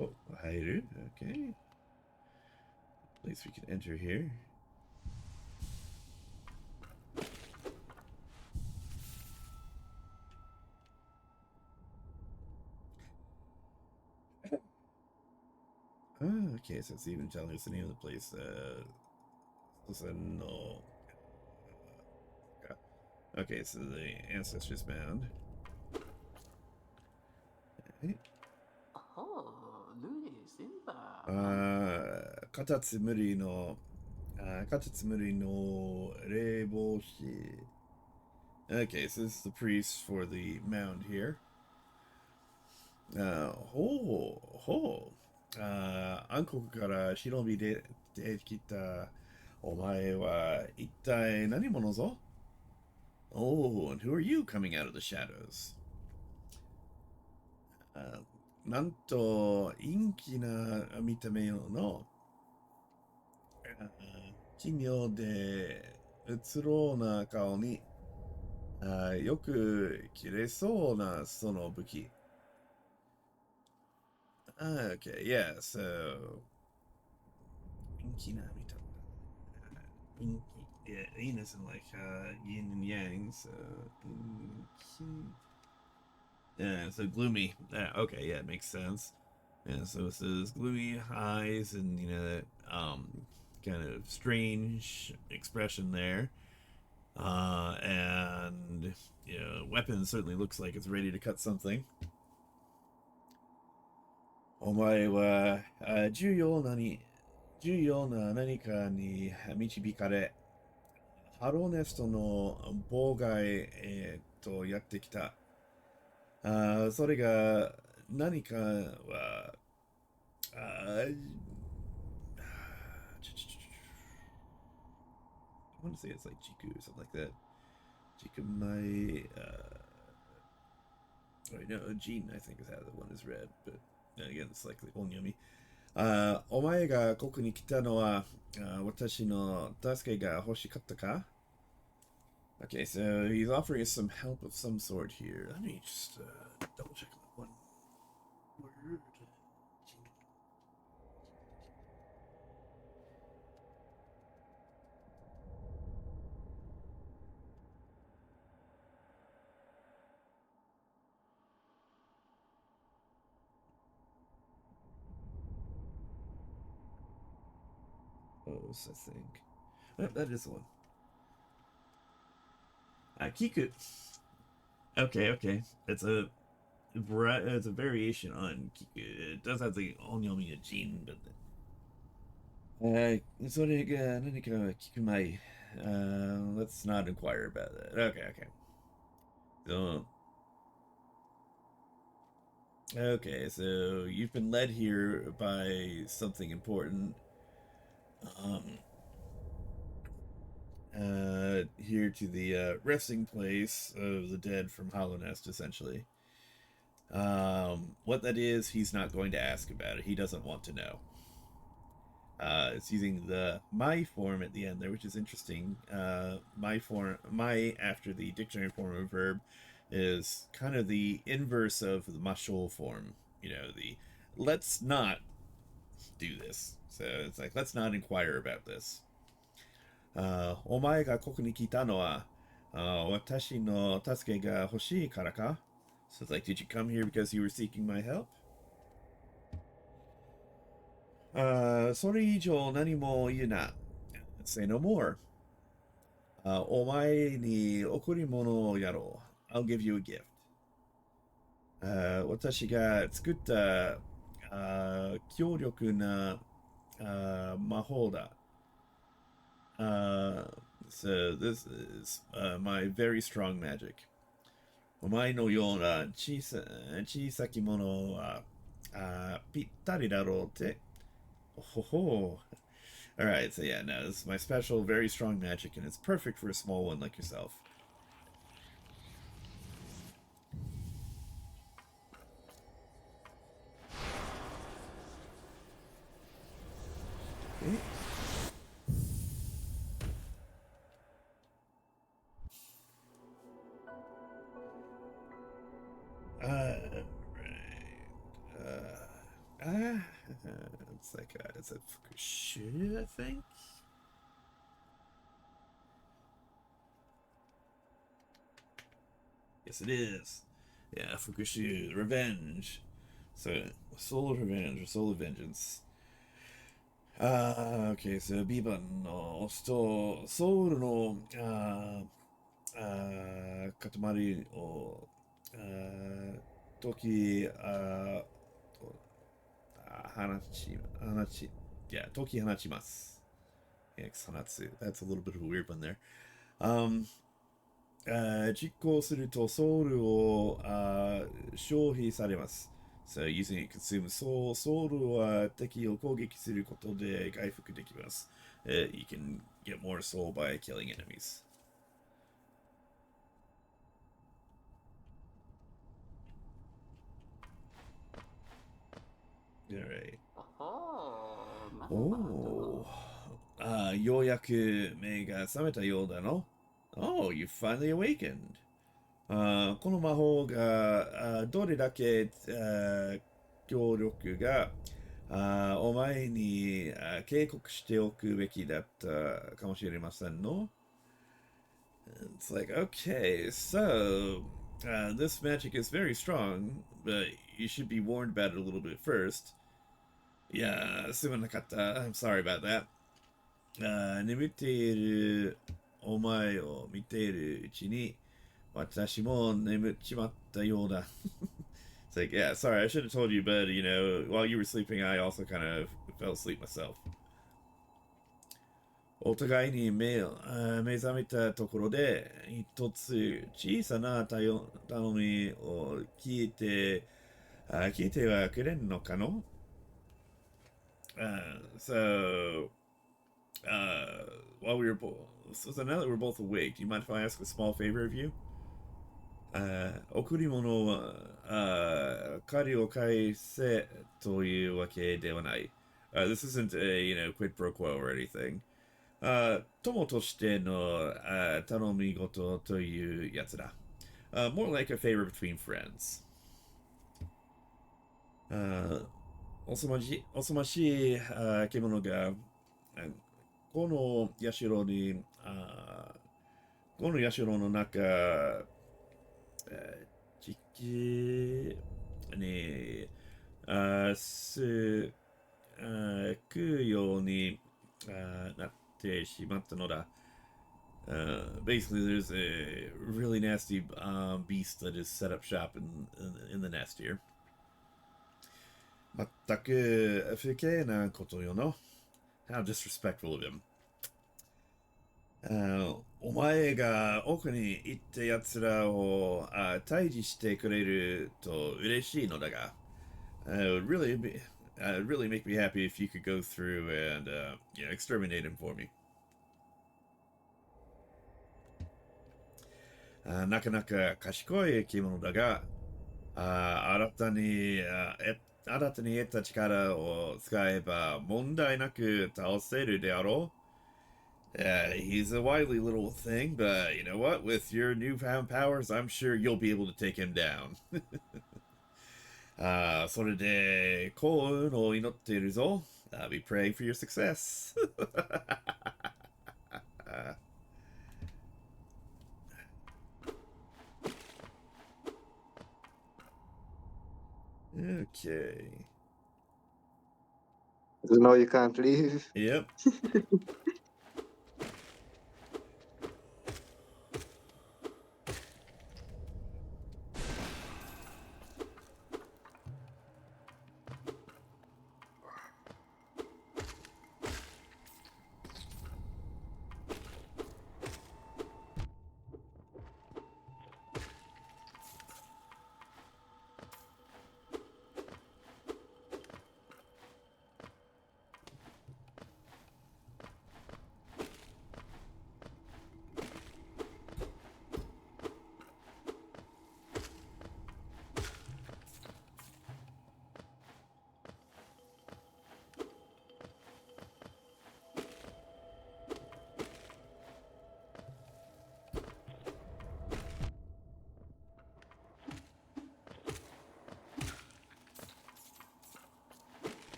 Oh, Hairu, okay. At least we can enter here. Okay, so it's even telling us the name of the place. No. Okay, so the Ancestors Mound. Okay. Katatsumuri no Reiboshi. Okay, so this is the priest for the mound here. Anko kara shinobi de kita omae wa ittai nani mono zo? Oh, and who are you coming out of the shadows? なんと陰気な見た目の奇妙でうつろな顔によく切れそうなその武器。Okay, yeah, so 陰気な見た目。Yeah, yin isn't like yin and yang, so yeah, so gloomy. Okay, yeah, it makes sense. Yeah, so this is gloomy eyes and that kind of strange expression there. And weapon certainly looks like it's ready to cut something. お前は重要な何かに導かれ、ハローネストの妨害やってきた。それが何かは、I want to say it's like Jiku or something like that. Jikumai. No, Jean, I think is how the one is read, but again, it's like the Onyomi. お前がここに来たのは、私の助けが欲しかったか? Okay, so he's offering us some help of some sort here. Let me just double check that one word. I think. That is the one. Kiku. Okay. It's a variation on Kiku. It does have the Onyomi Jin, but それが何か聞く前。Let's not inquire about that. Okay, okay. So, okay, so you've been led here by something important. Um, here to the resting place of the dead from Hollow Nest, essentially. What that is, he's not going to ask about it. He doesn't want to know. It's using the my form at the end there, which is interesting. My after the dictionary form of a verb is kind of the inverse of the mashol form. You know, the let's not do this. So it's like let's not inquire about this. お前がここに来たのは、私の助けが欲しいからか? So it's like, did you come here because you were seeking my help? それ以上何も言うな. Say no more. お前に贈り物をやろう. I'll give you a gift. 私が作った強力な魔法だ. So this is my very strong magic. お前のような小さきものはぴったりだろうって。ほほ. Alright, so yeah, no, this is my special, very strong magic, and it's perfect for a small one like yourself. Okay. It's like it's a Fukushima, I think. Yes, it is. Yeah, Fukushima, revenge. So, soul of revenge or soul of vengeance. Okay, so Biban no sto soul no katamari o toki hanachi yeah, toki hanachimasu. Yeah, sanatsu. That's a little bit of a weird one there. 実行するとソウルを消費されます。So using it consumes soul. ソウルは敵を攻撃することで回復できます。You can get more soul by killing enemies. Alright. Oh. ようやく目が覚めたようだの? Oh, you finally awakened. この魔法がどれだけ強力がお前に警告しておくべきだったかもしれませんの? It's like, okay, so this magic is very strong, but you should be warned about it a little bit first. Yeah, すまなかった. I'm sorry about that. 眠っているお前を見ているうちに私も眠っちまったようだ. It's like, yeah, sorry, I should have told you, but, you know, while you were sleeping, I also kind of fell asleep myself. お互いに目覚めたところで、一つ小さな頼みを聞いてはくれんのかの? So, while we were both, so now that we're both awake, do you mind if I ask a small favor of you? 贈り物は借りを返せというわけではない。This isn't a, you know, quid pro quo or anything. 友としての頼み事というやつだ。More like a favor between friends. おすましい獣がこの社の中地域にすくようになってしまったのだ. Basically, there's a really nasty beast that is set up shop in the nest here. 全く不敬なことよの. How disrespectful of him. お前が奥に行った奴らを退治してくれると嬉しいのだが、really make me happy if you could go through and exterminate him for me. なかなか賢い生き物だが、新たに得た力を使えば問題なく倒せるであろう。He's a wily little thing, but you know what? With your newfound powers, I'm sure you'll be able to take him down. それで幸運を祈っているぞ。I'll be praying for your success. Okay. So now you can't leave. Yep.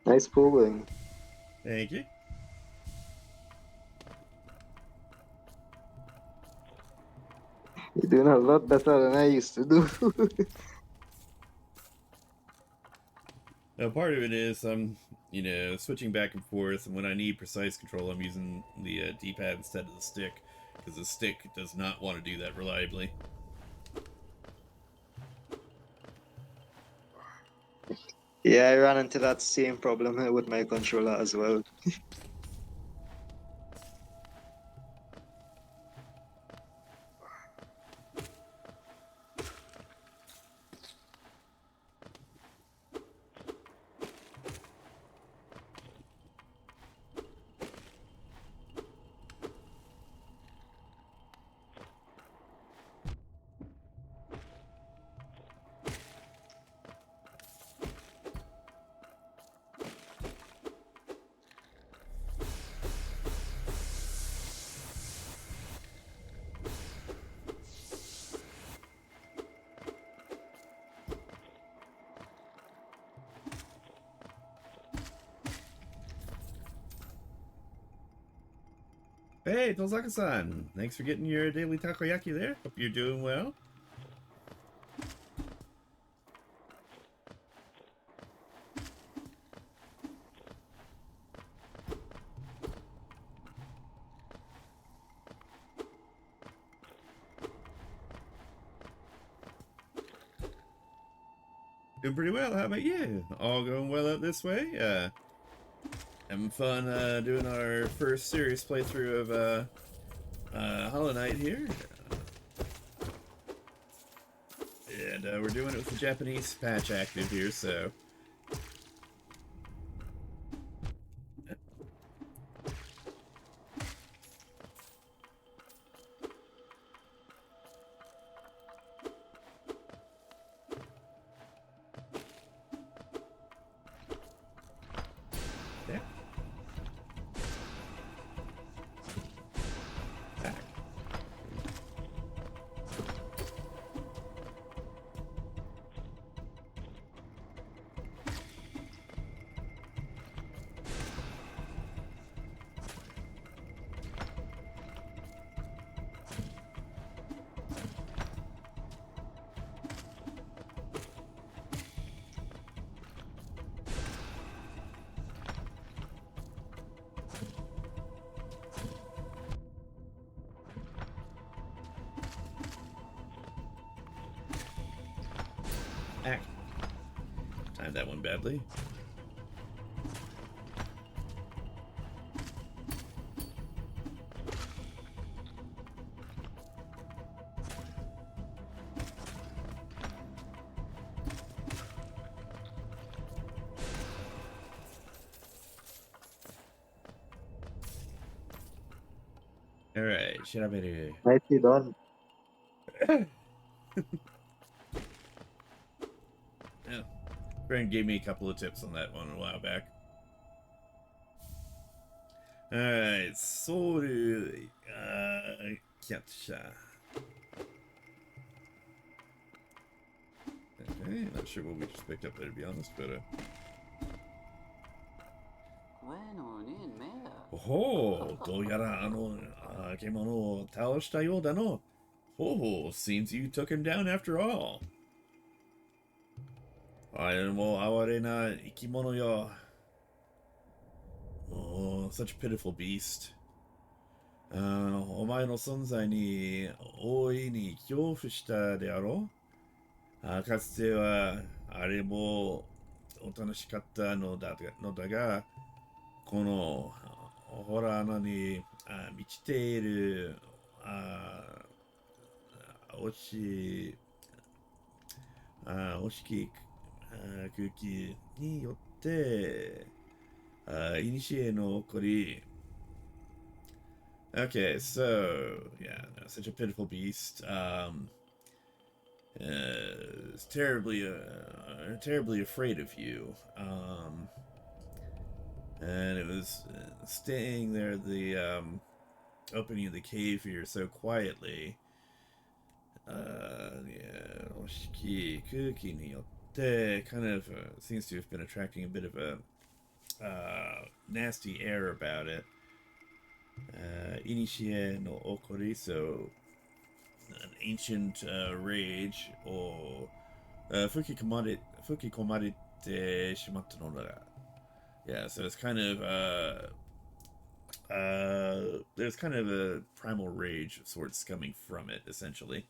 Nice programming. Thank you. You're doing a lot better than I used to do. Now, part of it is I'm, switching back and forth, and when I need precise control, I'm using the D-pad instead of the stick, because the stick does not want to do that reliably. Yeah, I ran into that same problem with my controller as well. Hey, Tozaka-san! Thanks for getting your daily takoyaki there. Hope you're doing well. Doing pretty well. How about you? All going well out this way? Having fun doing our first serious playthrough of Hollow Knight here. And we're doing it with the Japanese patch active here, so... There. Back. Timed that one badly. Alright, Shiraberu. Nicely done. Yeah. Brandon gave me a couple of tips on that one a while back. Alright, Soru. Kyatsha. Okay, not sure what we just picked up there to be honest, but Oh, どうやら獣を倒したようだの. Oh, seems you took him down after all. あれも哀れな生き物よ. Oh, such a pitiful beast. お前の存在に大いに恐怖したであろう。かつてはあれもお楽しかったのだが、このホラー穴に満ちている惜しい空気によって古の起こり Okay, so yeah, no, such a pitiful beast. Is terribly afraid of you. And it was staying there at the opening of the cave here so quietly. Yeah, Oshiki Kuki ni yotte kind of seems to have been attracting a bit of a nasty air about it. Inishie no okori, so an ancient rage, or fukikomare shimatta no da. Yeah, so it's kind of there's kind of a primal rage of sorts coming from it, essentially.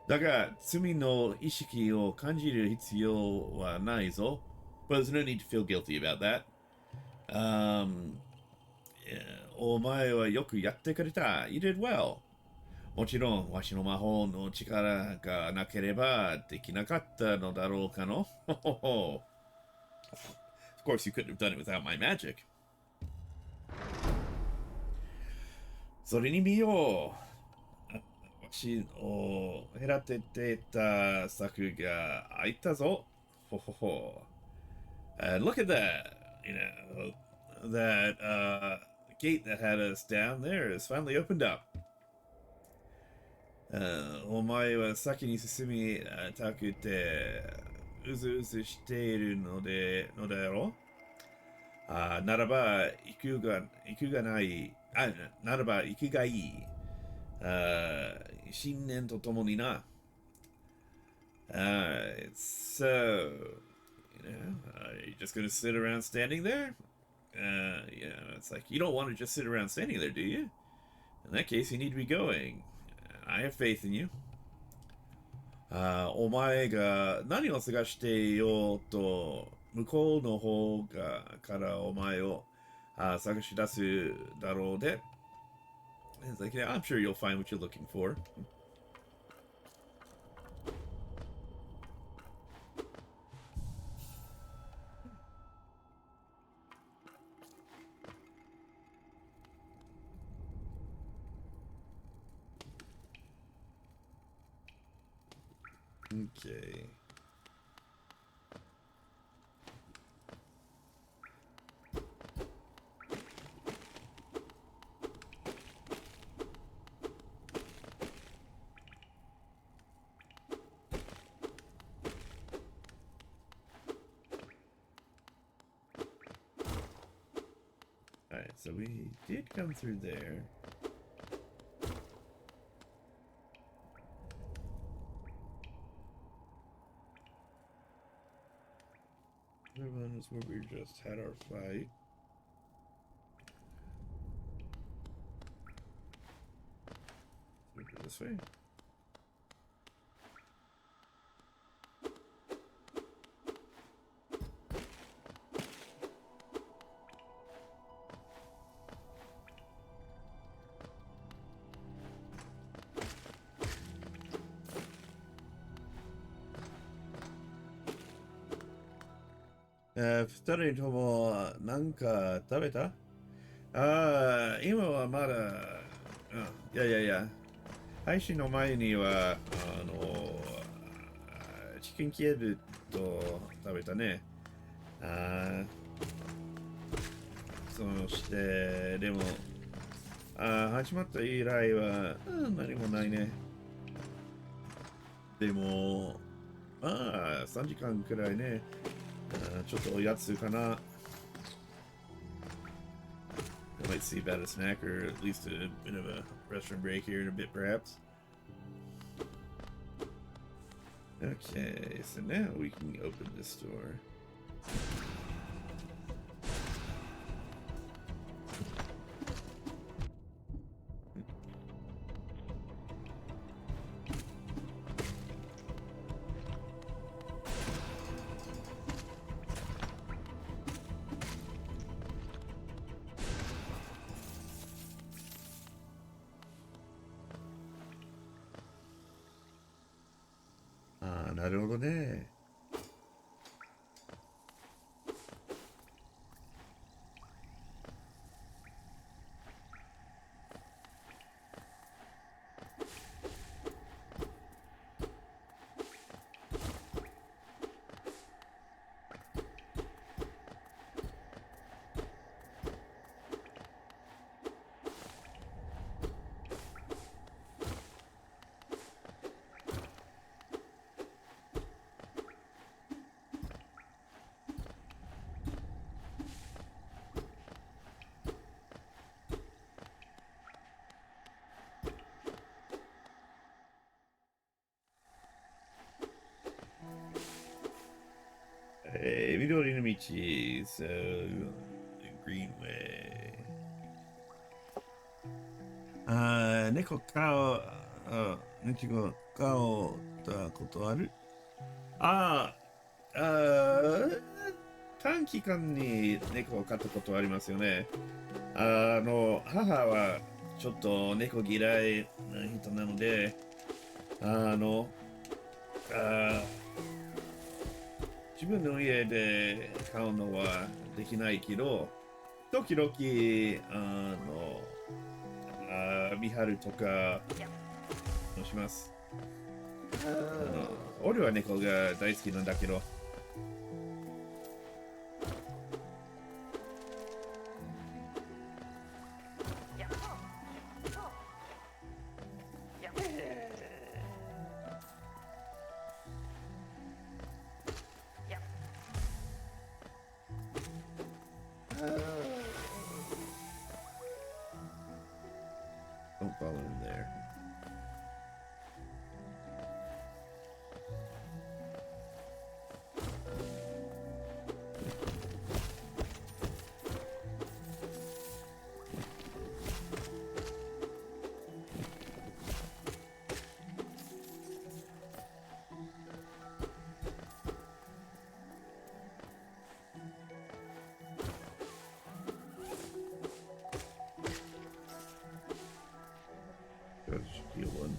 だが、罪の意識を感じる必要はないぞ. But there's no need to feel guilty about that. お前はよくやってくれた. You did well. もちろん、わしの魔法の力がなければできなかったのだろうかの. Of course, you couldn't have done it without my magic. それに見よう. 私を隔ててた柵が開いたぞ. Ho ho ho. And look at that. You know, that gate that had us down there is finally opened up. お前は先に進みたくてうずうずしているのだろう。ならば行くがいい。信念とともにな。So, you know, you're just gonna sit around standing there? You know, it's like, you don't want to just sit around standing there, do you? In that case, you need to be going. I have faith in you. お前が何を探していようと、向こうの方からお前を探し出すだろうで。It's like, yeah, I'm sure you'll find what you're looking for. Okay. Alright, so we did come through there. Other one is where we just had our fight. We go this way. 二人ともなんか食べた？ああ、今はまだ、いやいやいや、配信の前には、チキンキエブと食べたね。あそして、でも、始まった以来は、何もないね。でも、3時間くらいね、ちょっとおやつかな。I might see about a snack or at least a bit of a restaurant break here in a bit, perhaps. Okay, so now we can open this door. Ah, なるほどね。緑の道、so green way. 猫飼猫飼ったことある？ああ、短期間に猫を飼ったことありますよね。母はちょっと猫嫌いな人なので、あの、あ自分の家で飼うのはできないけど、時々、見張るとかします。俺は猫が大好きなんだけど。Don't follow him there. Gotta steal one.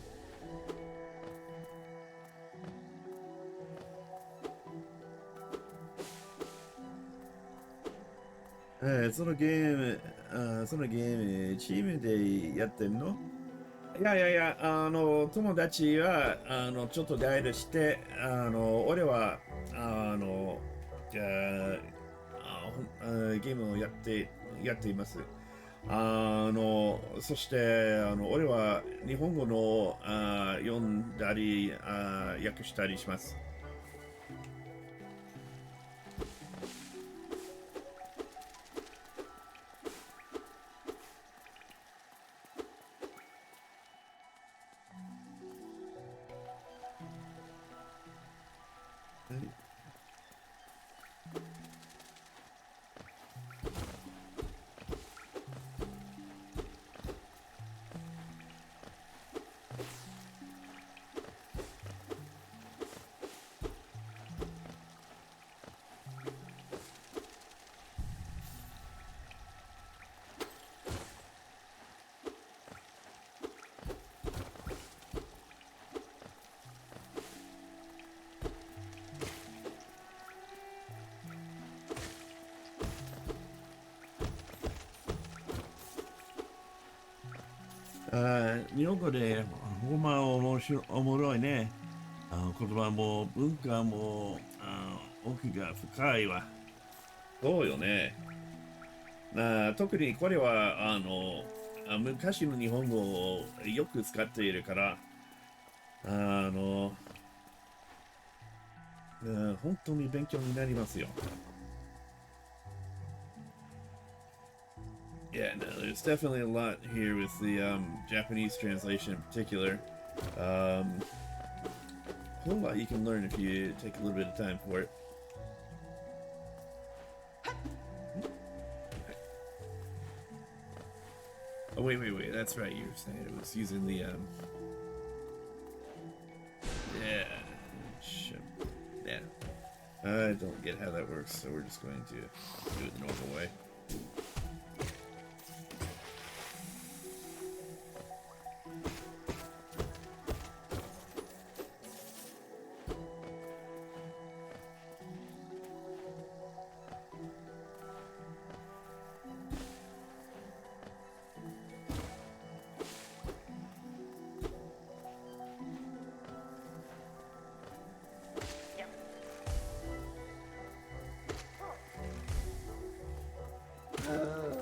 そのゲーム、チームでやってんの？いやいやいや、友達は、ちょっとガイドして、俺は、じゃゲームをやっています。そして、俺は日本語の読んだり訳したりします。はい。日本語でほんまおもろいね。言葉も文化も奥が深いわ。そうよね。特にこれは、昔の日本語をよく使っているから、あの、本当に勉強になりますよ。Yeah, no, there's definitely a lot here with the Japanese translation in particular. A whole lot you can learn if you take a little bit of time for it. Oh, wait. That's right. You were saying it was using the, yeah. Yeah. I don't get how that works, so we're just going to do it the normal way. Uh,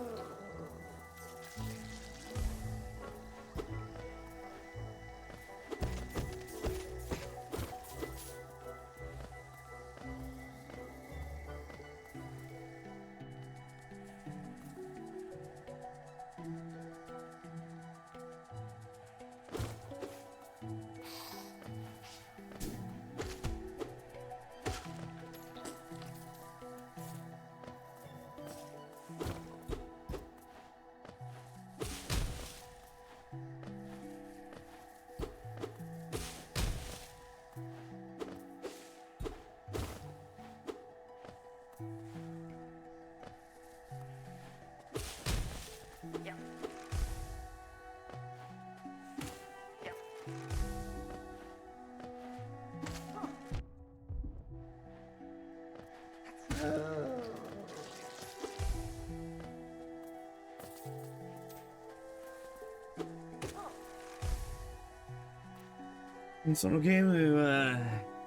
そのゲームは、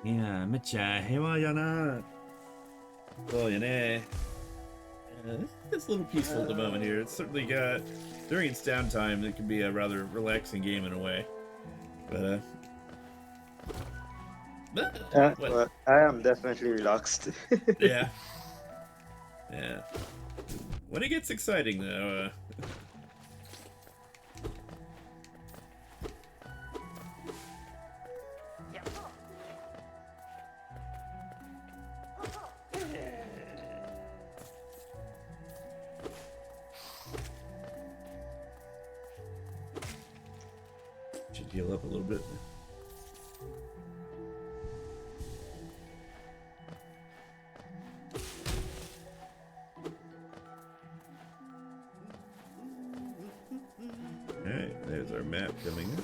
いや、めっちゃ平和やな。Well, you know, it's a little peaceful at the moment here. It's certainly got, during its downtime, it can be a rather relaxing game in a way. But, what? well, I am definitely relaxed. Yeah. Yeah. When it gets exciting, though, should heal up a little bit. Alright, there's our map coming up.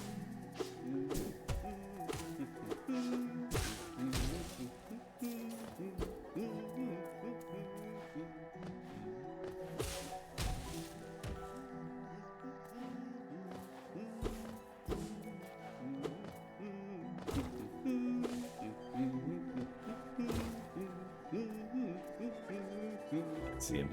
See him.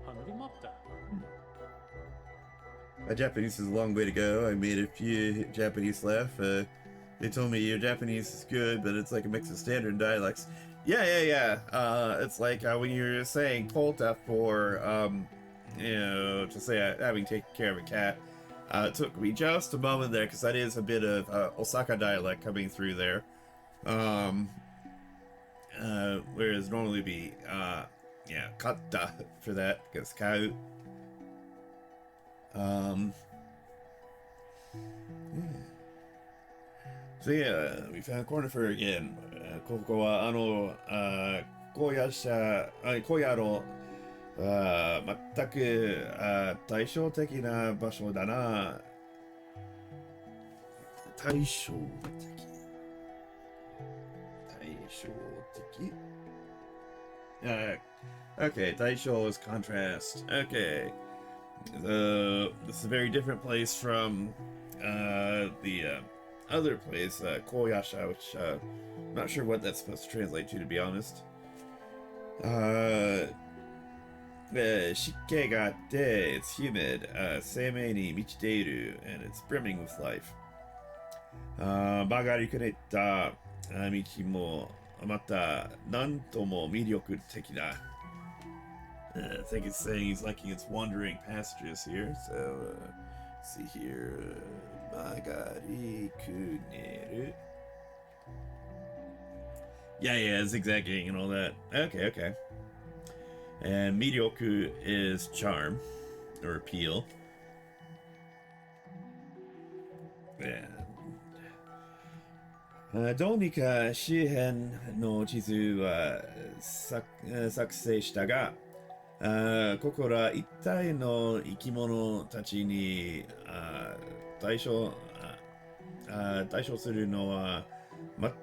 Hanrimata. My Japanese is a long way to go. I made a few Japanese laugh. They told me your Japanese is good, but it's like a mix of standard and dialects. Yeah. It's like when you're saying Polta for, to say having taken care of a cat. It took me just a moment there because that is a bit of Osaka dialect coming through there. Whereas normally be, katta for that because kau. So yeah, we found Cornifer again. ここは荒野者、荒野の全く対照的な場所だな。対照的。Okay, Taisho is contrast. Okay. This is a very different place from the other place, Koyasha, which I'm not sure what that's supposed to translate to be honest. 湿気があって、it's humid, 生命に満ちている, and it's brimming with life. 曲がりくねった道もまたなんとも魅力的だ。I think it's saying he's liking its wandering passages here. So, let's see here. 曲がりくねる. Yeah, zigzagging and all that. Okay. And Midyoku is charm or appeal. And どうにか周辺の地図は作成したが、ここら一帯の生き物たちに対処するのは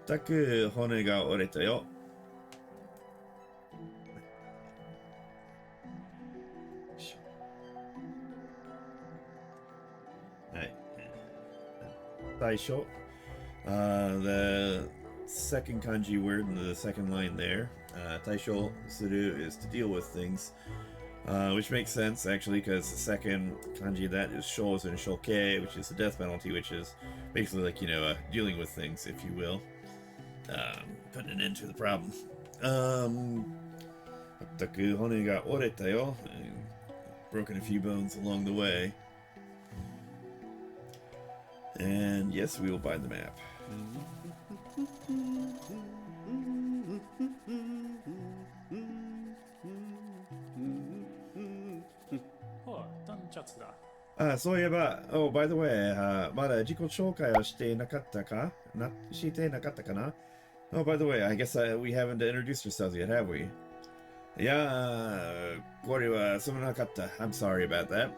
全く骨が折れたよ。はい。対処 the second kanji word in the second line there, taisho suru is to deal with things, which makes sense actually because the second kanji that is shou and shoke, which is the death penalty, which is basically like, dealing with things, if you will, putting an end to the problem. Taku hone ga oreta yo, broken a few bones along the way. And yes, we will buy the map. おい、ダンチャツだ。そういえば、oh, by the way, まだ自己紹介をしてなかったかなOh, by the way, I guess we haven't introduced ourselves yet, have we? いや、これはすまなかった。I'm sorry about that.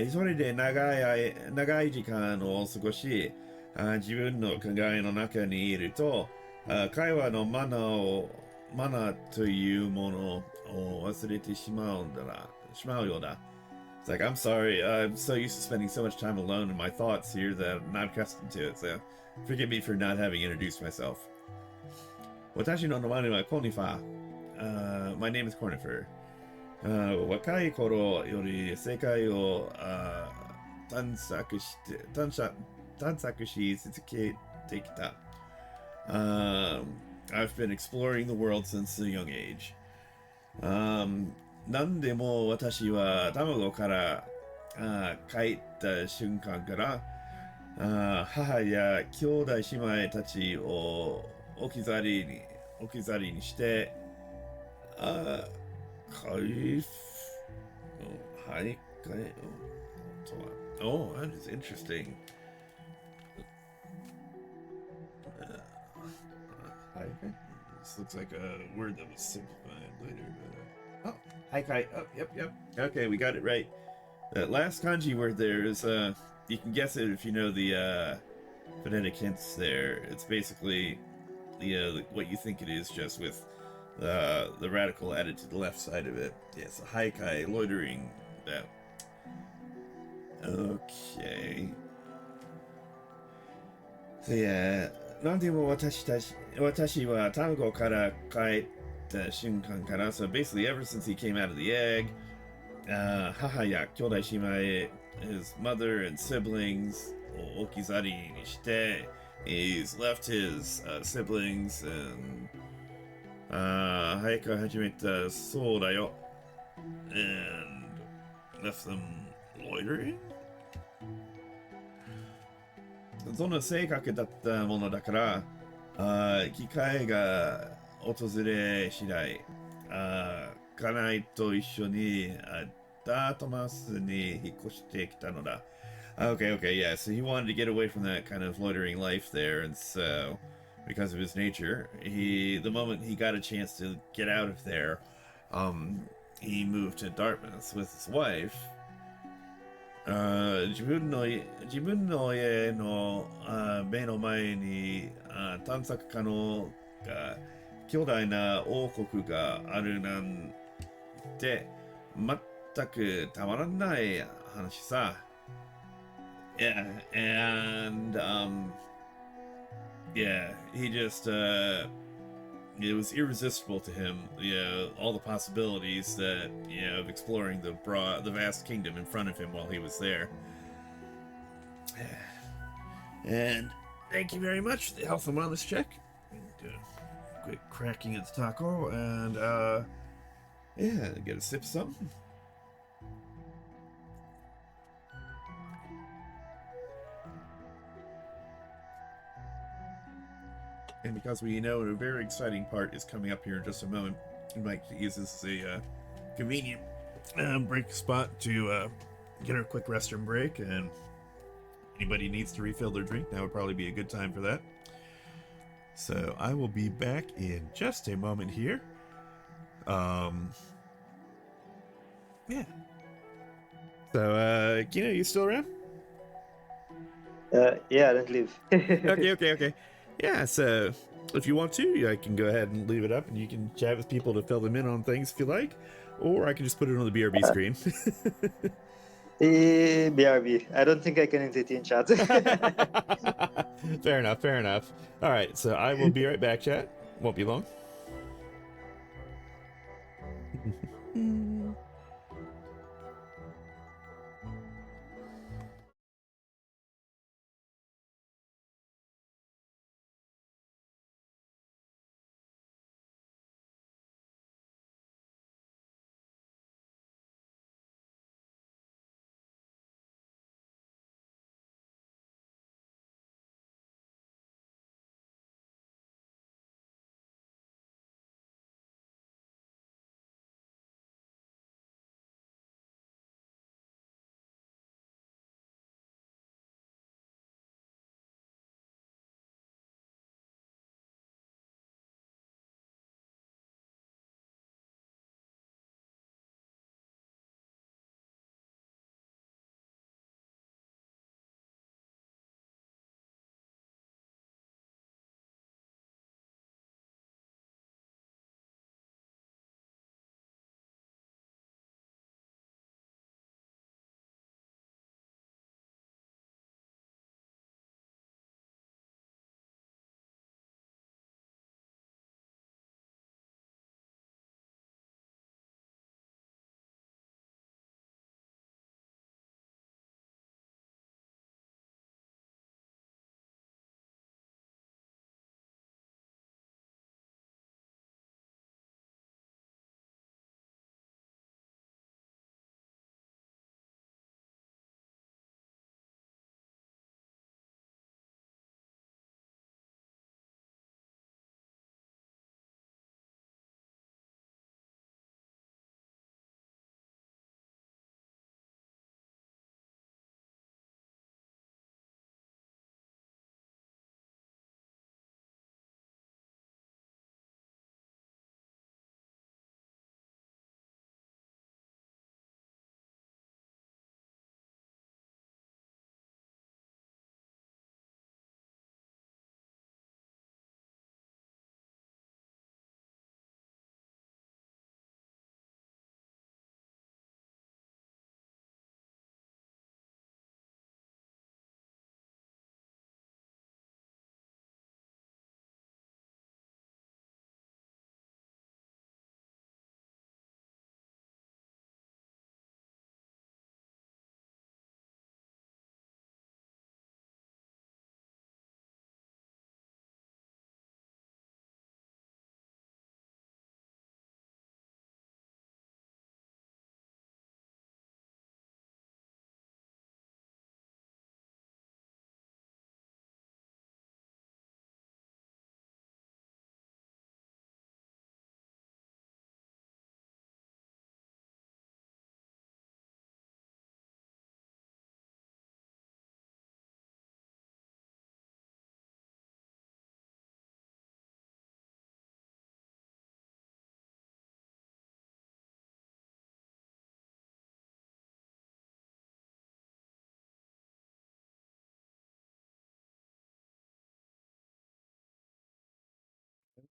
一人で長い時間を過ごし、自分の考えの中にいると、会話のマナーというものを忘れてしまうようだ。It's like, I'm sorry, I'm so used to spending so much time alone in my thoughts here that I'm not accustomed to it, so forgive me for not having introduced myself. 私の名前はコニファー。My name is Cornifer. 若い頃より世界を探索し続けてきた。I've been exploring the world since a young age. 何でも私は卵から帰った瞬間から母や兄弟姉妹たちを置き去りにしてOh, that is interesting. This looks like a word that was simplified later, but haikai. Oh, yep. Okay, we got it right. That last kanji word there is you can guess it if you know the phonetic hints there. It's basically what you think it is, just with the radical added to the left side of it. Yeah, so haikai, loitering, that. Okay. So yeah, なんでも私は卵から帰った瞬間から、so basically ever since he came out of the egg, 母や兄弟姉妹, his mother and siblings を置き去りにして、he's left his siblings and 早く始めたそうだよ and left them loitering. その性格だったものだから、機会が訪れ次第、家内と一緒にダートマウスに引っ越してきたのだ。Okay, yeah, so he wanted to get away from that kind of loitering life there, and so, because of his nature, the moment he got a chance to get out of there, he moved to Dartmouth with his wife. 自分の家の目の前に探索家のか兄弟な王国があるなんて全くたまらない話さ。Yeah, and yeah, he just it was irresistible to him, all the possibilities that of exploring the vast kingdom in front of him while he was there. And thank you very much for the health and wellness check. Do a quick cracking at the taco and yeah, get a sip of something. And because we know a very exciting part is coming up here in just a moment, we might use this as a convenient break spot to get our quick restroom break. And anybody needs to refill their drink, now would probably be a good time for that. So I will be back in just a moment here. Yeah. So, Kino, you still around? Yeah, don't leave. Okay. Yeah, so if you want to, I can go ahead and leave it up and you can chat with people to fill them in on things if you like. Or I can just put it on the BRB screen. BRB. I don't think I can entertain chat. Fair enough. All right, so I will be right back, chat. Won't be long.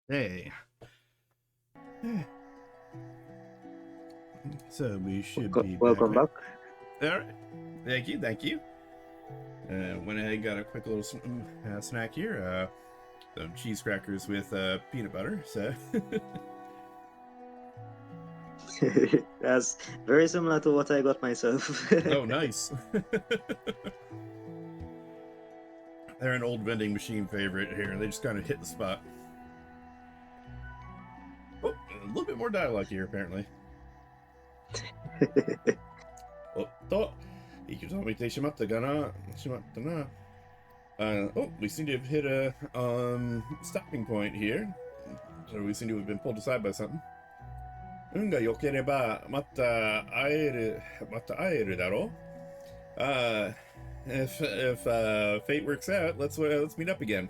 Hey. So we should be Welcome back. back. All right. Thank you. Thank you. Went ahead and got a quick little snack here. Some cheese crackers with peanut butter. So. That's very similar to what I got myself. Oh, nice. They're an old vending machine favorite here. They just kind of hit the spot. Oh, a little bit more dialogue here, apparently. Oh, we seem to have hit a stopping point here. So we seem to have been pulled aside by something. 運が良ければまた会えるだろう? If fate works out, let's meet up again.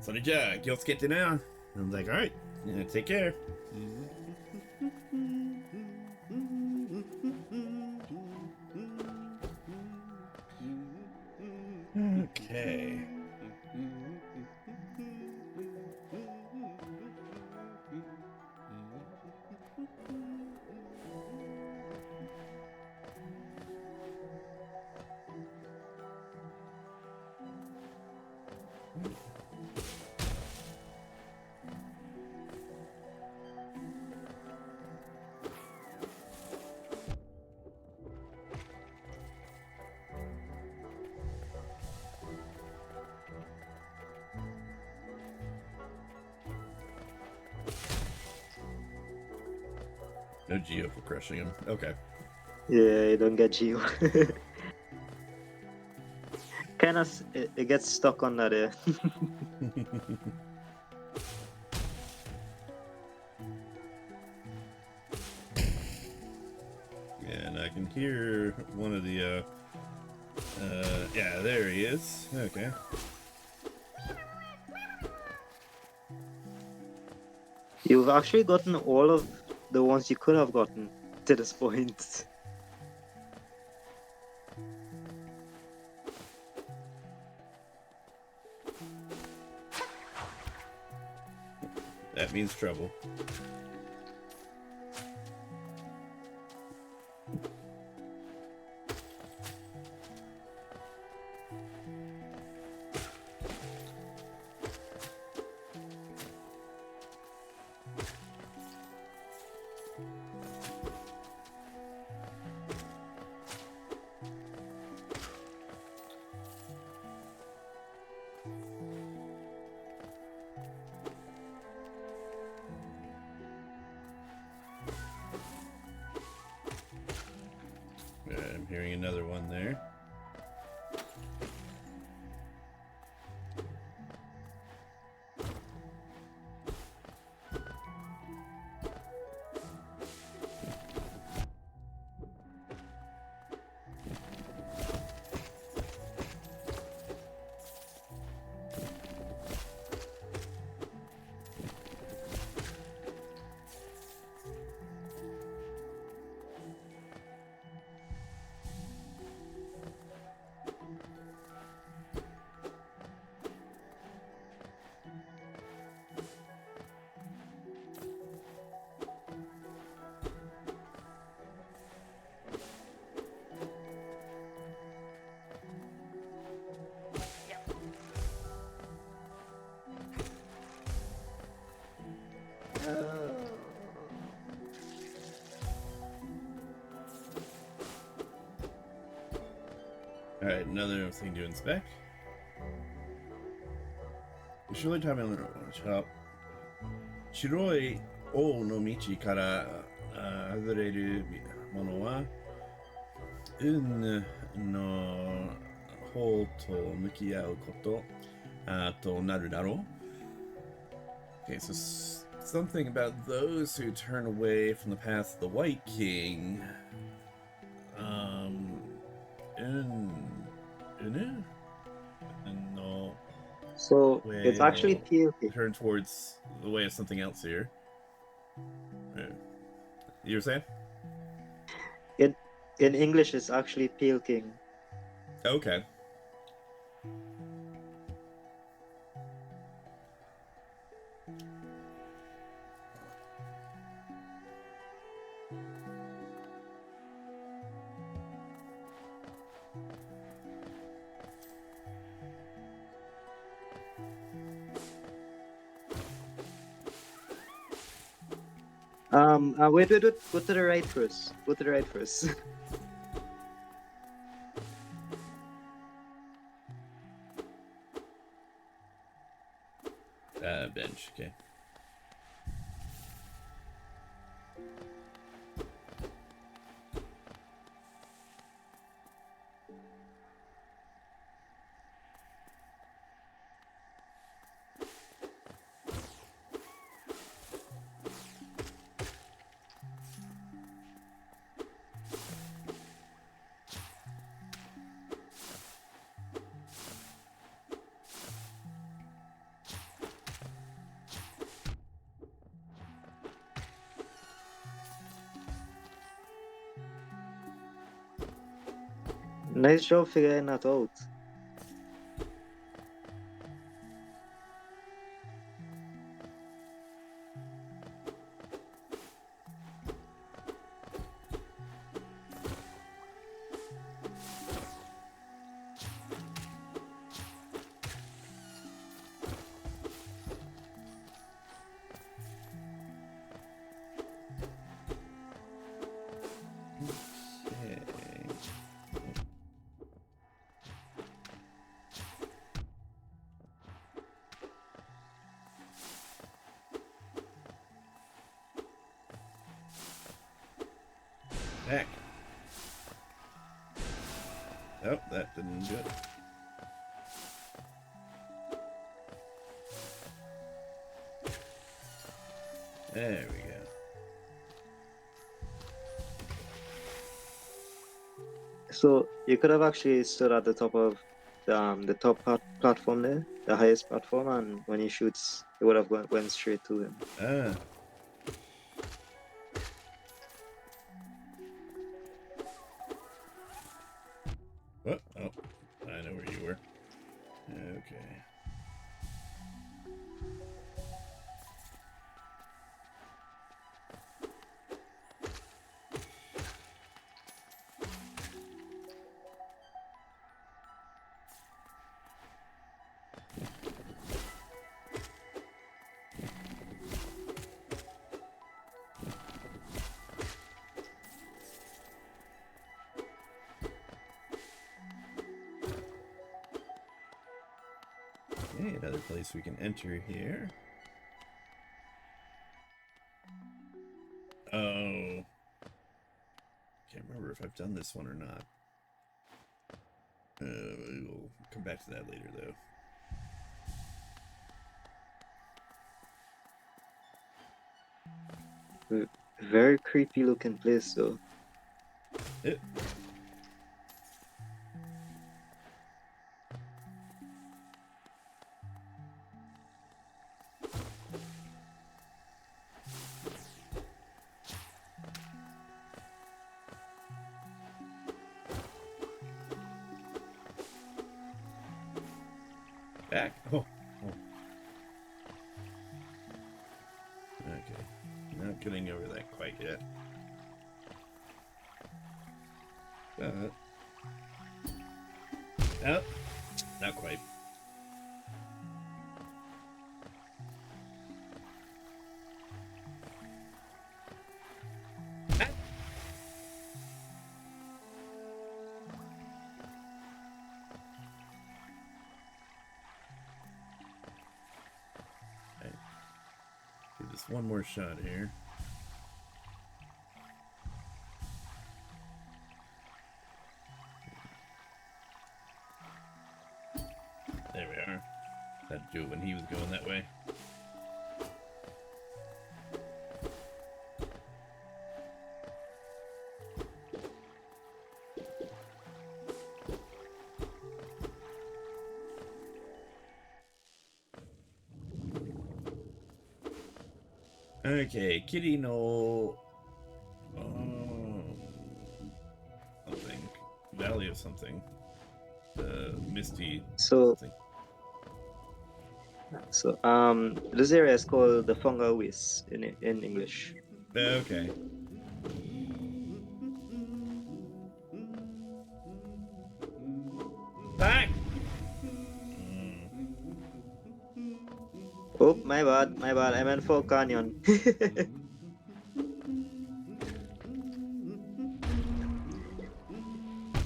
それじゃあ気をつけてな. I'm like, all right, take care. Okay. No Geo for crushing him. Okay. Yeah, you don't get Geo. Kind of, it gets stuck on that. And I can hear one of the, yeah, there he is. Okay. You've actually gotten all of the ones you could have gotten to this point. That means trouble. I'm hearing another one there. Alright, another thing to inspect. 白い食べ物白い王の道から外れるものは運の方と向き合うこととなるだろう. Okay, so something about those who turn away from the path of the White King. No. So it's actually PLK. Turn towards the way of something else here. You were saying? In English, it's actually Pale King. Okay. Wait. Go to the right first. Go to the right first. Bench. Okay. Nice job figuring that out. Okay. Heck. Oh, that didn't do it. There we go. So you could have actually stood at the top of the top platform there, the highest platform, and when he shoots, it would have went straight to him. Ah. Oh, I know where you were. Okay. Okay, another place we can enter here. Oh. Can't remember if I've done this one or not. We'll come back to that later, though. Very creepy looking place though. It, back. Oh. Okay. Not getting over that quite yet. But. Oh. Not quite. Give this one more shot here. There we are. That'd do it when he was going that way. Okay, Kitty no something. Valley of something. Misty So something. this area is called the Fungal Waste in English. Okay. Back! Oh, my bad. I meant Fall Canyon.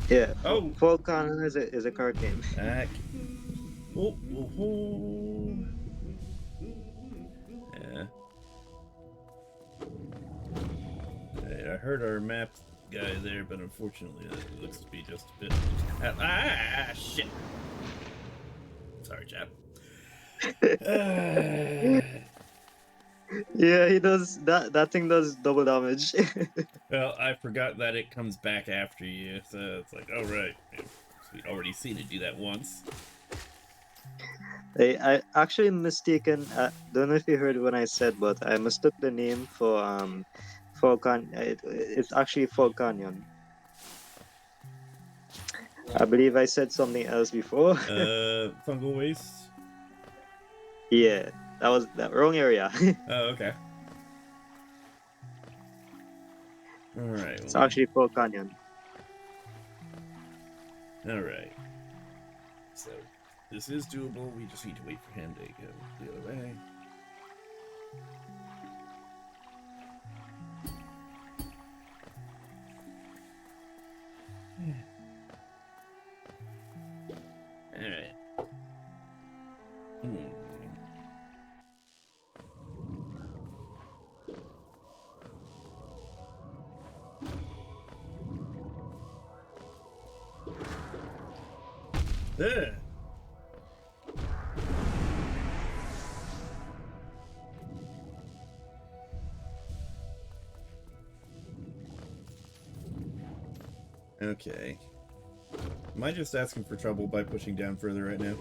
Yeah, Oh. Falcon is a correct name. Back. Oh, oh, oh. Yeah. I heard our map guy there, but unfortunately, that looks to be just a bit. Shit. Sorry, chap. Yeah, he does that. That thing does double damage. Well, I forgot that it comes back after you, so it's like, oh right, we already seen it do that once. I actually mistaken. Don't know if you heard when I said, but I mistook the name for Falcon. It's actually Falconion. I believe I said something else before. Fungal waste. Yeah, that was the wrong area. Oh, okay. All right. It's actually Falconion. All right. So this is doable. We just need to wait for him to go the other way. All right. Ugh. Okay. Am I just asking for trouble by pushing down further right now?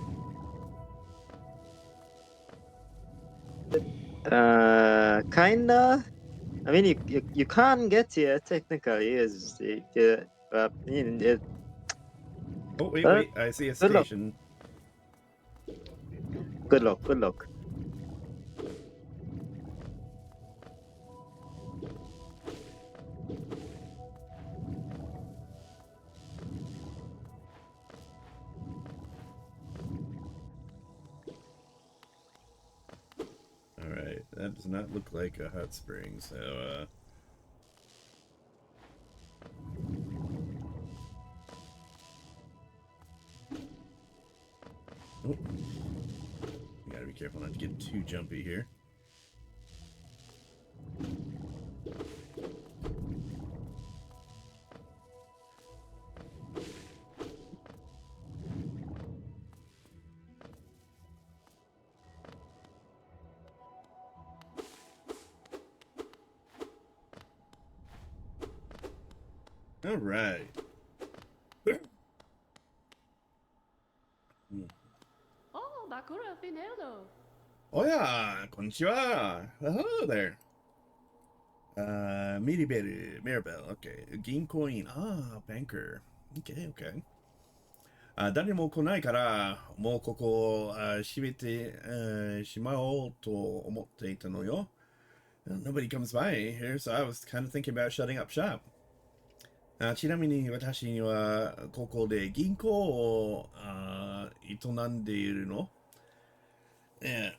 Kinda. I mean, you can't get here technically. Is it? Oh, wait, Uh, wait. I see a good luck. station. Good luck. Good luck. Alright, that does not look like a hot spring, so, Oh. You gotta be careful not to get too jumpy here. Alright. Oh, Bakura Fineldo. Oh yeah, konnichiwa. Hello there. Mirabelle. Okay. Ginkoin. Ah, banker. Okay, okay. 誰も来ないから、もうここ閉めてしまおうと思っていたのよ。Nobody comes by here, so I was kind of thinking about shutting up shop. ちなみに私にはここで銀行を営んでいるの。Yeah.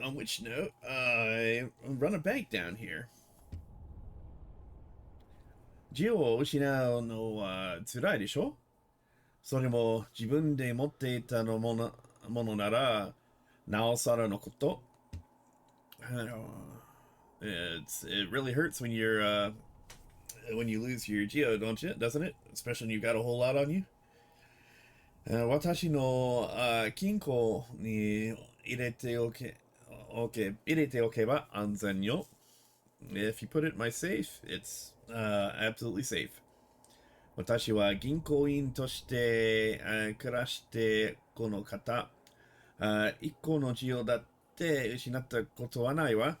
On which note, I run a bank down here. ジオを失うのは辛いでしょ？それも自分で持っていたものならなおさらのこと。It really hurts when when you lose your geo, doesn't it? Especially when you've got a whole lot on you. 私の金庫に入れておけば安全よ。If you put it in my safe, it's absolutely safe. 私は銀行員として暮らしてこの方。一個のジオだって失ったことはないわ。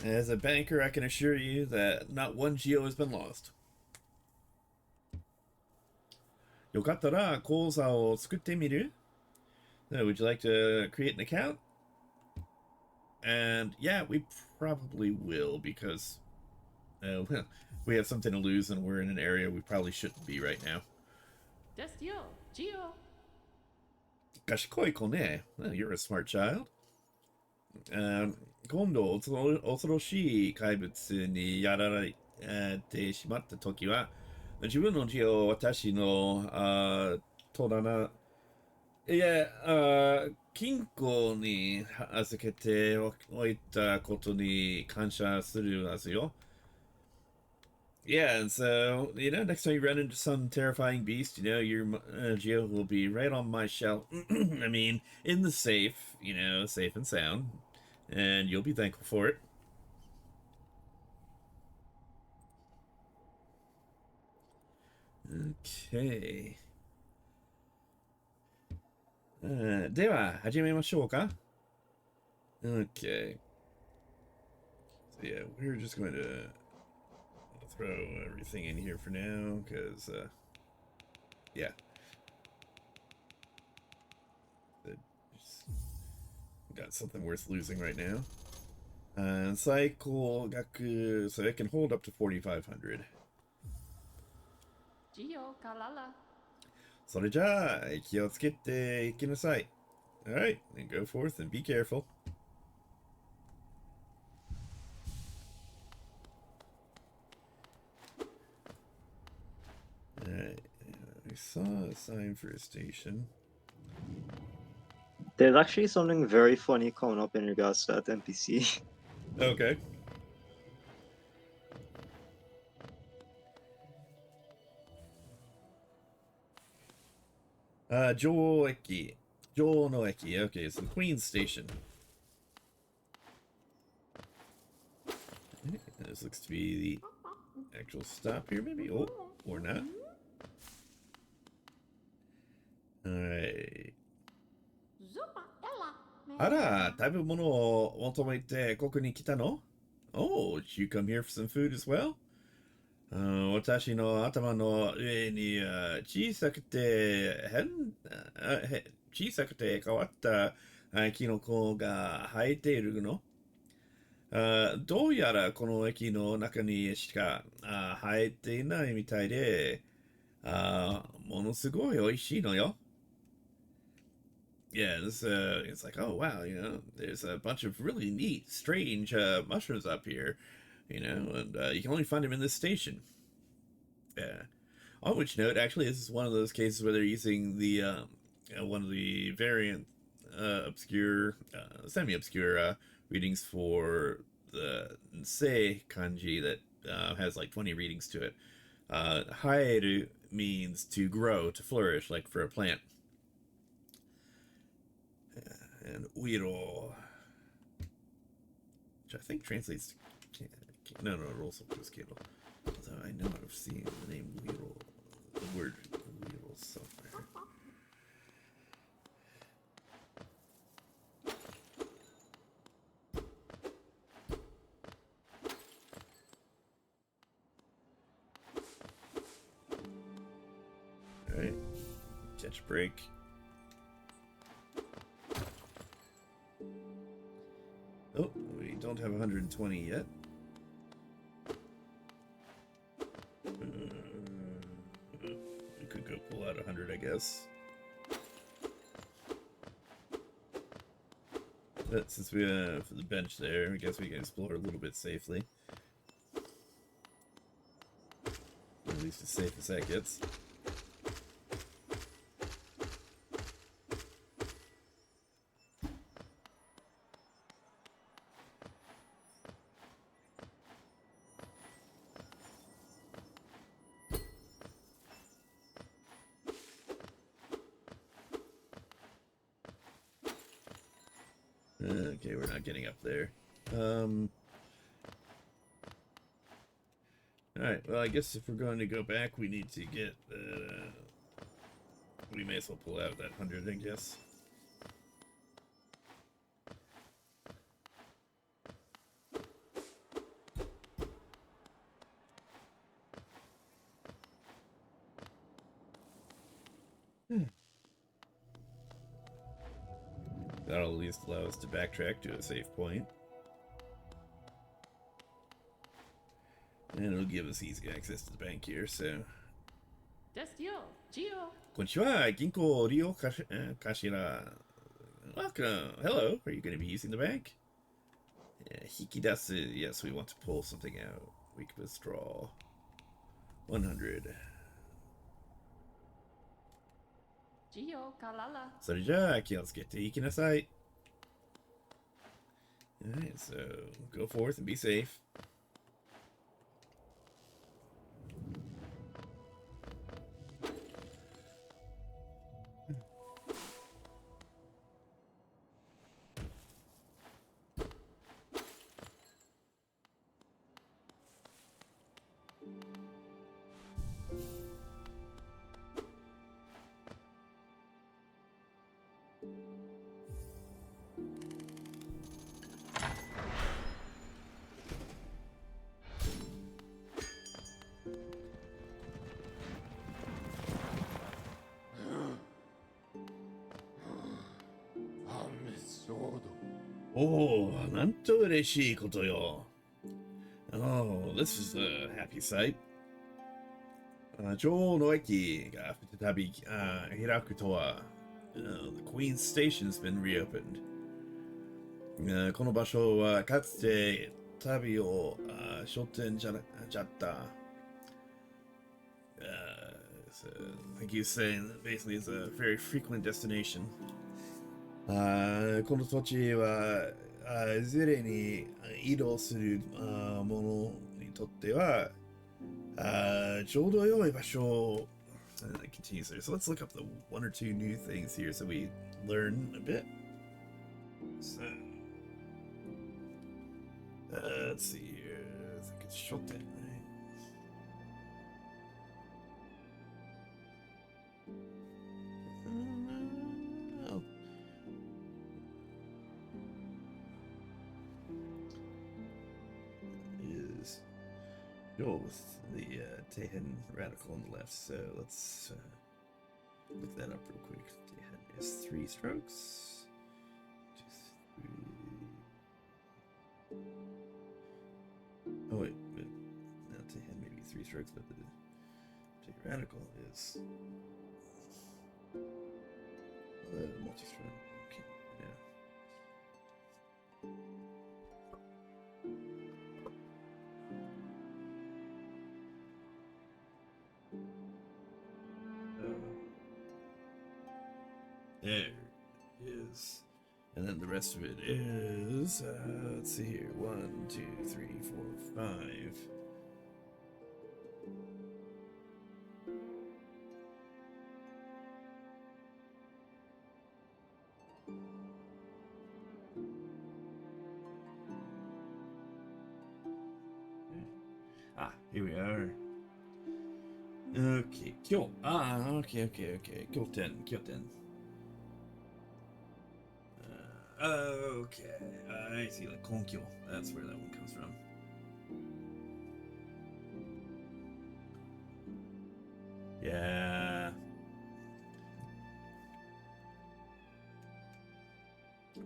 As a banker, I can assure you that not one geo has been lost. よかったら口座を作ってみる? Would you like to create an account? And yeah, we probably will because we have something to lose and we're in an area we probably shouldn't be right now. Just yo, Gio. 賢い子ね. Well, you're a smart child. 今度恐ろしい怪物にやられてしまった時は自分の字を私の、戸棚、いや、金庫に預けておいたことに感謝するんですよ。Yeah, and so, next time you run into some terrifying beast, your Geo will be right on my shelf. I mean, in the safe, safe and sound. And you'll be thankful for it. Okay. では、始めましょうか? Okay. So yeah, we're just going to throw everything in here for now, because, yeah. Got something worth losing right now. Cycle Gaku, so it can hold up to 4,500. Gio, Kalala. それじゃあ、気をつけていきなさい. Alright, then go forth and be careful. Alright, I saw a sign for a station. There's actually something very funny coming up in regards to that NPC. Okay. Joeki. Joel no Eki. Okay, it's the Queen's Station. This looks to be the actual stop here, maybe? Oh, or not. Alright. Zuma, Ella. あら、食べ物を求めてここに来たの? Oh, did you come here for some food as well? 私の頭の上に小さくて小さくて変わったキノコが生えているの? どうやらこの駅の中にしか生えていないみたいで、ものすごい美味しいのよ. Yeah, it's like, oh wow, there's a bunch of really neat, strange mushrooms up here, and you can only find them in this station. Yeah. On which note, actually, this is one of those cases where they're using the one of the variant obscure, semi-obscure readings for the Nsei kanji that has like 20 readings to it. Haeru means to grow, to flourish, like for a plant. And Uiro, which I think translates to no, rolls up to Kindle. Although I know I've seen the name Uiro, the word Uiro somewhere. Alright, catch a break. Oh, we don't have 120 yet. We could go pull out 100, I guess. But since we have the bench there, I guess we can explore a little bit safely. At least as safe as that gets. Okay, we're not getting up there. Alright, well, I guess if we're going to go back, we need to get, we may as well pull out that 100, I guess. That'll at least allow us to backtrack to a safe point. And it'll give us easy access to the bank here, so... Destio, Gio. Konnichiwa, Ginko Ryo Kashira. Welcome. Hello. Are you going to be using the bank? Hikidasu. Yes, we want to pull something out. We can withdraw 100. Gio, Kalala. それじゃあ気をつけていきなさい。Alright, so go forth and be safe. Oh, なんと嬉しいことよ。Oh, this is a happy sight. 女王の駅が再び開くとは、the Queen's Station's been reopened. この場所はかつて旅を商店じゃった。So, like you say, basically it's a very frequent destination. この土地はいずれに移動する者にとってはちょうど良い場所。It continues there. So let's look up the one or two new things here so we learn a bit. So, let's see here. I think it's Shoten, right? Oh. Is Joel with the Tehen radical on the left, so let's look that up real quick. Tehen is 3 strokes. 2, 3. Oh wait, no, Tehen maybe 3 strokes, but the Tehen radical is multi-stroke. Okay, yeah. There is, and then the rest of it is, let's see here, 1, 2, 3, 4, 5. Here we are. Okay, Kyo. Okay. Kyoten. Okay, I see, like Konkyo. That's where that one comes from. Yeah.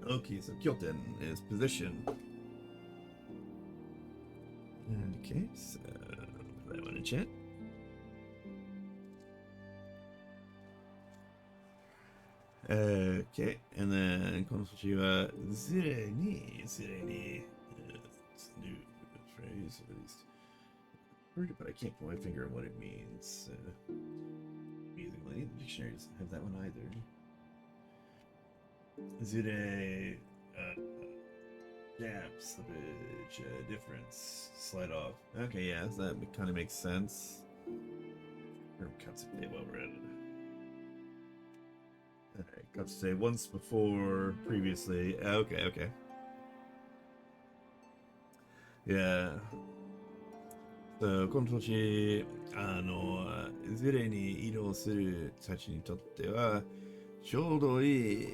Okay, so Kyoten is position. Okay, so put that one in chat. Okay, and then この土地はずれに it's a new phrase at least. Heard it, but I can't put my finger on what it means. Musically, the dictionary doesn't have that one either. Zure, gap, slippage, difference, slide off. Okay, yeah, so that kind of makes sense. Or cuts it while we're at it. Alright, got to say once before, previously. Okay. Yeah. So, この土地、いずれに移動する人たちにとっては、ちょうどいい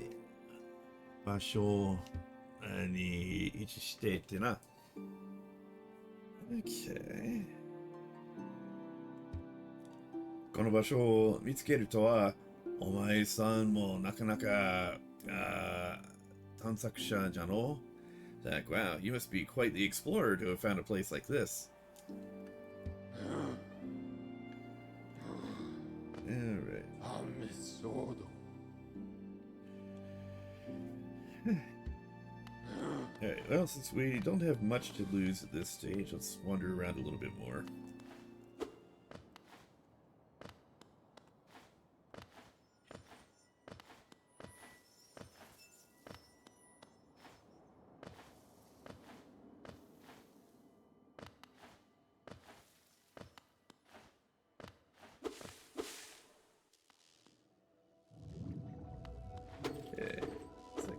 場所に位置していてな。Okay. この場所を見つけるとは、お前さんもなかなか探索者じゃの？ Like, wow, you must be quite the explorer to have found a place like this. Alright. Alright, well, since we don't have much to lose at this stage, let's wander around a little bit more.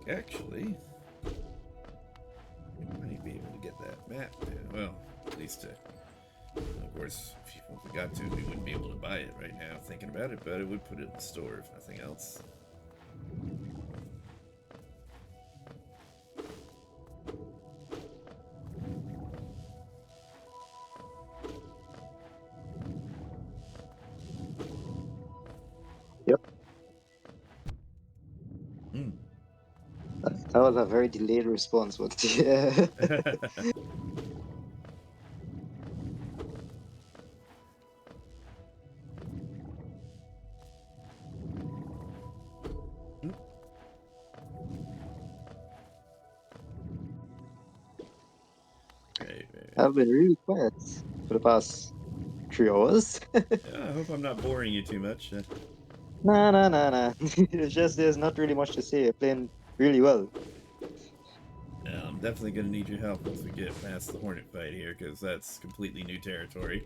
actually, you might be able to get that map. Well, at least, of course, if we got to, we wouldn't be able to buy it right now, thinking about it, but it would put it in the store if nothing else. Yep. Hmm. That was a very delayed response, but yeah. Right. I've been really quiet for the past 3 hours. Yeah, I hope I'm not boring you too much. Nah. It's just there's not really much to say. You're playing really well. Yeah, I'm definitely going to need your help once we get past the Hornet fight here, because that's completely new territory.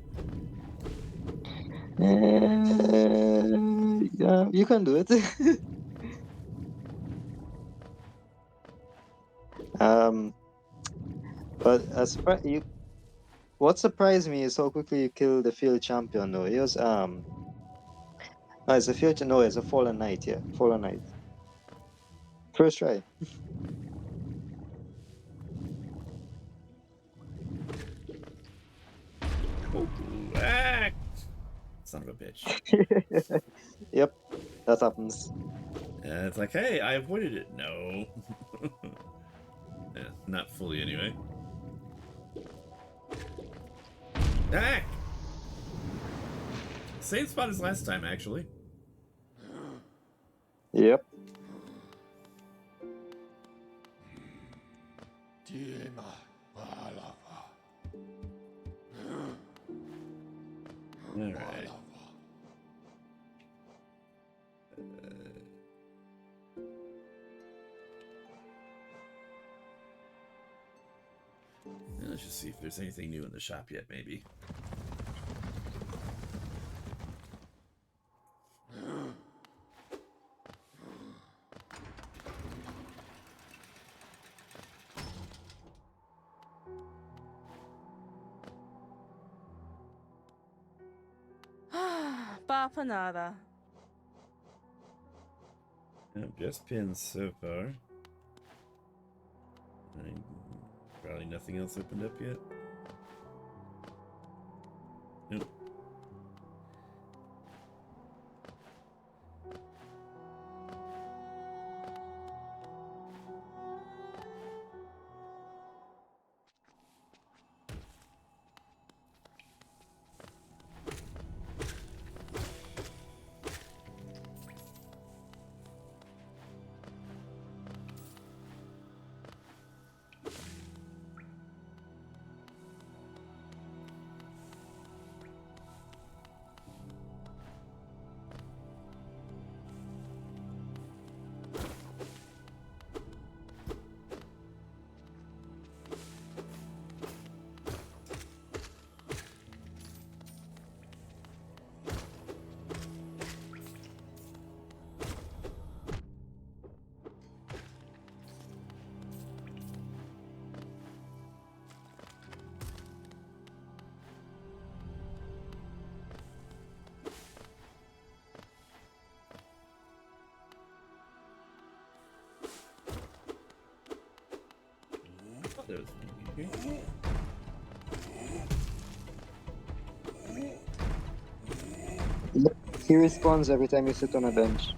Yeah, you can do it. um, but as far you, what surprised me is how quickly you killed the field champion. Though he was no, it's a field. No, it's a fallen knight. Yeah, fallen knight. First try. Oh, ah! Son of a bitch. Yep, that happens. And it's like, hey, I avoided it. No. Not fully, anyway. Ah! Same spot as last time, actually. Yep. Alright. Let's just see if there's anything new in the shop yet, maybe. Bapanada. Just pins so far. Probably nothing else opened up yet. Nope. There's one here. Yep. He responds every time you sit on a bench.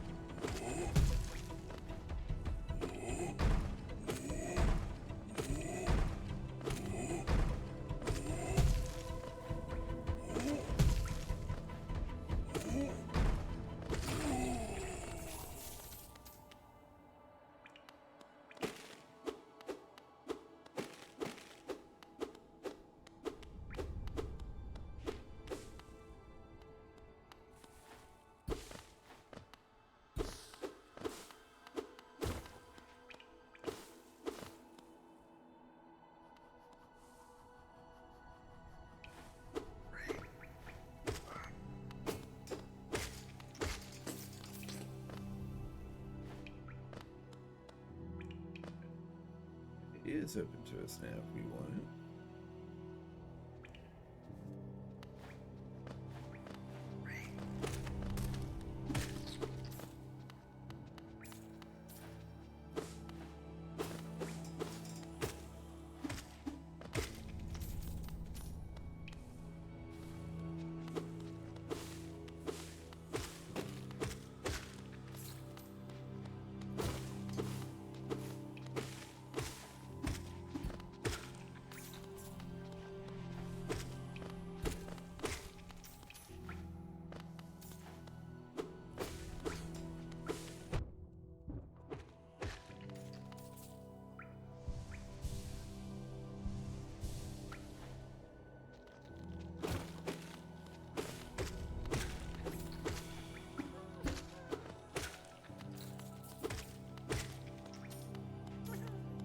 is open to us now if we want it.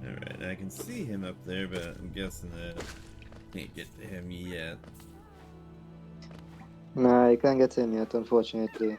Alright, I can see him up there, but I'm guessing that can't get to him yet. Nah, I can't get him yet, unfortunately.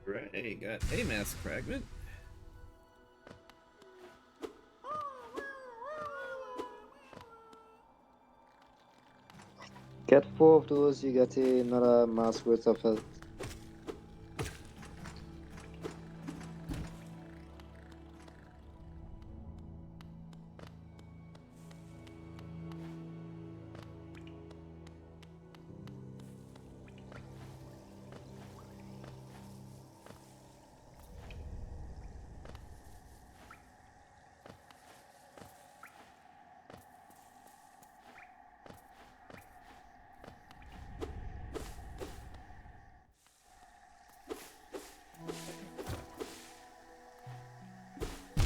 Right, got a mask fragment. Get 4 of those, you get another mask worth of health.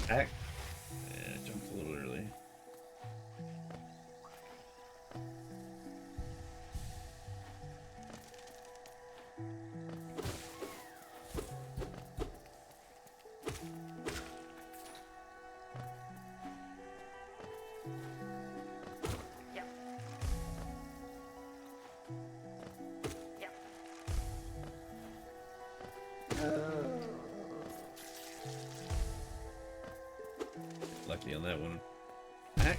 Back. Yeah, jumped a little early. Lucky on that one. Back.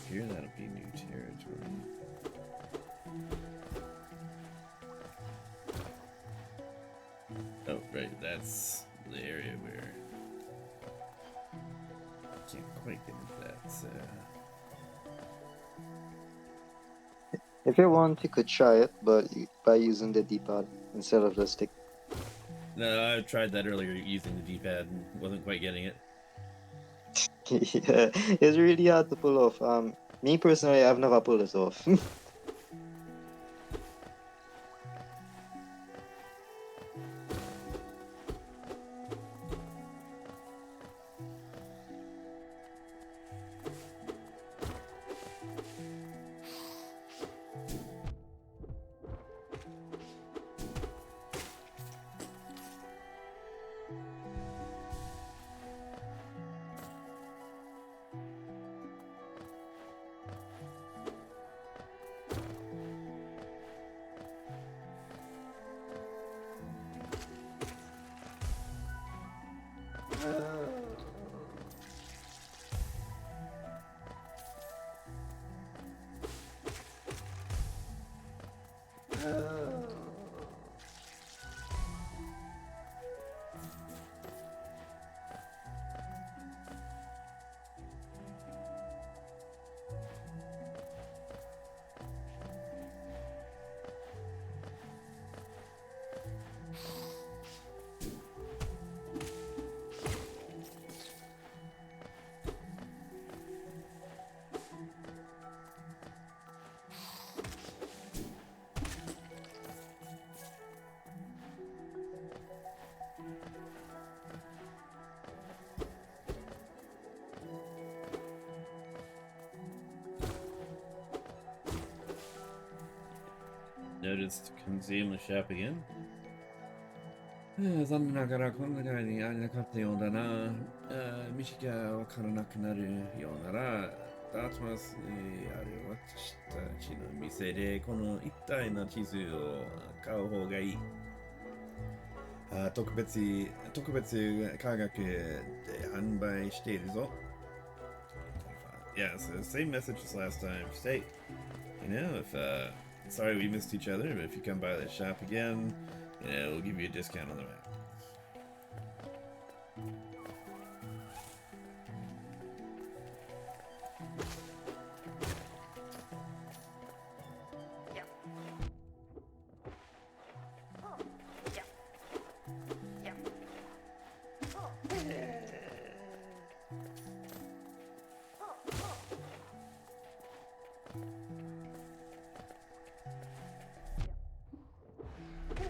here. That'll be new territory. Oh, right. That's the area where I can't quite get into that. So. If you want, you could try it, but by using the D-pad instead of the stick. No, I tried that earlier using the D-pad and wasn't quite getting it. Yeah, it's really hard to pull off. Me personally, I've never pulled it off. Noticed consumer shop again. 残念ながらこんなぐらいにありなかったようだな。道がわからなくなるようなら、ダートマスにある私たちの店でこの一体の地図を買う方がいい。特別価格で販売しているぞ。Yeah, so same message as last time. Stay. You know, if sorry we missed each other, but if you come by the shop again, you know, we'll give you a discount on the map. Okay.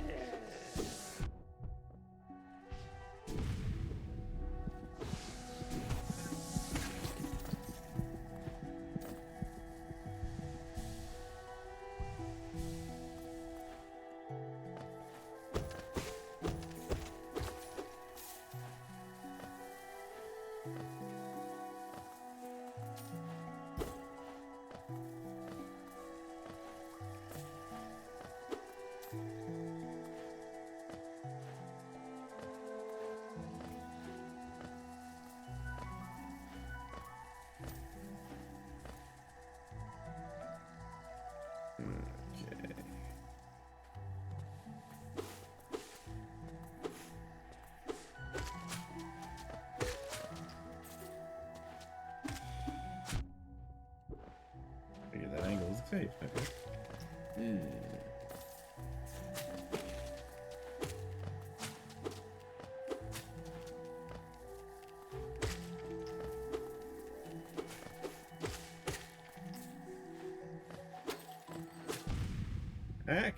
Figure that angle is safe. Okay. Hmm. Heck.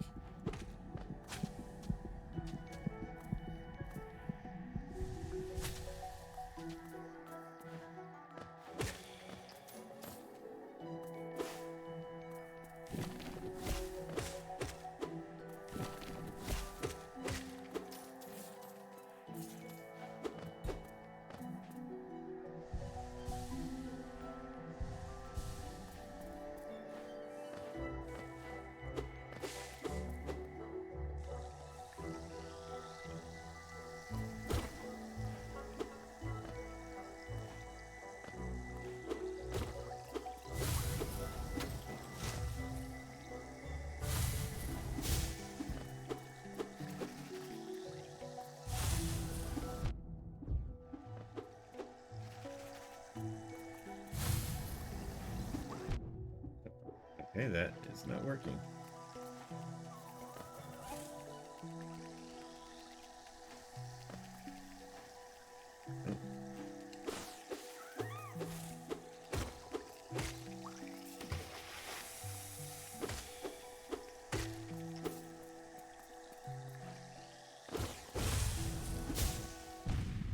Okay, that is not working.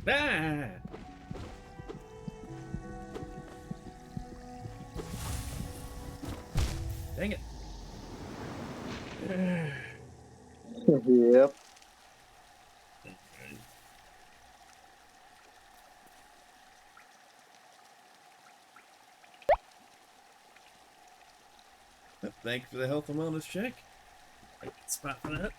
Ah! Dang it. Yep. Thanks for the health and wellness check. Right spot for that.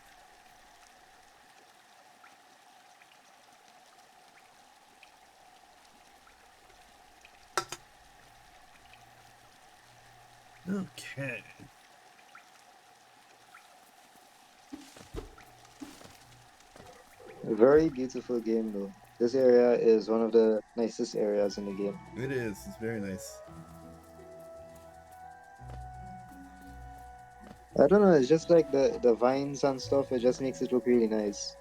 Okay. Very beautiful game though. This area is one of the nicest areas in the game. It is. It's very nice. I don't know, it's just like the vines and stuff, it just makes it look really nice.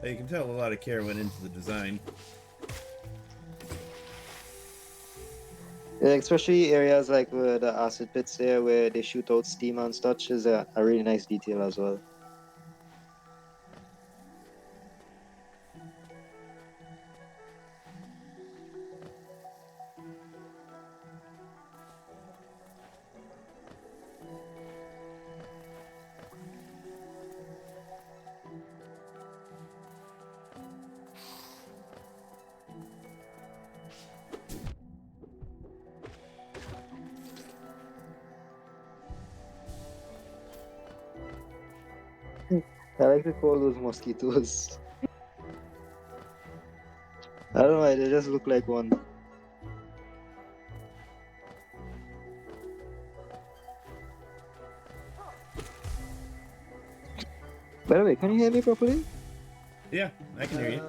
You can tell a lot of care went into the design. Yeah, especially areas like the acid pits there where they shoot out steam and such is a really nice detail as well. I like to call those mosquitoes. I don't know why, they just look like one. By the way, can you hear me properly? Yeah, I can hear you.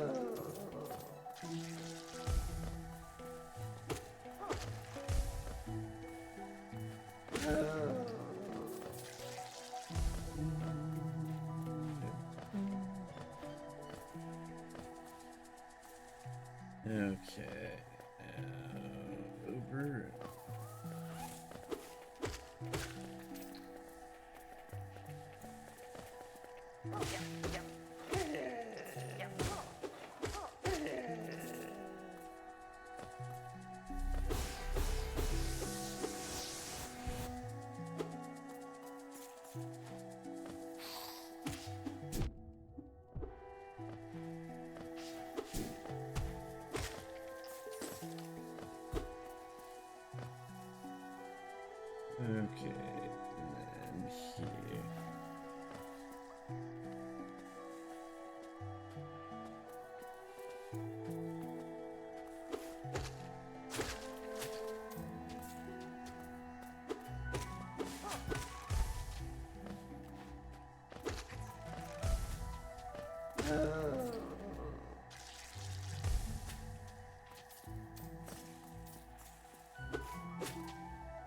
Okay. Over. Okay. And here.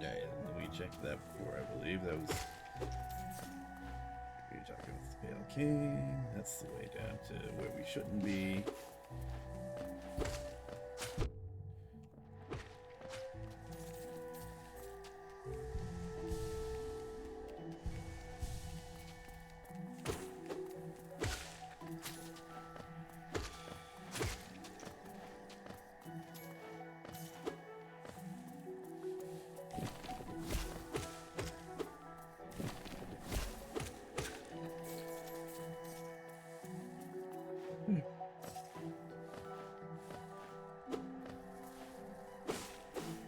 Yeah, we checked that before, I believe. That was. You're talking with the Pale King. That's the way down to where we shouldn't be.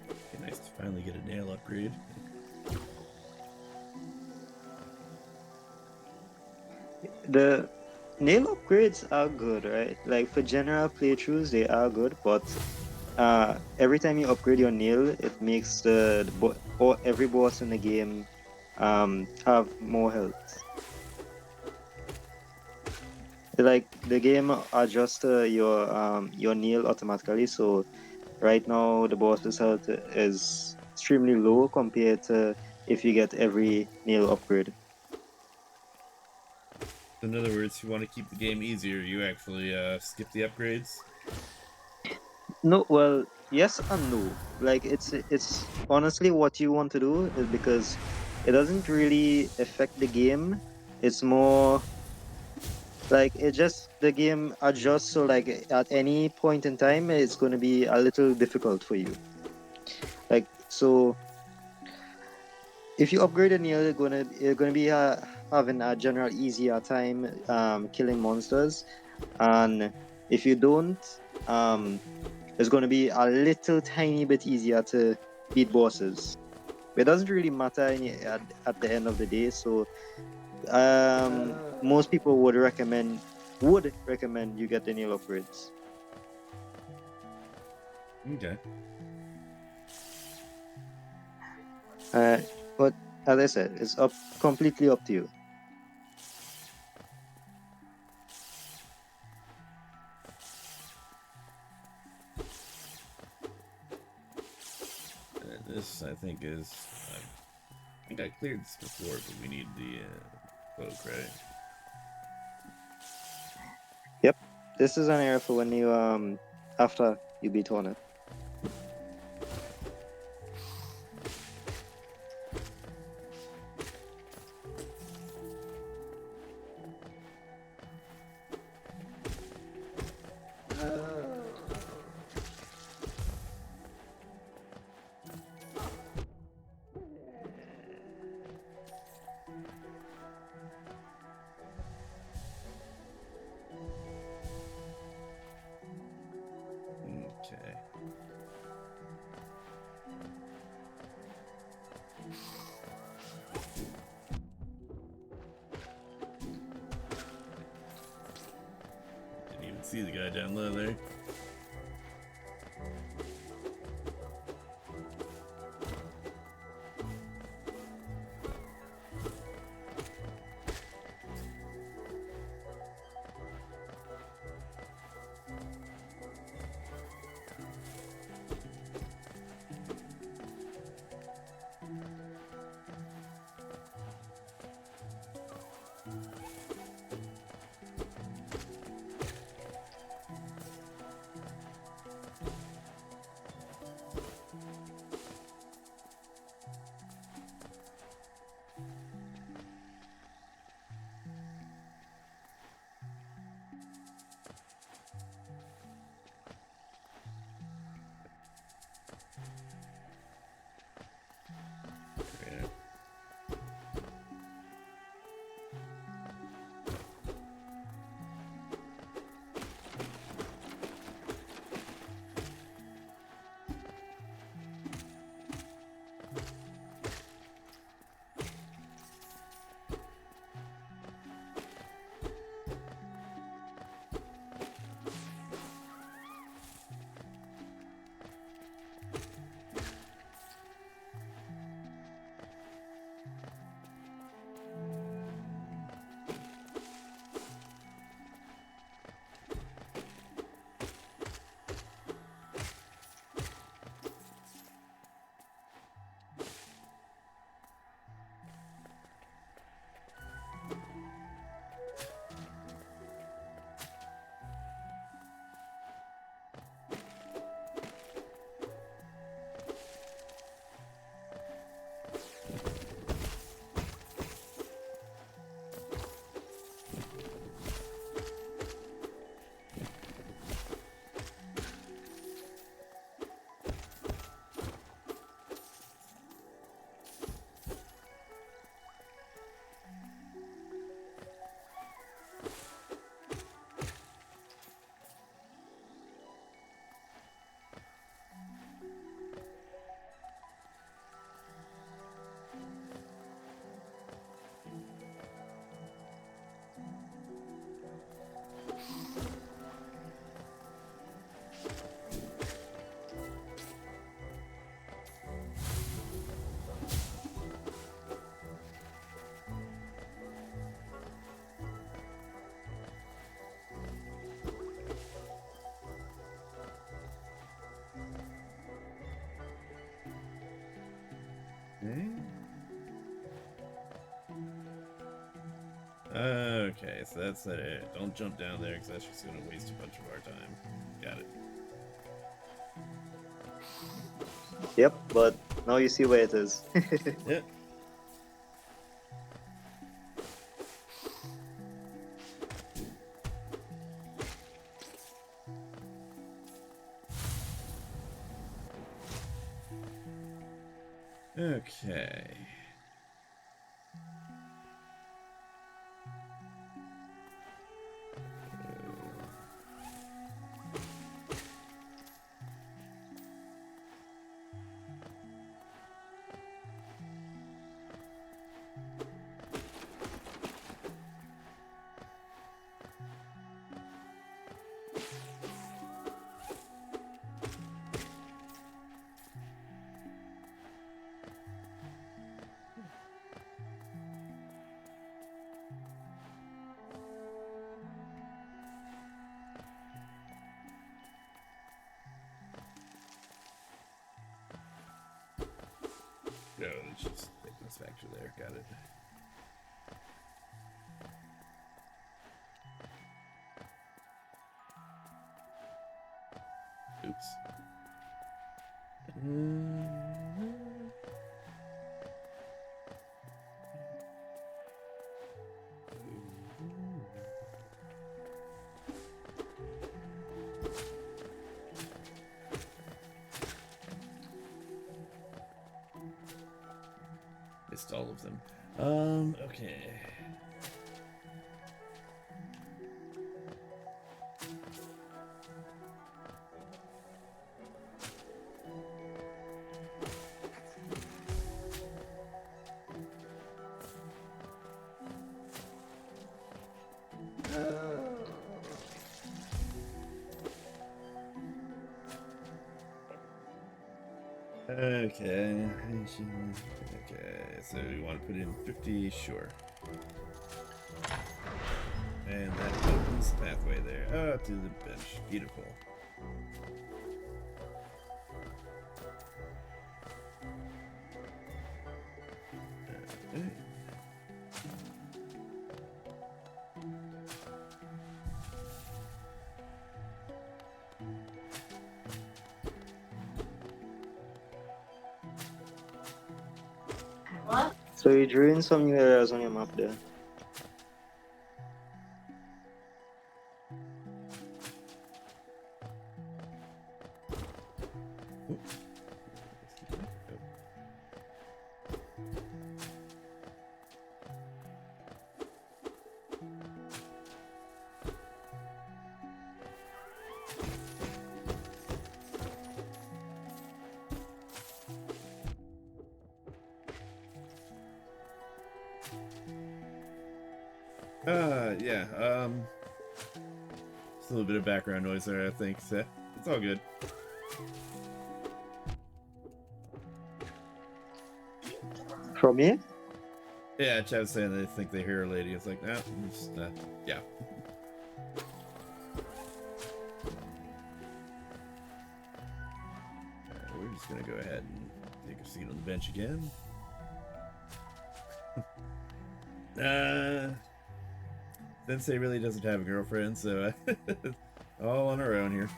Okay, nice to finally get a nail upgrade. The nail upgrades are good, right? Like for general playthroughs, they are good, but every time you upgrade your nail, it makes or every boss in the game have more health. Like the game adjusts your nail automatically, so right now the boss's health is extremely low compared to if you get every nail upgrade. In other words, if you want to keep the game easier, you actually skip the upgrades. No, well, yes and no. Like it's honestly what you want to do is because it doesn't really affect the game. It's more like it just the game adjusts so like at any point in time it's going to be a little difficult for you. Like so if you upgrade a nail, you're gonna be having a general easier time killing monsters, and if you don't, um, it's gonna be a little tiny bit easier to beat bosses. It doesn't really matter at the end of the day. So most people would recommend you get the nail upgrades. Okay. Uh, but as I said, it's completely up to you. This, I think, is... I think I cleared this before, but we need the cloak, right? Yep, this is an area for when you after you beat Hornet. Okay. Didn't even see the guy down low there. Okay, so that's it. Don't jump down there because that's just going to waste a bunch of our time. Got it. Yep, but now you see where it is. Yep. Okay. No, let's just take this back to there. Got it. Oops. Missed all of them. Okay. Okay. Okay, so you want to put in 50? Sure. And that opens the pathway there. Oh, to the bench. Beautiful. Okay. So you drew in some new areas on your map there. Yeah, just a little bit of background noise there, I think, so it's all good. From me? Yeah, Chad was saying they think they hear a lady. It's like, no, just, yeah. Alright, we're just gonna go ahead and take a seat on the bench again. Sensei really doesn't have a girlfriend, so all on our own here.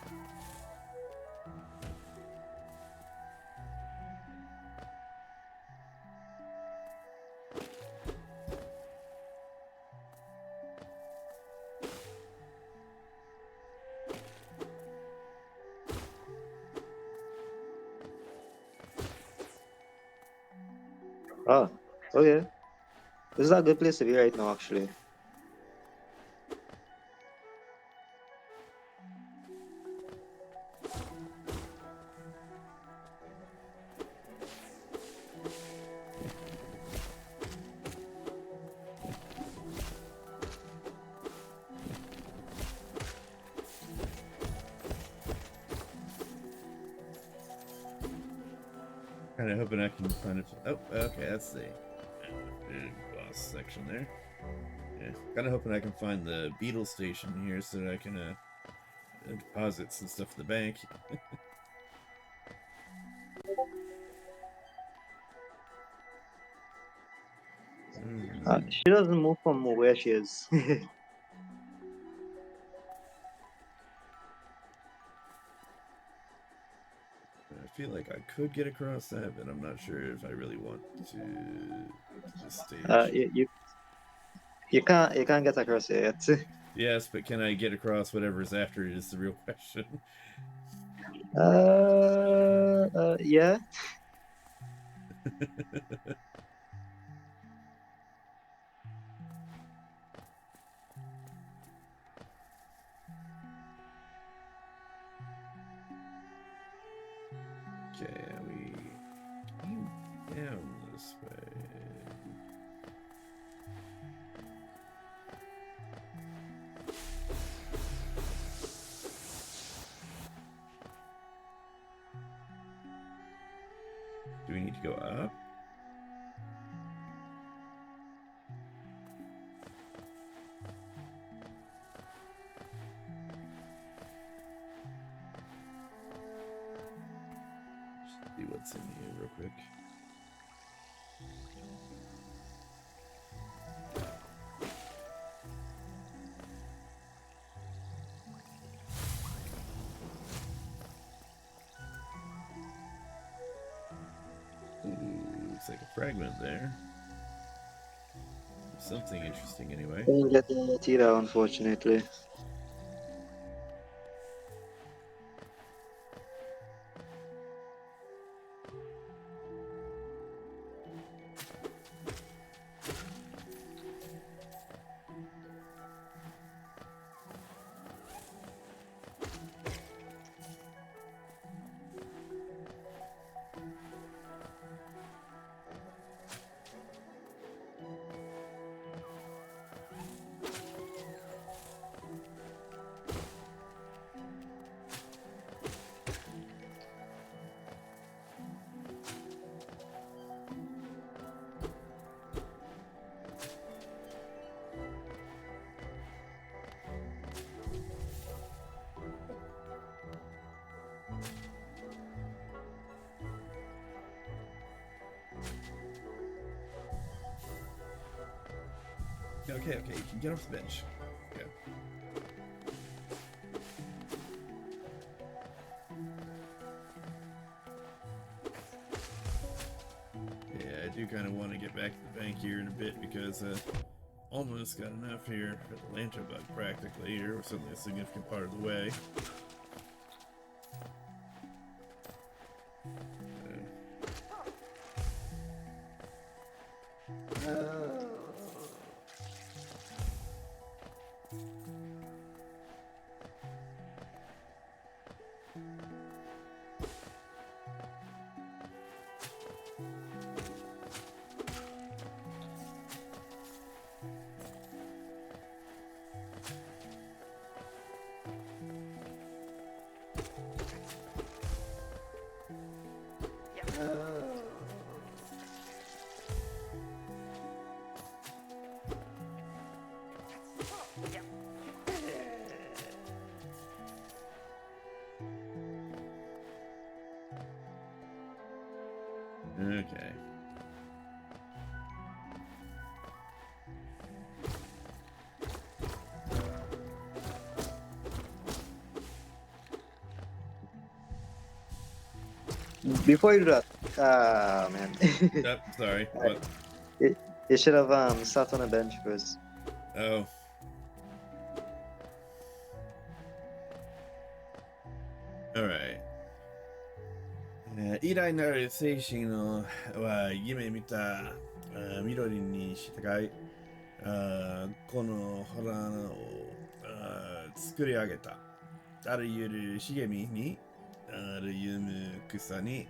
Ah, okay. This is a good place to be right now, actually. Kind of hoping I can find it. Oh, okay, that's the boss section there. Yeah, kind of hoping I can find the beetle station here so that I can deposit some stuff at the bank. She doesn't move from where she is. I feel like I could get across that, but I'm not sure if I really want to this stage. You can't get across here yet. Yes, but can I get across whatever's after it is the real question. Yeah. Okay, we came down this way. Do we need to go up? See what's in here real quick. Ooh, looks like a fragment there. Something interesting anyway. Didn't get the Tita, unfortunately. Okay, you can get off the bench. Yeah. Yeah, I do kind of want to get back to the bank here in a bit because almost got enough here for the lantern bug practically, or certainly a significant part of the way. Okay. Before you do that, man, Yep, sorry. What? you should have sat on a bench first. Oh. Alright. 偉大なる精神のは夢見た緑に従いこのホラーを作り上げた。あらゆる茂みにあらゆる草に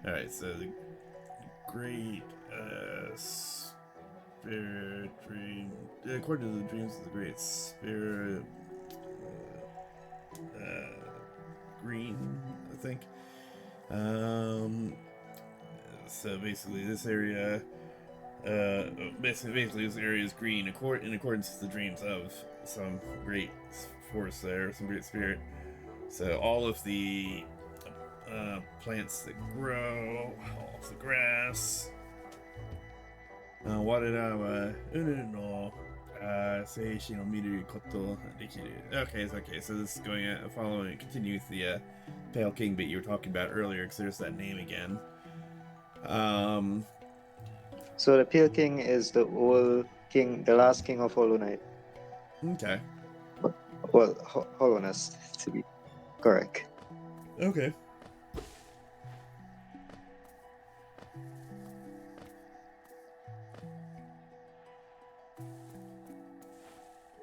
Alright, so the great spirit dream according to the dreams of the great spirit green, I think. So basically this area basically this area is green in accordance with the dreams of some great force there, some great spirit. So all of the plants that grow, all of the grass, Warera wa unu no seishi no miru koto dekiru. Okay, it's okay. So this is going following, continue with the Pale King bit you were talking about earlier, because there's that name again. So the Pale King is the old king, the last king of Hollow Knight. Okay. Well, Hollowness, to be correct. Okay.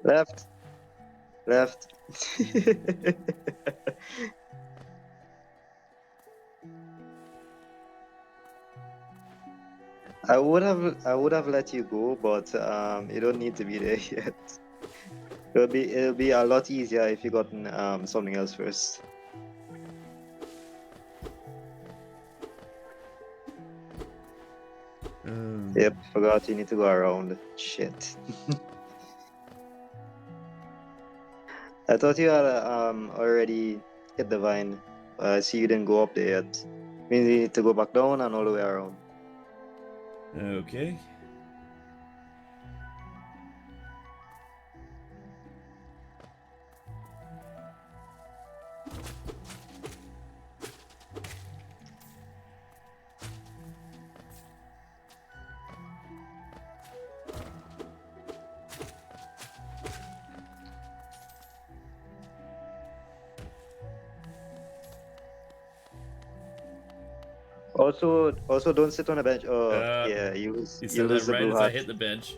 Left. Left. I would have let you go, but you don't need to be there yet. It'll be a lot easier if you gotten something else first. Yep, forgot you need to go around. Shit. I thought you had already hit the vine. I see you didn't go up there yet. Means you need to go back down and all the way around. Okay. Also, don't sit on a bench. Oh, yeah, You you said lose that the right blue as I heart. hit the bench.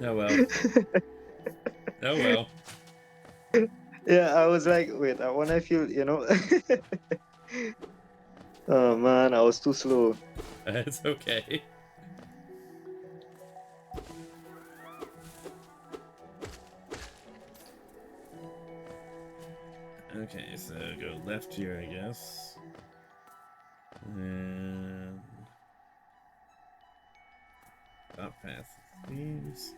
Oh well. Oh well. Yeah, I was like, wait, I wonder if you. Oh man, I was too slow. It's okay. Okay, so go left here, I guess. And up past the thieves.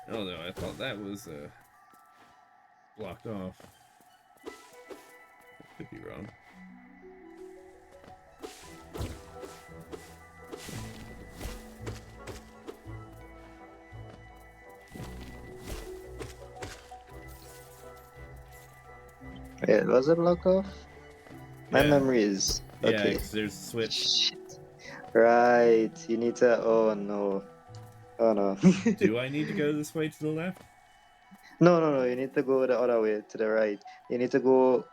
Oh no, I thought that was blocked off. Could be wrong. Wait, was it blocked off? My Yeah. memory is Yeah, okay. 'cause there's a switch. Shit. Right, you need to. Oh no. Oh no. Do I need to go this way to the left? No. You need to go the other way to the right. You need to go.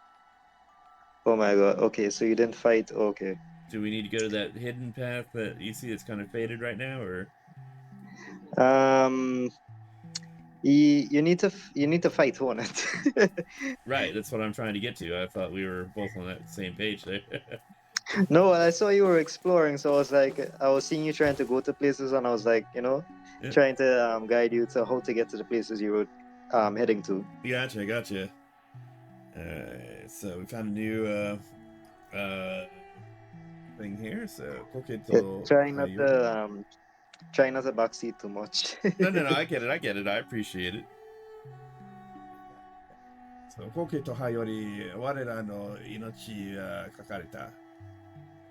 Oh my god. Okay, so you didn't fight. Okay. Do we need to go to that hidden path that you see that's kind of faded right now, or? Um. You need to fight on it. Right, that's what I'm trying to get to. I thought we were both on that same page there. No, I saw you were exploring, so I was like, I was seeing you trying to go to places, and I was like, Yeah. trying to guide you to how to get to the places you were heading to. Gotcha. So we found a new thing here. So Yeah, Koketo Hayori. try not to backseat too much. No, I get it. I appreciate it. So Koketo Hayori, warera no inochi kakareta.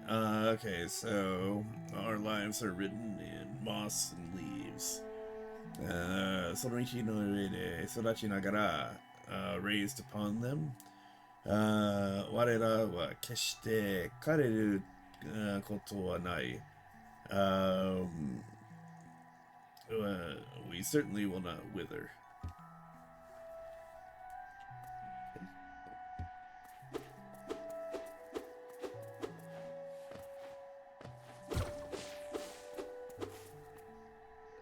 Okay, so our lives are written in moss and leaves. その道の上で育ちながら、raised upon them. 我らは決して枯れることはない。We certainly will not wither.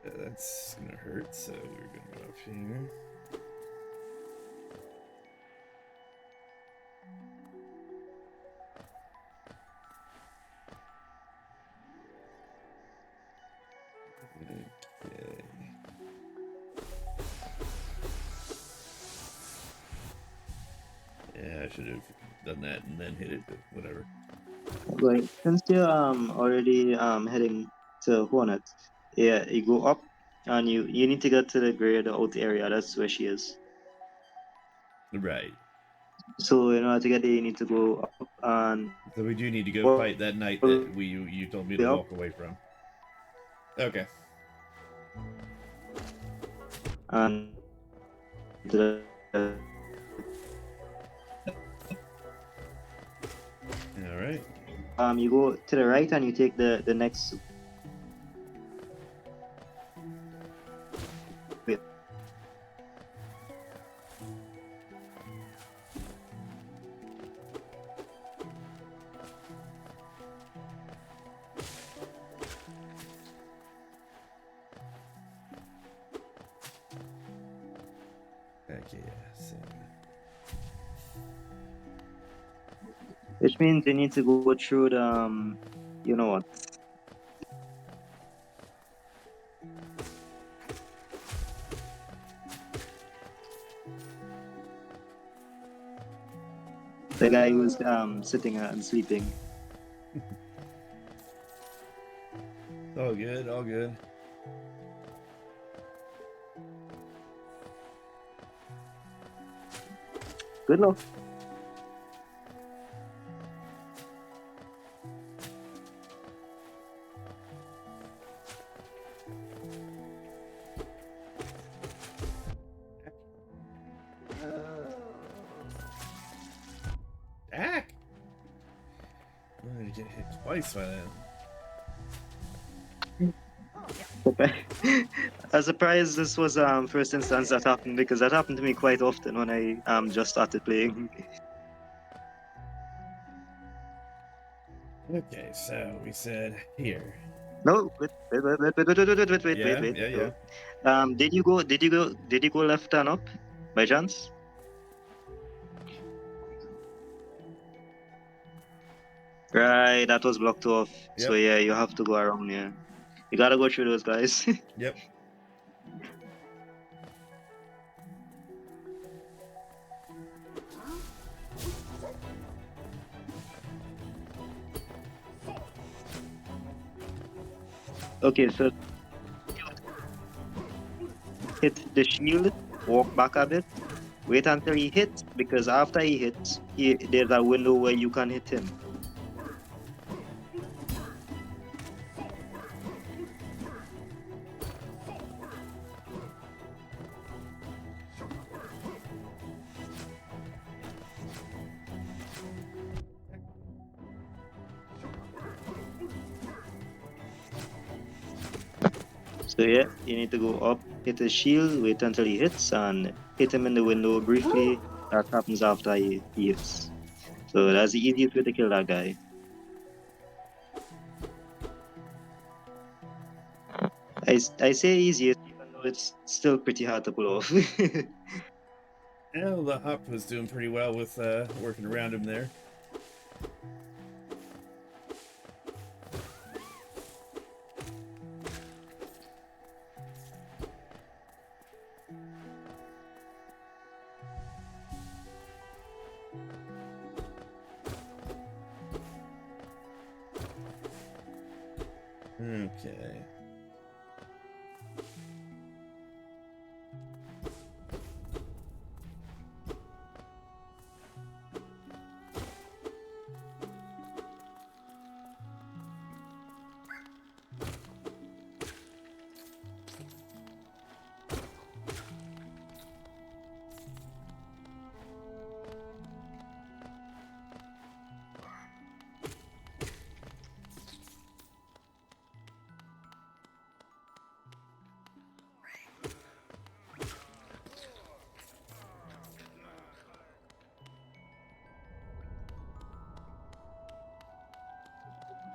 That's gonna hurt, so we're gonna go up here. Okay. Yeah, I should have done that and then hit it, but whatever. Like, since you're already heading to Hornet, yeah, you go up, and you need to get to the grade out area. That's where she is. Right. So in order to get there, you need to go up and So we do need to go all fight that knight the that you told me way to up. walk away from. Okay. And the, All right. you go to the right and you take the next. Wait. Okay. Yeah. Same. Which means you need to go through the you know what? The guy who's sitting and sleeping. All good. All good. Good luck. Jack. I'm gonna get hit twice by that. I'm surprised this was first instance that happened because that happened to me quite often when I just started playing. Okay, so we said here. No, wait. Yeah, yeah, yeah. Did you go left and up by chance? Right, that was blocked off. So Yep. yeah, you have to go around. Yeah, you gotta go through those guys. Yep. Okay, so hit the shield, walk back a bit, wait until he hits, because after he hits, there's a window where you can hit him. So yeah, you need to go up, hit his shield, wait until he hits, and hit him in the window briefly. That happens after he hits. So that's the easiest way to kill that guy. I say easiest, even though it's still pretty hard to pull off. Well, the Hop was doing pretty well with working around him there. Okay.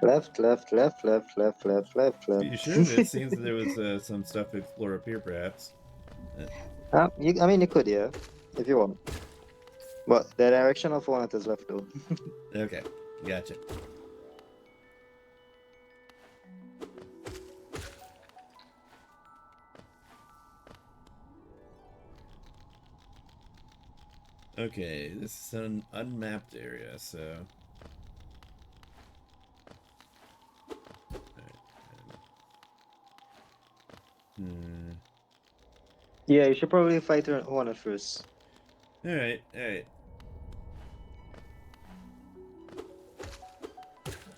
Left, left, left, left, left, left, left, left. You should. It seems that there was some stuff to explore up here, perhaps. I mean, you could, yeah, if you want. But the direction of one is left though. Okay, gotcha. Okay, this is an unmapped area, so. Hmm. Yeah, you should probably fight one at first. Alright, alright.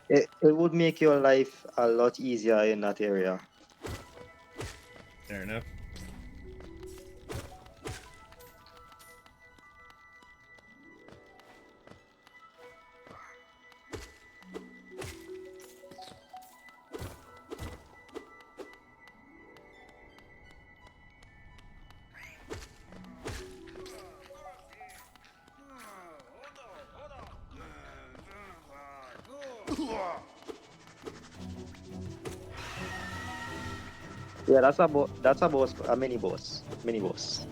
It would make your life a lot easier in that area. Fair enough. Yeah, that's a boss, a mini boss. Mini boss.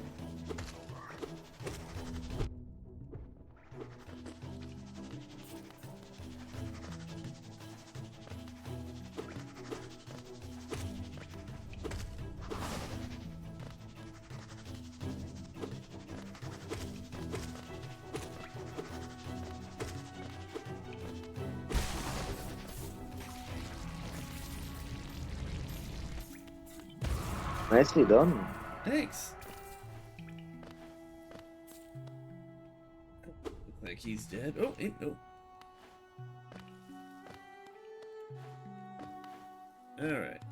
Nicely done. Thanks. Looks like he's dead. Oh, no. Alright.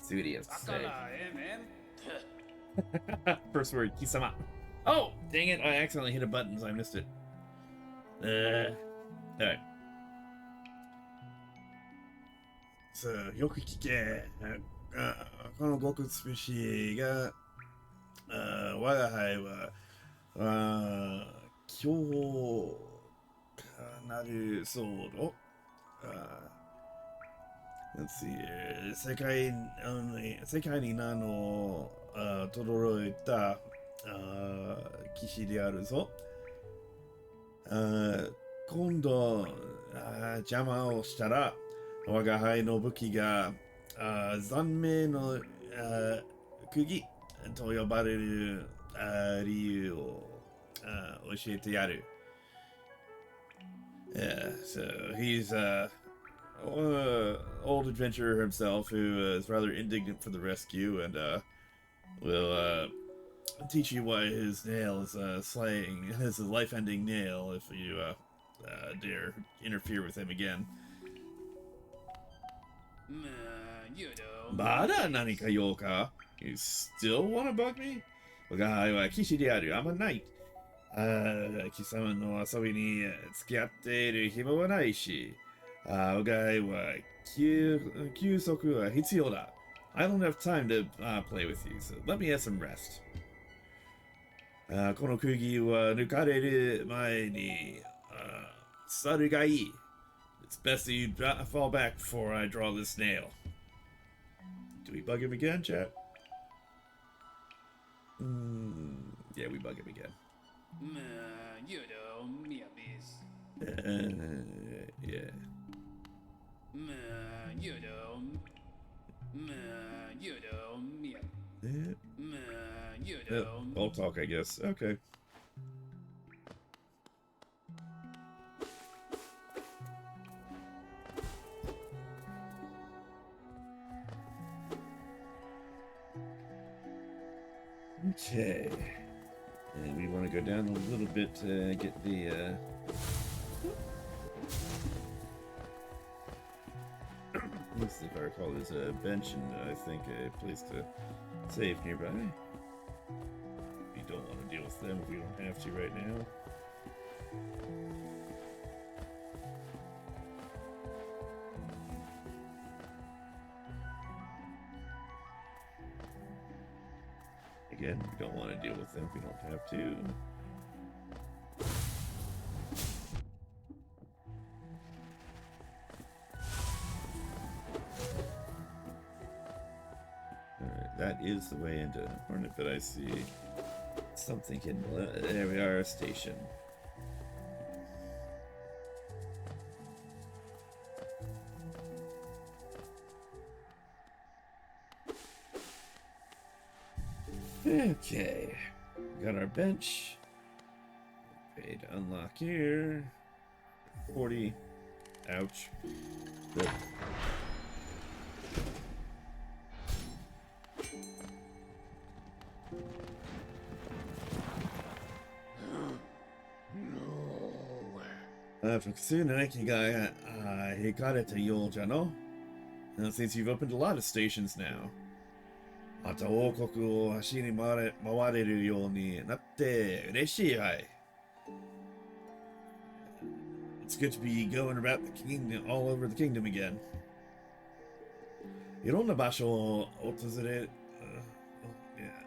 See what he has to say. First word, Kisama. Oh, dang it. I accidentally hit a button, so I missed it. Alright. So, よく聞け。この極美しいが、我が輩は、今日なるそうど。Let's see here. 世界に名の轟いた騎士であるぞ。今度邪魔をしたら、我が輩の武器が残命の釘と呼ばれる理由を教えてやる。Yeah, so he's old adventurer himself who is rather indignant for the rescue and will teach you why his nail is slaying his life-ending nail if you dare interfere with him again. まだ何か用か? You still wanna bug me? 我が輩は騎士である。I'm a knight. 貴様の遊びに付き合っている暇はないし、我が輩は休息は必要だ。I don't have time to play with you, so let me have some rest. この釘は抜かれる前に去るがいい。It's best that you fall back before I draw this nail. Do we bug him again, chat? Yeah, we bug him again. Yeah. I'll talk, I guess. Okay. Okay. And we want to go down a little bit to get the let's see if I recall there's a bench and I think a place to save nearby. We don't want to deal with them if we don't have to right now. Again, we don't want to deal with them if we don't have to. Alright, that is the way into Hornet, but I see something hidden. There we are, a station. Okay, got our bench. Pay to unlock here. 40. Ouch. But複数の駅が引かれたようじゃの? Since you've opened a lot of stations now. また王国を走り回れるようになって嬉しいわい。It's good to be going about the kingdom, all over the kingdom again. いろんな場所を訪れ、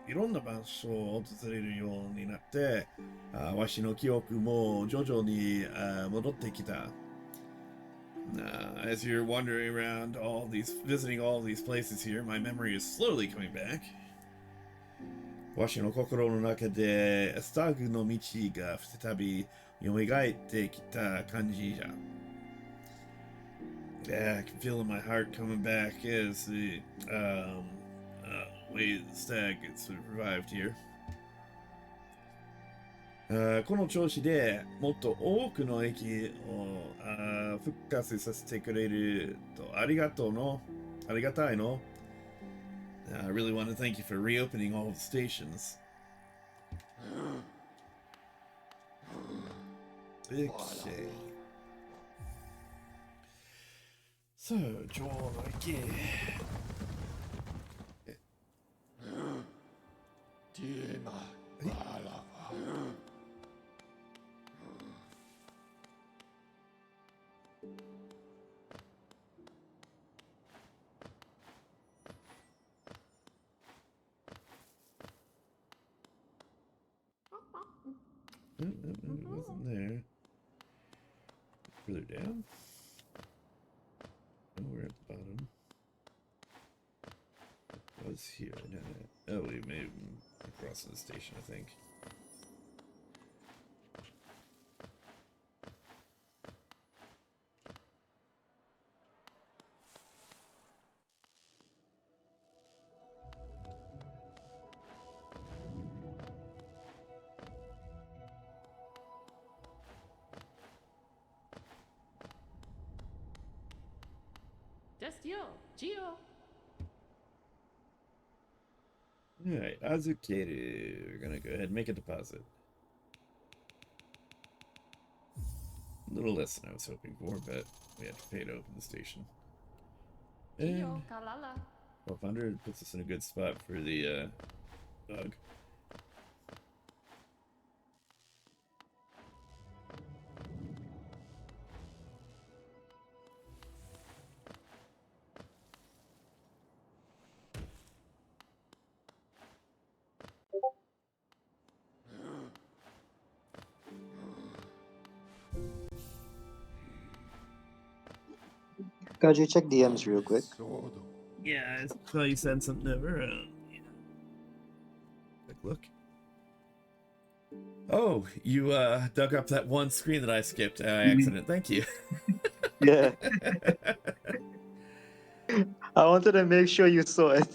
いろんな場所を訪れるようになって、わしの記憶も徐々に戻ってきた。As you're wandering around visiting all these places here, my memory is slowly coming back. わしの心の中でスタグの道が再び蘇ってきた感じじゃ。Yeah, I can feel in my heart coming back as the way the stag gets revived here. この調子でもっと多くの駅を復活させてくれるとありがたいの。I really want to thank you for reopening all the stations. Okay. So, Joel, again. 'It wasn't there. Further down? Oh, we're at the bottom. It was here. No. Oh, we made across the station, I think. Just yo, Geo. Alright, Azukeru. We're gonna go ahead and make a deposit. A little less than I was hoping for, but we had to pay to open the station. And Geo, Kalala. 1200 puts us in a good spot for the bug. Could you check DMs real quick? Yeah, I saw you sent something over. Yeah. Quick look. Oh, you dug up that one screen that I skipped accident. Thank you. Yeah. I wanted to make sure you saw it.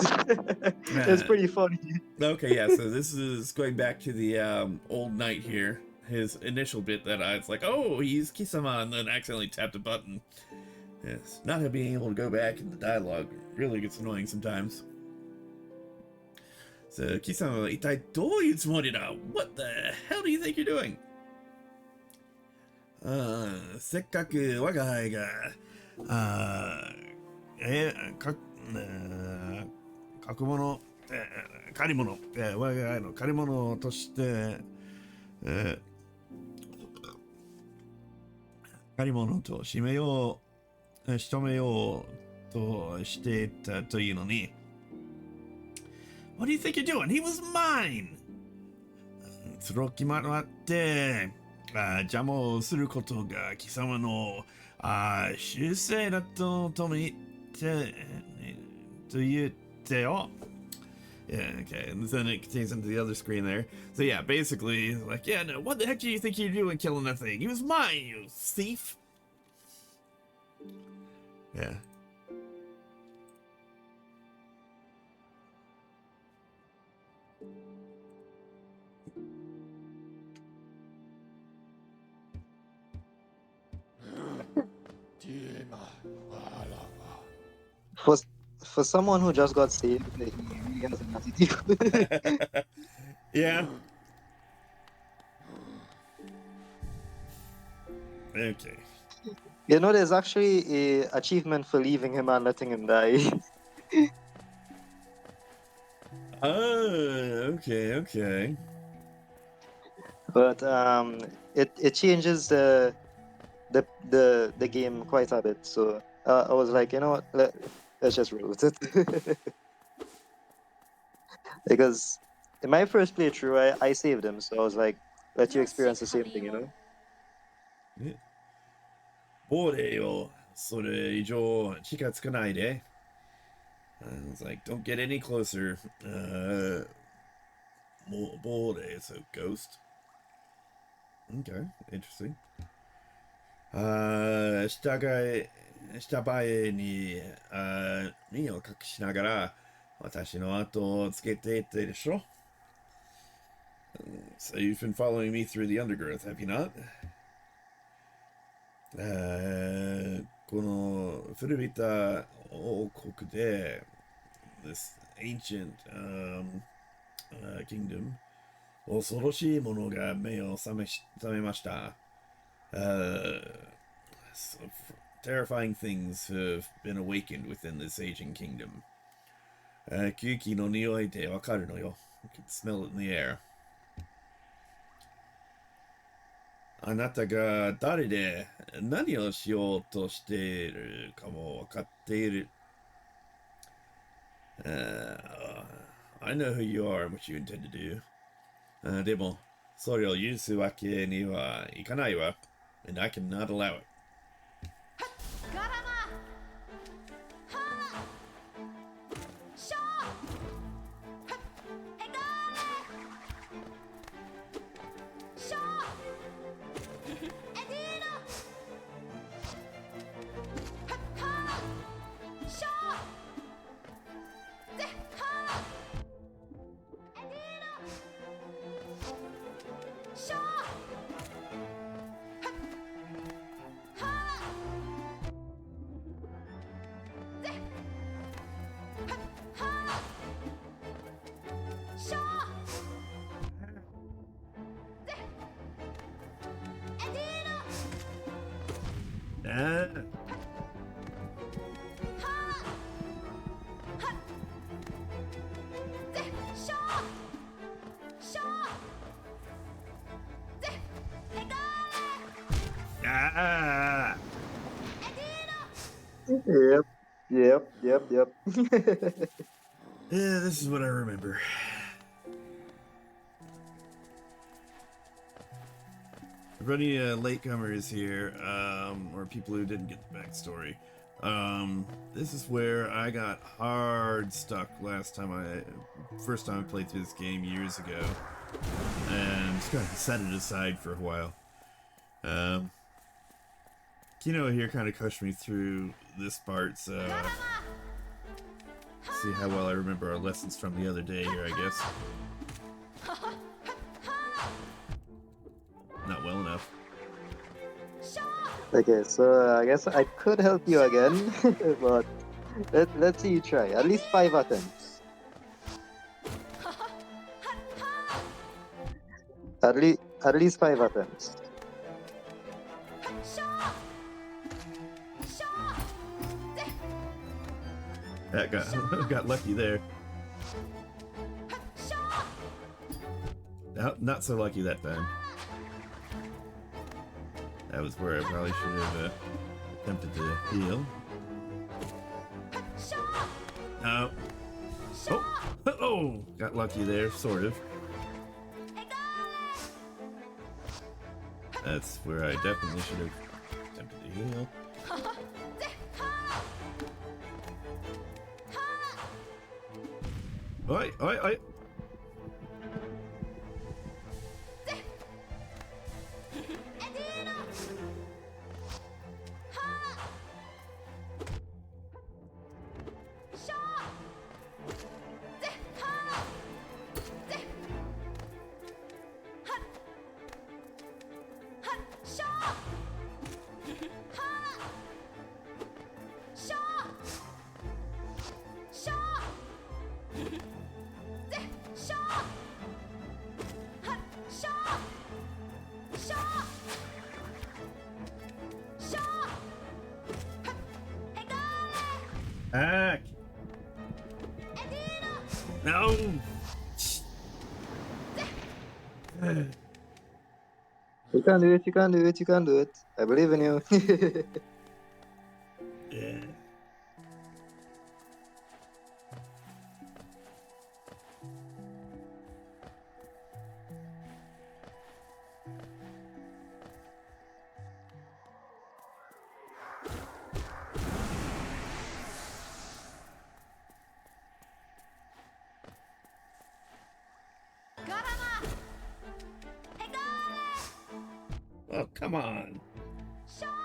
It's pretty funny. Okay, yeah, so this is going back to the old knight here. His initial bit that I was like, oh, he's Kisama, and then accidentally tapped a button. Yes, not being able to go back in the dialogue really gets annoying sometimes. So, Kisama, 一体どういうつもりだ? What the hell do you think you're doing? せっかく我が輩が、借物、借り物、我が輩の借り物として、借り物と仕留めようとしていたというのに、What do you think you're doing? He was mine! それを決まって邪魔をすることが貴様の習性だと言ってよ。Yeah, okay, and then it continues into the other screen there. So yeah, basically, like, yeah, no, what the heck do you think you're doing killing that thing? He was mine, you thief! Yeah. For someone who just got saved, he really has an attitude. Yeah. Okay. You know, there's actually a achievement for leaving him and letting him die. Okay, okay. But it changes the game quite a bit. So I was like, you know what, let's just roll with it. Because in my first playthrough, I saved him, so I was like, let you experience the same thing, you know? ボーレよ、それ以上近づかないで。I was like, don't get any closer. Bore, so ghost. Okay, interesting. 下前に身を隠しながら私の後をつけていったでしょ So you've been following me through the undergrowth, have you not? この古びた王国で this ancient kingdom 恐ろしいものが目を覚めました。So terrifying things have been awakened within this aging kingdom. 空気の匂いでわかるのよ。You can smell it in the air. あなたが誰で何をしようとしているかもわかっている。I know who you are and what you intend to do. でも、それを許すわけにはいかないわ。And I cannot allow it. ガラマはショーヘガーショーエディーノはショーゼハエディーノショーAh. Ah. Yep, yep, yep, yep. Yeah, this is what I remember. For any latecomers here, or people who didn't get the backstory, this is where I got hard stuck first time I played through this game years ago, and just kind of set it aside for a while. Kino here kind of coached me through this part, so see how well I remember our lessons from the other day here, I guess. Not well enough. Okay, so I guess I could help you again, but let's see you try. At least 5 attempts. At least 5 attempts. That got lucky there. Not so lucky that time. That was where I probably should have attempted to heal. No. Oh! Oh! Got lucky there, sort of. That's where I definitely should have attempted to heal. Oi! Oi! Oi! No. You can do it, you can do it, you can do it. I believe in you. Yeah. Garama! Egale! Oh, come on. Shaw!